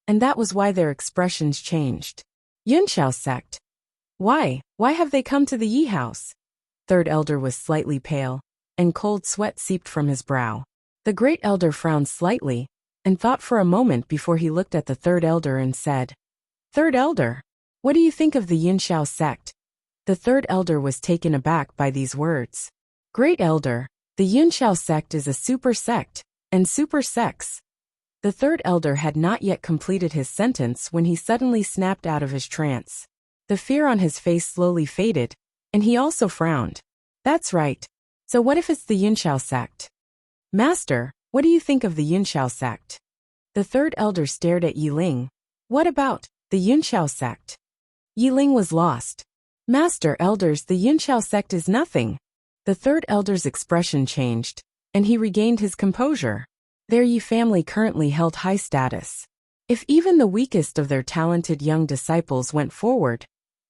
and that was why their expressions changed. Yunxiao sect? Why have they come to the Yi house? Third elder was slightly pale, and cold sweat seeped from his brow. The great elder frowned slightly, and thought for a moment before he looked at the third elder and said, Third elder, what do you think of the Yunxiao sect? The third elder was taken aback by these words. Great elder, the Yunxiao sect is a super sect, and super sects. The third elder had not yet completed his sentence when he suddenly snapped out of his trance. The fear on his face slowly faded, and he also frowned. That's right. So what if it's the Yunxiao sect? Master, what do you think of the Yunxiao sect? The third elder stared at Yi Ling. What about the Yunxiao sect? Yi Ling was lost. Master Elders, the Yunxiao sect is nothing. The third elder's expression changed, and he regained his composure. Their Yi family currently held high status. If even the weakest of their talented young disciples went forward,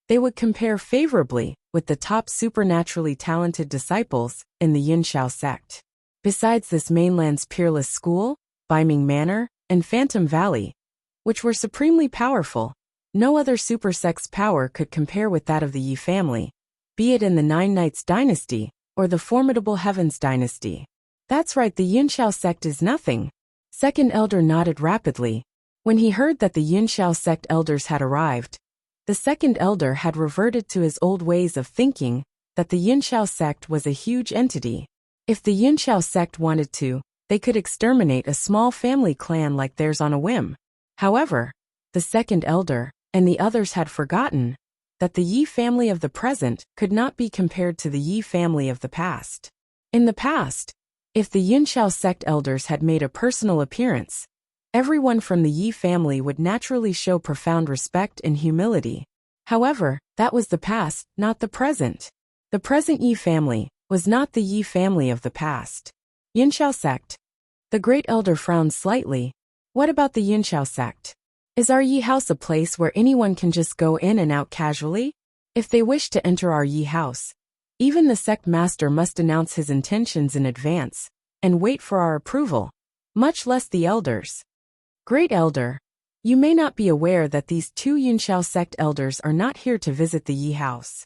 they would compare favorably with the top supernaturally talented disciples in the Yunxiao sect. Besides this mainland's peerless school, Beiming Manor, and Phantom Valley, which were supremely powerful, no other super sect's power could compare with that of the Yi family, be it in the Nine Knights dynasty or the formidable Heavens dynasty. That's right, the Yunxiao sect is nothing. Second elder nodded rapidly. When he heard that the Yunxiao sect elders had arrived, the second elder had reverted to his old ways of thinking that the Yunxiao sect was a huge entity. If the Yunxiao sect wanted to, they could exterminate a small family clan like theirs on a whim. However, the second elder and the others had forgotten that the Yi family of the present could not be compared to the Yi family of the past. In the past, if the Yunxiao sect elders had made a personal appearance, everyone from the Yi family would naturally show profound respect and humility. However, that was the past, not the present. The present Yi family was not the Yi family of the past. Yunxiao sect. The great elder frowned slightly. What about the Yunxiao sect? Is our Yi house a place where anyone can just go in and out casually? If they wish to enter our Yi house, even the sect master must announce his intentions in advance and wait for our approval, much less the elders. Great elder, you may not be aware that these two Yunxiao sect elders are not here to visit the Yi house.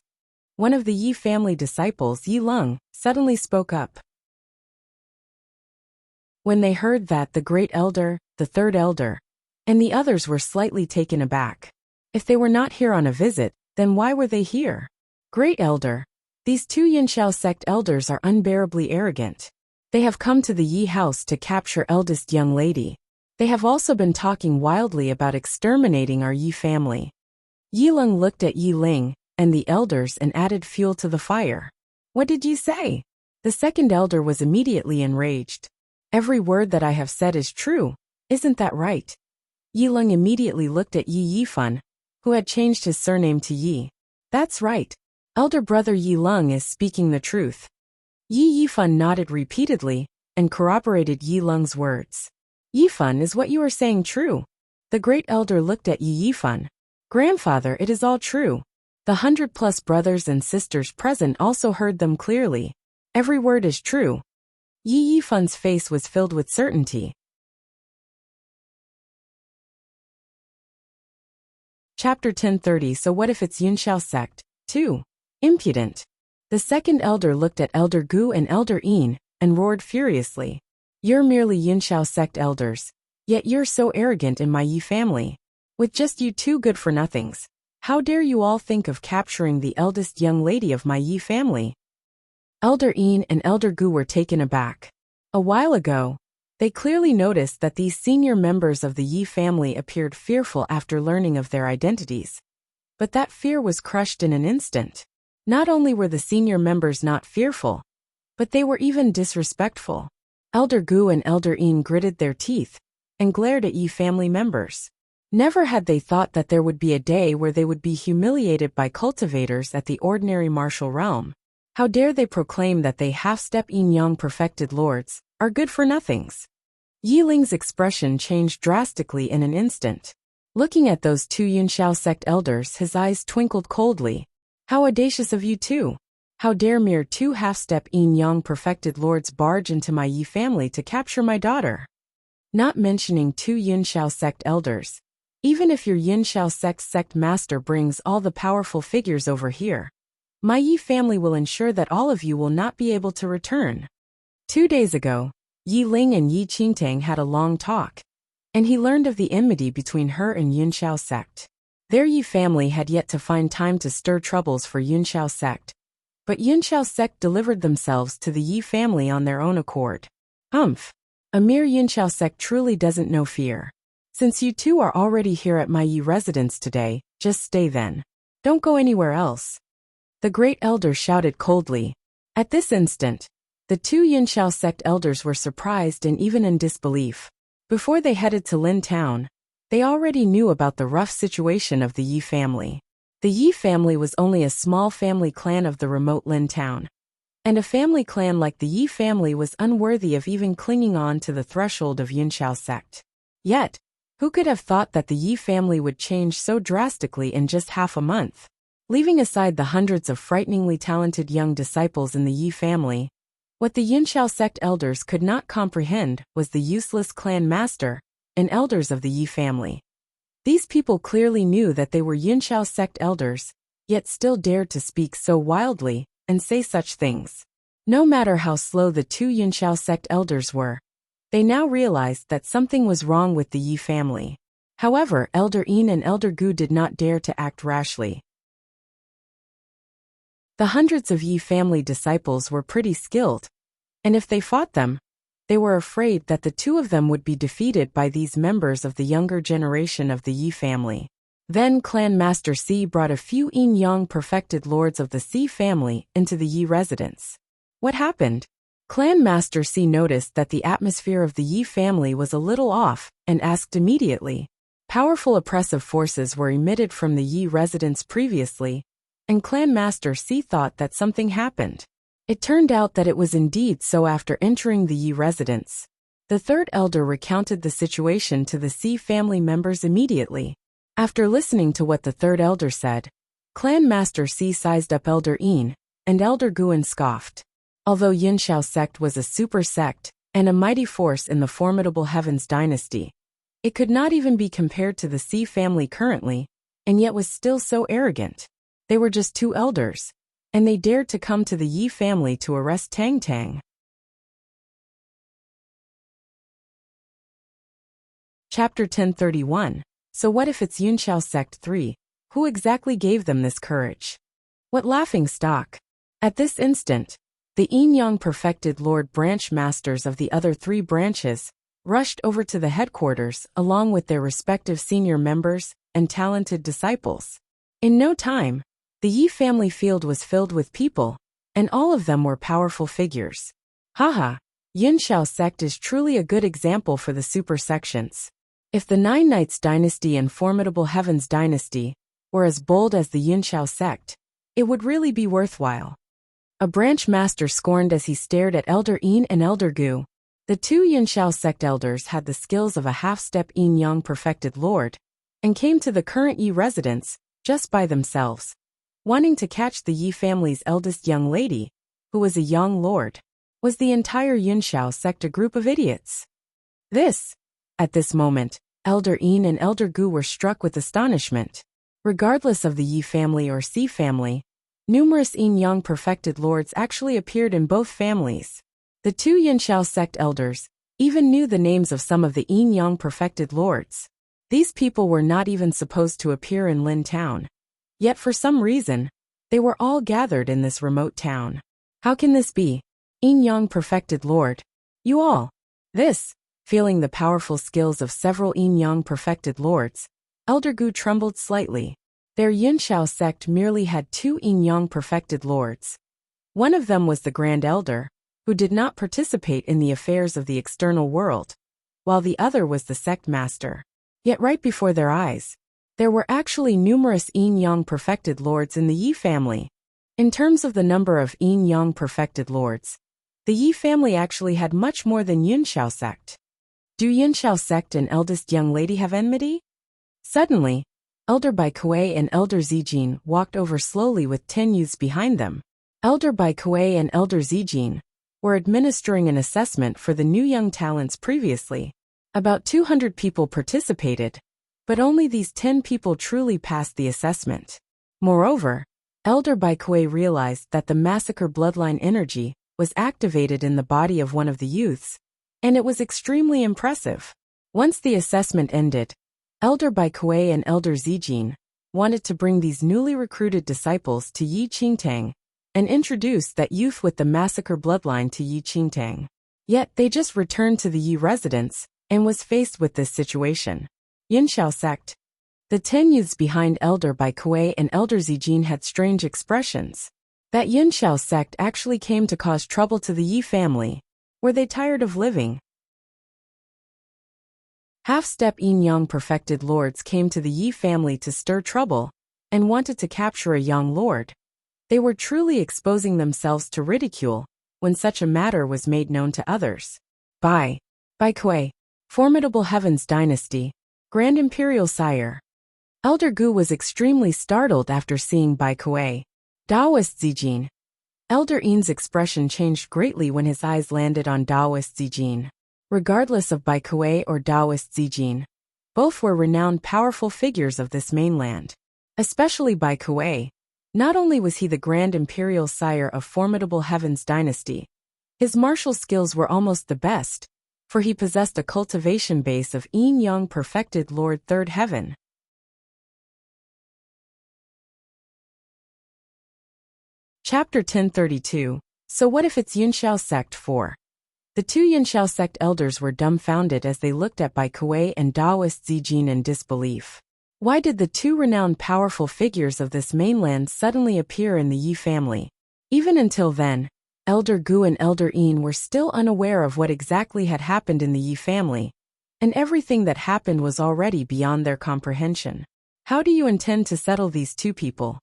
One of the Yi family disciples, Yi Lung, suddenly spoke up. When they heard that, the great elder, the third elder, and the others were slightly taken aback. If they were not here on a visit, then why were they here? Great elder, these two Yunxiao sect elders are unbearably arrogant. They have come to the Yi house to capture eldest young lady. They have also been talking wildly about exterminating our Yi family. Yi Lung looked at Yi Ling and the elders and added fuel to the fire. What did you say? The second elder was immediately enraged. Every word that I have said is true, isn't that right? Yi Lung immediately looked at Yi Yifan, who had changed his surname to Yi. That's right. Elder brother Yi Lung is speaking the truth. Yi Yifan nodded repeatedly and corroborated Yi Lung's words. Yifan, is what you are saying true? The great elder looked at Yi Yifan. Grandfather, it is all true. The 100+ brothers and sisters present also heard them clearly. Every word is true. Yi Yifan's face was filled with certainty. Chapter 1030. So what if it's Yunxiao sect, too? Impudent. The second elder looked at Elder Gu and Elder Yin and roared furiously. You're merely Yunxiao sect elders, yet you're so arrogant in my Yi family. With just you two good-for-nothings, how dare you all think of capturing the eldest young lady of my Yi family? Elder Yin and Elder Gu were taken aback. A while ago, they clearly noticed that these senior members of the Yi family appeared fearful after learning of their identities. But that fear was crushed in an instant. Not only were the senior members not fearful, but they were even disrespectful. Elder Gu and Elder Yin gritted their teeth and glared at Yi family members. Never had they thought that there would be a day where they would be humiliated by cultivators at the ordinary martial realm. How dare they proclaim that they half-step yin-yang perfected lords are good-for-nothings? Yi Ling's expression changed drastically in an instant. Looking at those two Yunxiao sect elders, his eyes twinkled coldly. How audacious of you two! How dare mere two half-step yin-yang perfected lords barge into my Yi family to capture my daughter? Not mentioning two Yunxiao sect elders. Even if your Yunxiao sect master brings all the powerful figures over here, my Yi family will ensure that all of you will not be able to return. 2 days ago, Yi Ling and Yi Qingtang had a long talk, and he learned of the enmity between her and Yunxiao sect. Their Yi family had yet to find time to stir troubles for Yunxiao sect, but Yunxiao sect delivered themselves to the Yi family on their own accord. Humph! A mere Yunxiao sect truly doesn't know fear. Since you two are already here at my Yi residence today, just stay then. Don't go anywhere else. The great elder shouted coldly. At this instant, the two Yunxiao sect elders were surprised and even in disbelief. Before they headed to Lin Town, they already knew about the rough situation of the Yi family. The Yi family was only a small family clan of the remote Lin town. And a family clan like the Yi family was unworthy of even clinging on to the threshold of Yunxiao's sect. Yet, who could have thought that the Yi family would change so drastically in just half a month? Leaving aside the hundreds of frighteningly talented young disciples in the Yi family, what the Yunxiao sect elders could not comprehend was the useless clan master and elders of the Yi family. These people clearly knew that they were Yunxiao sect elders, yet still dared to speak so wildly and say such things. No matter how slow the two Yunxiao sect elders were, they now realized that something was wrong with the Yi family. However, Elder Yin and Elder Gu did not dare to act rashly. The hundreds of Yi family disciples were pretty skilled, and if they fought them, they were afraid that the two of them would be defeated by these members of the younger generation of the Yi family. Then Clan Master Si brought a few yin-yang perfected lords of the Si family into the Yi residence. What happened? Clan Master Si noticed that the atmosphere of the Yi family was a little off and asked immediately. Powerful oppressive forces were emitted from the Yi residence previously, and Clan Master Si thought that something happened. It turned out that it was indeed so. After entering the Yi residence, the third elder recounted the situation to the Si family members immediately. After listening to what the third elder said, Clan Master Si sized up Elder Yin, and Elder Guan scoffed. Although Yunxiao sect was a super sect and a mighty force in the formidable Heavens dynasty, it could not even be compared to the Si family currently, and yet was still so arrogant. They were just two elders, and they dared to come to the Yi family to arrest Tang Tang. Chapter 1031. So what if it's Yunxiao Sect 3? Who exactly gave them this courage? What laughing stock! At this instant, the yin-yang perfected Lord branch masters of the other three branches rushed over to the headquarters along with their respective senior members and talented disciples. In no time, the Yi family field was filled with people, and all of them were powerful figures. Haha, Yunxiao sect is truly a good example for the super sections. If the Nine Knights dynasty and formidable Heavens dynasty were as bold as the Yunxiao sect, it would really be worthwhile. A branch master scorned as he stared at Elder Yin and Elder Gu. The two Yunxiao sect elders had the skills of a half-step yin-yang perfected lord, and came to the current Yi residence just by themselves, wanting to catch the Yi family's eldest young lady, who was a young lord. Was the entire Yunxiao sect a group of idiots? At this moment, Elder Yin and Elder Gu were struck with astonishment. Regardless of the Yi family or Si family, numerous yin-yang perfected lords actually appeared in both families. The two Yunxiao sect elders even knew the names of some of the yin-yang perfected lords. These people were not even supposed to appear in Lin town. Yet for some reason, they were all gathered in this remote town. How can this be? Yin-yang perfected lord. You all. Feeling the powerful skills of several yin-yang perfected lords, Elder Gu trembled slightly. Their Yunxiao sect merely had two yin-yang perfected lords. One of them was the Grand Elder, who did not participate in the affairs of the external world, while the other was the sect master. Yet right before their eyes, there were actually numerous yin-yang perfected lords in the Yi family. In terms of the number of yin-yang perfected lords, the Yi family actually had much more than Yunxiao sect. Do Yunxiao sect and eldest young lady have enmity? Suddenly, Elder Bai Kuei and Elder Zijin walked over slowly with 10 youths behind them. Elder Bai Kuei and Elder Zijin were administering an assessment for the new young talents previously. About 200 people participated, but only these 10 people truly passed the assessment. Moreover, Elder Bai Kuei realized that the massacre bloodline energy was activated in the body of one of the youths, and it was extremely impressive. Once the assessment ended, Elder Bai Kuei and Elder Zijin wanted to bring these newly recruited disciples to Yi Qingtang and introduce that youth with the massacre bloodline to Yi Qingtang. Yet they just returned to the Yi residence and was faced with this situation. Yunxiao sect. The 10 youths behind Elder Bai Kuei and Elder Zijin had strange expressions. That Yunxiao sect actually came to cause trouble to the Yi family. Were they tired of living? Half-step yin-yang perfected lords came to the Yi family to stir trouble, and wanted to capture a young lord. They were truly exposing themselves to ridicule when such a matter was made known to others. Bai Kuei, Formidable Heavens Dynasty, Grand Imperial Sire. Elder Gu was extremely startled after seeing Bai Kuei. Daoist Zijin. Elder Yin's expression changed greatly when his eyes landed on Daoist Zijin. Regardless of Bai Kuei or Daoist Zijin, both were renowned powerful figures of this mainland. Especially Bai Kuei. Not only was he the Grand Imperial Sire of Formidable Heavens Dynasty, his martial skills were almost the best, for he possessed a cultivation base of Yin-Yang Perfected Lord Third Heaven. Chapter 1032. So what if it's Yunxiao Sect 4? The two Yunxiao Sect elders were dumbfounded as they looked at Bai Kuei and Daoist Zijin in disbelief. Why did the two renowned powerful figures of this mainland suddenly appear in the Yi family? Even until then, Elder Gu and Elder Yin were still unaware of what exactly had happened in the Yi family, and everything that happened was already beyond their comprehension. How do you intend to settle these two people?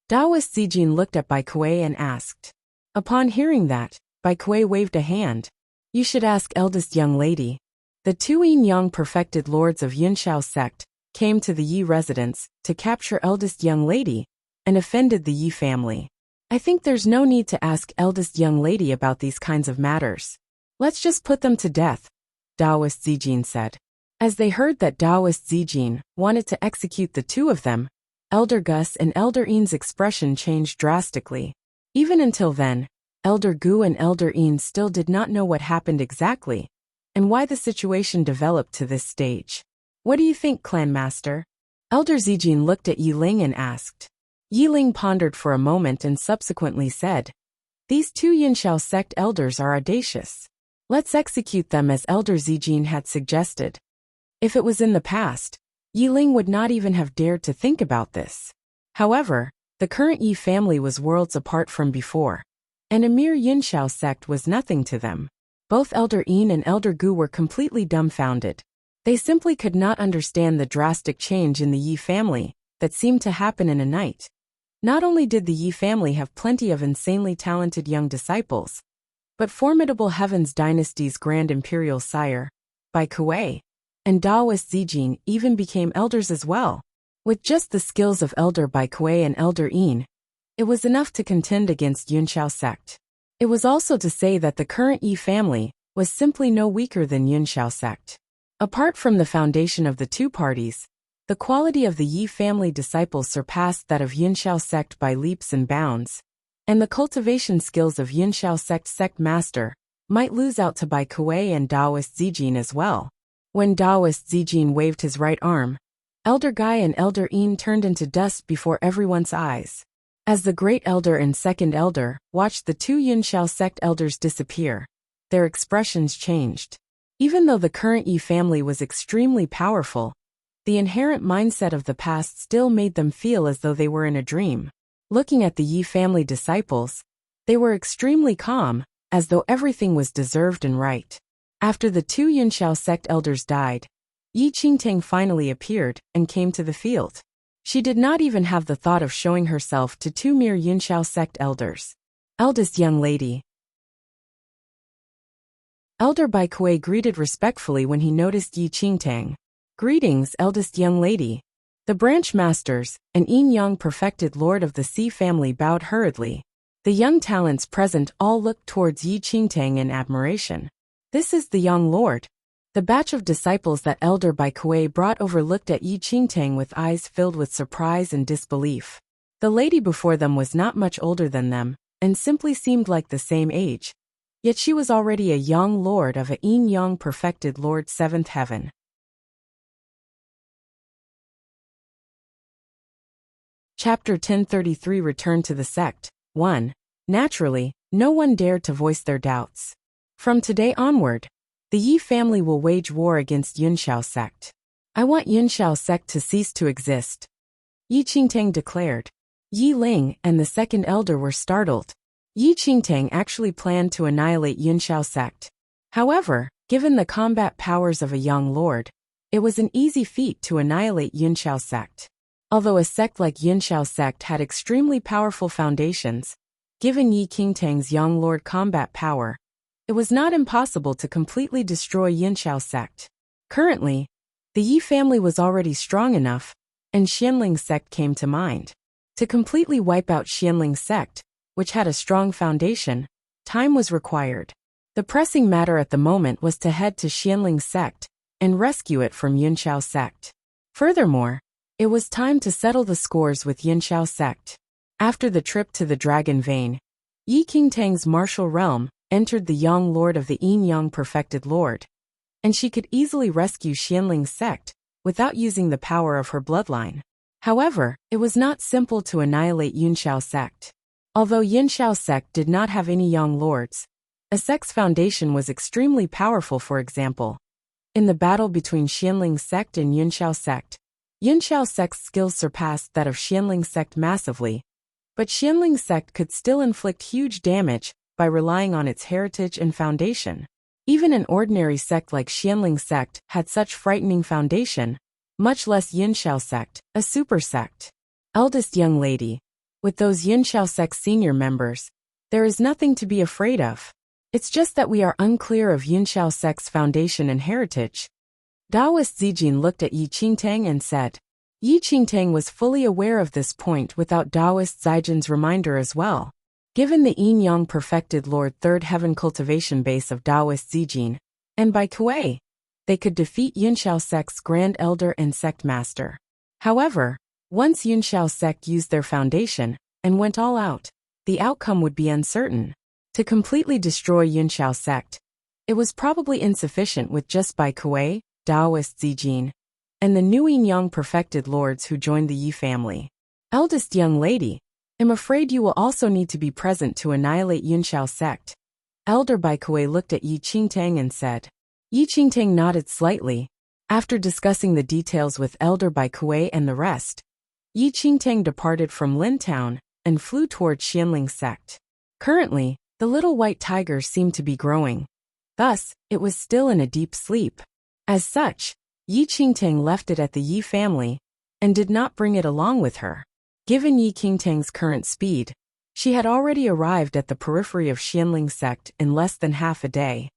Daoist Zijin looked at Bai Kuei and asked. Upon hearing that, Bai Kuei waved a hand. You should ask eldest young lady. The two Yin-Yang Perfected Lords of Yunxiao Sect came to the Yi residence to capture eldest young lady and offended the Yi family. I think there's no need to ask eldest young lady about these kinds of matters. Let's just put them to death, Daoist Zijin said. As they heard that Daoist Zijin wanted to execute the two of them, Elder Gus and Elder Yin's expression changed drastically. Even until then, Elder Gu and Elder Yin still did not know what happened exactly, and why the situation developed to this stage. What do you think, Clan Master? Elder Zijin looked at Yi Ling and asked. Yi Ling pondered for a moment and subsequently said, These two Yunxiao Sect elders are audacious. Let's execute them as Elder Zijin had suggested. If it was in the past, Yi Ling would not even have dared to think about this. However, the current Yi family was worlds apart from before, and a mere Yunxiao Sect was nothing to them. Both Elder Yin and Elder Gu were completely dumbfounded. They simply could not understand the drastic change in the Yi family that seemed to happen in a night. Not only did the Yi family have plenty of insanely talented young disciples, but Formidable Heavens Dynasty's Grand Imperial Sire, Bai Kuei, and Daoist Zijin even became elders as well. With just the skills of Elder Bai Kuei and Elder Yin, it was enough to contend against Yunxiao Sect. It was also to say that the current Yi family was simply no weaker than Yunxiao Sect. Apart from the foundation of the two parties, the quality of the Yi family disciples surpassed that of Yunxiao Sect by leaps and bounds, and the cultivation skills of Yunxiao Sect master might lose out to Bai Kuei and Daoist Zijin as well. When Daoist Zijin waved his right arm, Elder Guy and Elder Yin turned into dust before everyone's eyes. As the Great Elder and Second Elder watched the two Yunxiao Sect elders disappear, their expressions changed. Even though the current Yi family was extremely powerful, the inherent mindset of the past still made them feel as though they were in a dream. Looking at the Yi family disciples, they were extremely calm, as though everything was deserved and right. After the two Yunxiao Sect elders died, Yi Qingtang finally appeared and came to the field. She did not even have the thought of showing herself to two mere Yunxiao Sect elders. Eldest young lady. Elder Bai Kuei greeted respectfully when he noticed Yi Qingtang. Greetings, eldest young lady. The branch masters, an Yin-Yang Perfected Lord of the Sea family bowed hurriedly. The young talents present all looked towards Yi Qingtang in admiration. This is the young lord. The batch of disciples that Elder Bai Kuei brought over looked at Yi Qingtang with eyes filled with surprise and disbelief. The lady before them was not much older than them, and simply seemed like the same age. Yet she was already a young lord of a Yin-Yang Perfected Lord Seventh Heaven. Chapter 1033 Return to the Sect. 1. Naturally, no one dared to voice their doubts. From today onward, the Yi family will wage war against Yunxiao Sect. I want Yunxiao Sect to cease to exist, Yi Qingtang declared. Yi Ling and the second elder were startled. Yi Qingtang actually planned to annihilate Yunxiao Sect. However, given the combat powers of a young lord, it was an easy feat to annihilate Yunxiao Sect. Although a sect like Yinxiao sect had extremely powerful foundations, given Yi Qingtang's young lord combat power, it was not impossible to completely destroy Yinxiao sect. Currently, the Yi family was already strong enough, and Xianling sect came to mind. To completely wipe out Xianling sect, which had a strong foundation, time was required. The pressing matter at the moment was to head to Xianling sect and rescue it from Yinxiao sect. Furthermore, it was time to settle the scores with Yinxiao sect. After the trip to the Dragon Vein, Yi Qingtang's martial realm entered the young lord of the Yin-Yang Perfected Lord, and she could easily rescue Xianling sect without using the power of her bloodline. However, it was not simple to annihilate Yinxiao sect. Although Yinxiao sect did not have any young lords, a sect's foundation was extremely powerful. For example, in the battle between Xianling sect and Yinxiao sect's skills surpassed that of Xianling sect massively, but Xianling sect could still inflict huge damage by relying on its heritage and foundation. Even an ordinary sect like Xianling sect had such frightening foundation, much less Yinxiao sect, a super sect. Eldest young lady, with those Yinxiao sect senior members, there is nothing to be afraid of. It's just that we are unclear of Yinxiao sect's foundation and heritage. Daoist Zijin looked at Yi Qingtang and said. Yi Qingtang was fully aware of this point without Daoist Zijin's reminder as well. Given the Yin-Yang Perfected Lord Third Heaven cultivation base of Daoist Zijin, and by Kuei, they could defeat Yinxiao sect's Grand Elder and Sect Master. However, once Yinxiao sect used their foundation and went all out, the outcome would be uncertain. To completely destroy Yinxiao sect, it was probably insufficient with just Bai Kuei, Daoist Zijin, and the new Yin-Yang Perfected Lords who joined the Yi family. Eldest young lady, I'm afraid you will also need to be present to annihilate Yinxiao sect. Elder Bai Kuei looked at Yi Qingtang and said. Yi Qingtang nodded slightly. After discussing the details with Elder Bai Kuei and the rest, Yi Qingtang departed from Lin Town and flew toward Xianling sect. Currently, the little white tiger seemed to be growing. Thus, it was still in a deep sleep. As such, Yi Qingtang left it at the Yi family and did not bring it along with her. Given Yi Qingtang's current speed, she had already arrived at the periphery of Xianling sect in less than half a day.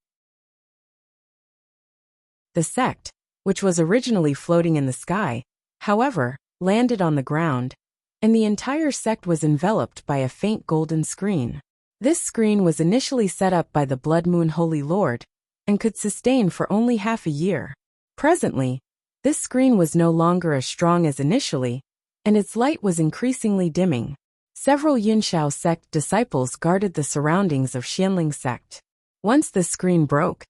The sect, which was originally floating in the sky, however, landed on the ground, and the entire sect was enveloped by a faint golden screen. This screen was initially set up by the Blood Moon Holy Lord, and could sustain for only half a year. Presently, this screen was no longer as strong as initially, and its light was increasingly dimming. Several Yinxiao sect disciples guarded the surroundings of Xianling sect. Once the screen broke,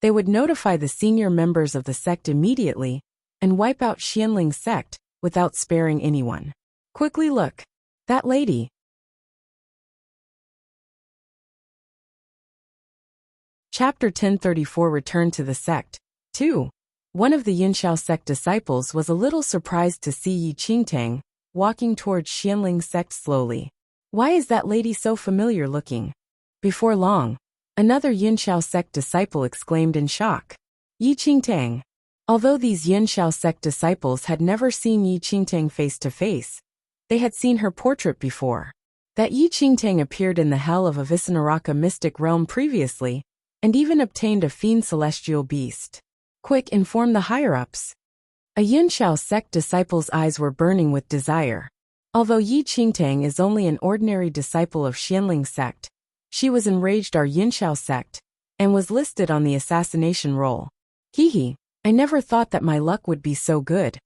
they would notify the senior members of the sect immediately and wipe out Xianling sect without sparing anyone. Quickly look. That lady. Chapter 1034 Return to the Sect. 2. One of the Yinxiao sect disciples was a little surprised to see Yi Qingtang walking towards Xianling sect slowly. Why is that lady so familiar looking? Before long, another Yinxiao sect disciple exclaimed in shock. Yi Qingtang. Although these Yinxiao sect disciples had never seen Yi Qingtang face to face, they had seen her portrait before. That Yi Qingtang appeared in the hell of Avicenaraka mystic realm previously, and even obtained a fiend celestial beast. Quick, inform the higher-ups. A Yinxiao sect disciple's eyes were burning with desire. Although Yi Qingtang is only an ordinary disciple of Xianling sect, she was enraged our Yinxiao sect, and was listed on the assassination roll. Hee, I never thought that my luck would be so good.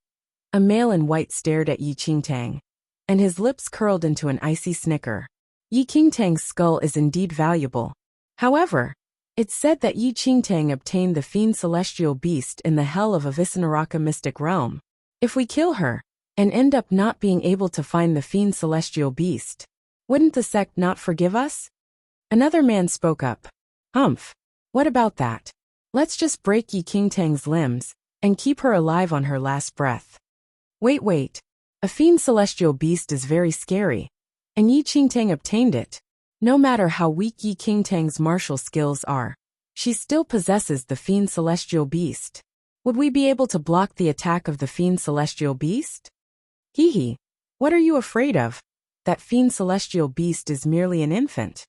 A male in white stared at Yi Qingtang, and his lips curled into an icy snicker. Yi Qingtang's skull is indeed valuable. However, it's said that Yi Qingtang obtained the fiend celestial beast in the hell of Avicenaraka mystic realm. If we kill her, and end up not being able to find the fiend celestial beast, wouldn't the sect not forgive us? Another man spoke up. Humph. What about that? Let's just break Yi Qingtang's limbs, and keep her alive on her last breath. Wait. A fiend celestial beast is very scary, and Yi Qingtang obtained it. No matter how weak Yi Qingtang's martial skills are, she still possesses the fiend celestial beast. Would we be able to block the attack of the fiend celestial beast? Hee hee. What are you afraid of? That fiend celestial beast is merely an infant.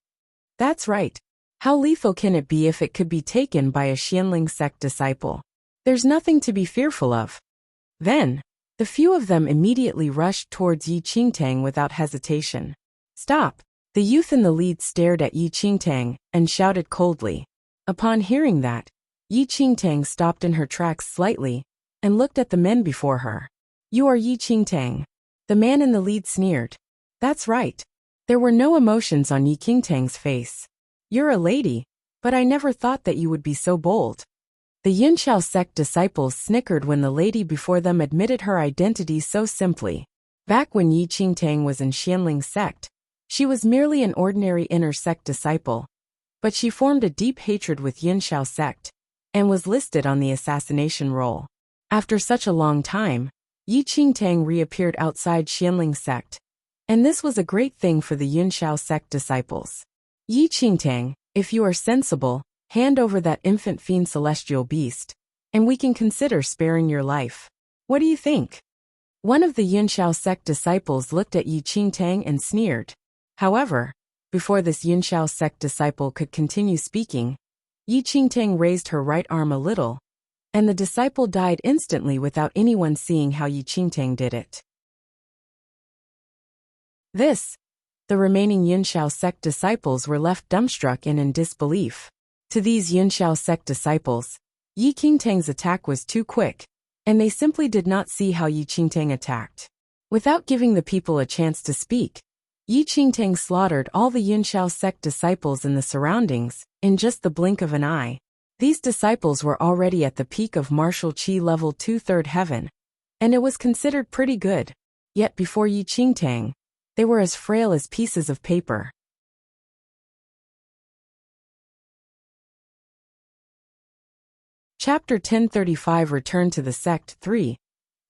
That's right. How lethal can it be if it could be taken by a Xianling sect disciple? There's nothing to be fearful of. Then, the few of them immediately rushed towards Yi Qingtang without hesitation. Stop! The youth in the lead stared at Yi Qingtang and shouted coldly. Upon hearing that, Yi Qingtang stopped in her tracks slightly and looked at the men before her. You are Yi Qingtang. The man in the lead sneered. That's right. There were no emotions on Yi Qingtang's face. You're a lady, but I never thought that you would be so bold. The Yunxiao sect disciples snickered when the lady before them admitted her identity so simply. Back when Yi Qingtang was in Xianling sect, she was merely an ordinary inner sect disciple, but she formed a deep hatred with Yunxiao sect and was listed on the assassination roll. After such a long time, Yi Qingtang reappeared outside Xianling sect, and this was a great thing for the Yunxiao sect disciples. Yi Qingtang, if you are sensible, hand over that infant fiend celestial beast, and we can consider sparing your life. What do you think? One of the Yunxiao sect disciples looked at Yi Qingtang and sneered. However, before this Yunxiao sect disciple could continue speaking, Yi Qingtang raised her right arm a little, and the disciple died instantly without anyone seeing how Yi Qingtang did it. The remaining Yunxiao sect disciples were left dumbstruck and in disbelief. To these Yunxiao sect disciples, Yi Qingtang's attack was too quick, and they simply did not see how Yi Qingtang attacked. Without giving the people a chance to speak, Yi Qingtang slaughtered all the Yunxiao sect disciples in the surroundings in just the blink of an eye. These disciples were already at the peak of martial qi level 2/3 heaven, and it was considered pretty good. Yet before Yi Qingtang, they were as frail as pieces of paper. Chapter 1035 Return to the Sect 3.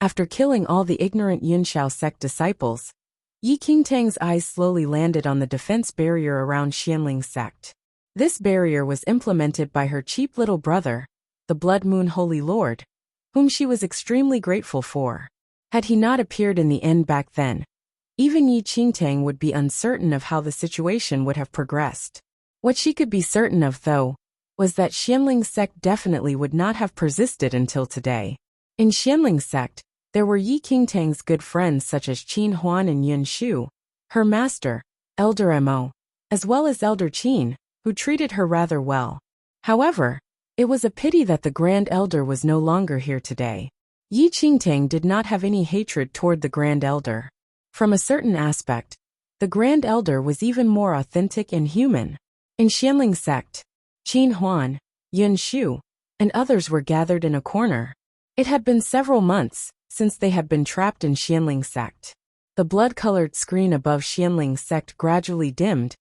After killing all the ignorant Yunxiao sect disciples, Yi Qingtang's eyes slowly landed on the defense barrier around Xianling sect. This barrier was implemented by her cheap little brother, the Blood Moon Holy Lord, whom she was extremely grateful for. Had he not appeared in the end back then, even Yi Qingtang would be uncertain of how the situation would have progressed. What she could be certain of, though, was that Xianling sect definitely would not have persisted until today. In Xianling sect, there were Yi Qingtang's good friends such as Qin Huan and Yun Shu, her master, Elder Mo, as well as Elder Qin, who treated her rather well. However, it was a pity that the Grand Elder was no longer here today. Yi Qingtang did not have any hatred toward the Grand Elder. From a certain aspect, the Grand Elder was even more authentic and human. In Xianling sect, Qin Huan, Yun Shu, and others were gathered in a corner. It had been several months since they had been trapped in Xianling sect. The blood-colored screen above Xianling sect gradually dimmed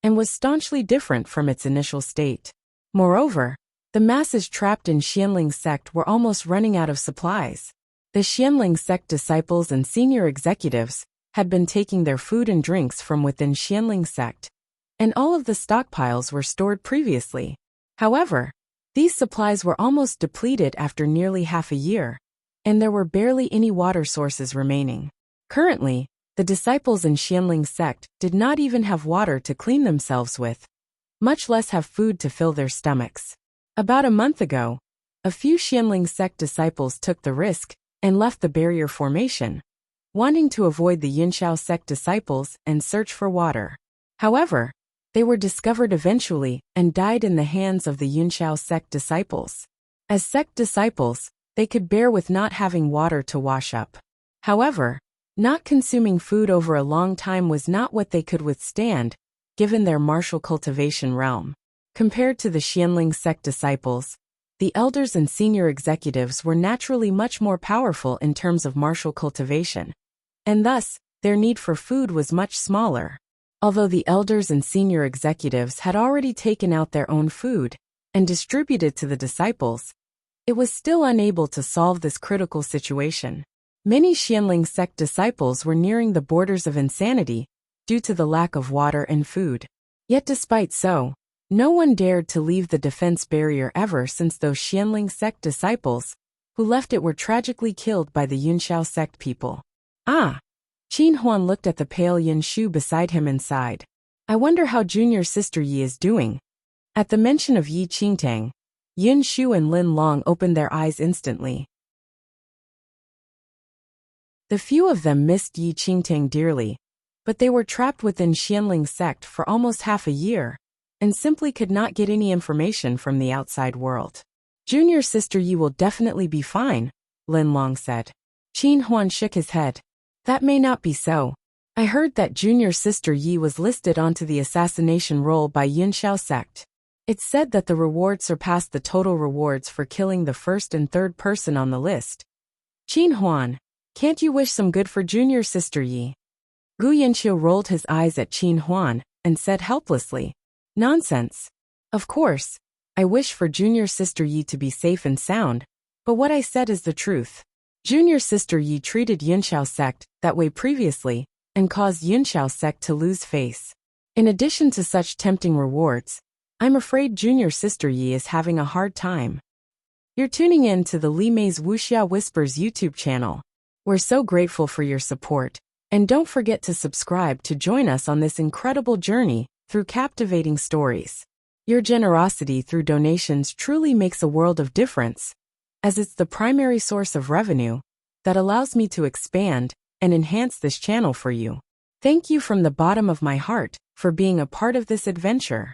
and was staunchly different from its initial state. Moreover, the masses trapped in Xianling sect were almost running out of supplies. The Xianling sect disciples and senior executives had been taking their food and drinks from within Xianling sect, and all of the stockpiles were stored previously. However, these supplies were almost depleted after nearly half a year, and there were barely any water sources remaining. Currently, the disciples in Xianling sect did not even have water to clean themselves with, much less have food to fill their stomachs. About a month ago, a few Xianling sect disciples took the risk and left the barrier formation, wanting to avoid the Yunxiao sect disciples and search for water. However, they were discovered eventually and died in the hands of the Yunxiao sect disciples. As sect disciples, they could bear with not having water to wash up. However, not consuming food over a long time was not what they could withstand, given their martial cultivation realm. Compared to the Xianling sect disciples, the elders and senior executives were naturally much more powerful in terms of martial cultivation, and thus, their need for food was much smaller. Although the elders and senior executives had already taken out their own food and distributed to the disciples, it was still unable to solve this critical situation. Many Xianling sect disciples were nearing the borders of insanity due to the lack of water and food. Yet despite so, no one dared to leave the defense barrier ever since those Xianling sect disciples who left it were tragically killed by the Yunxiao sect people. Ah. Qin Huan looked at the pale Yin Shu beside him and sighed. I wonder how junior sister Yi is doing. At the mention of Yi Qingtang, Yin Shu and Lin Long opened their eyes instantly. The few of them missed Yi Qingtang dearly, but they were trapped within Xianling sect for almost half a year, and simply could not get any information from the outside world. Junior sister Yi will definitely be fine, Lin Long said. Qin Huan shook his head. That may not be so. I heard that junior sister Yi was listed onto the assassination roll by Yunxiao sect. It's said that the reward surpassed the total rewards for killing the first and third person on the list. Qin Huan, can't you wish some good for junior sister Yi? Gu Yanqiu rolled his eyes at Qin Huan and said helplessly, Nonsense. Of course, I wish for junior sister Yi to be safe and sound, but what I said is the truth. Junior sister Yi treated Yunxiao sect that way previously and caused Yunxiao sect to lose face. In addition to such tempting rewards, I'm afraid junior sister Yi is having a hard time. You're tuning in to the Li Mei's Wuxia Whispers YouTube channel. We're so grateful for your support, and don't forget to subscribe to join us on this incredible journey through captivating stories. Your generosity through donations truly makes a world of difference, as it's the primary source of revenue that allows me to expand and enhance this channel for you. Thank you from the bottom of my heart for being a part of this adventure.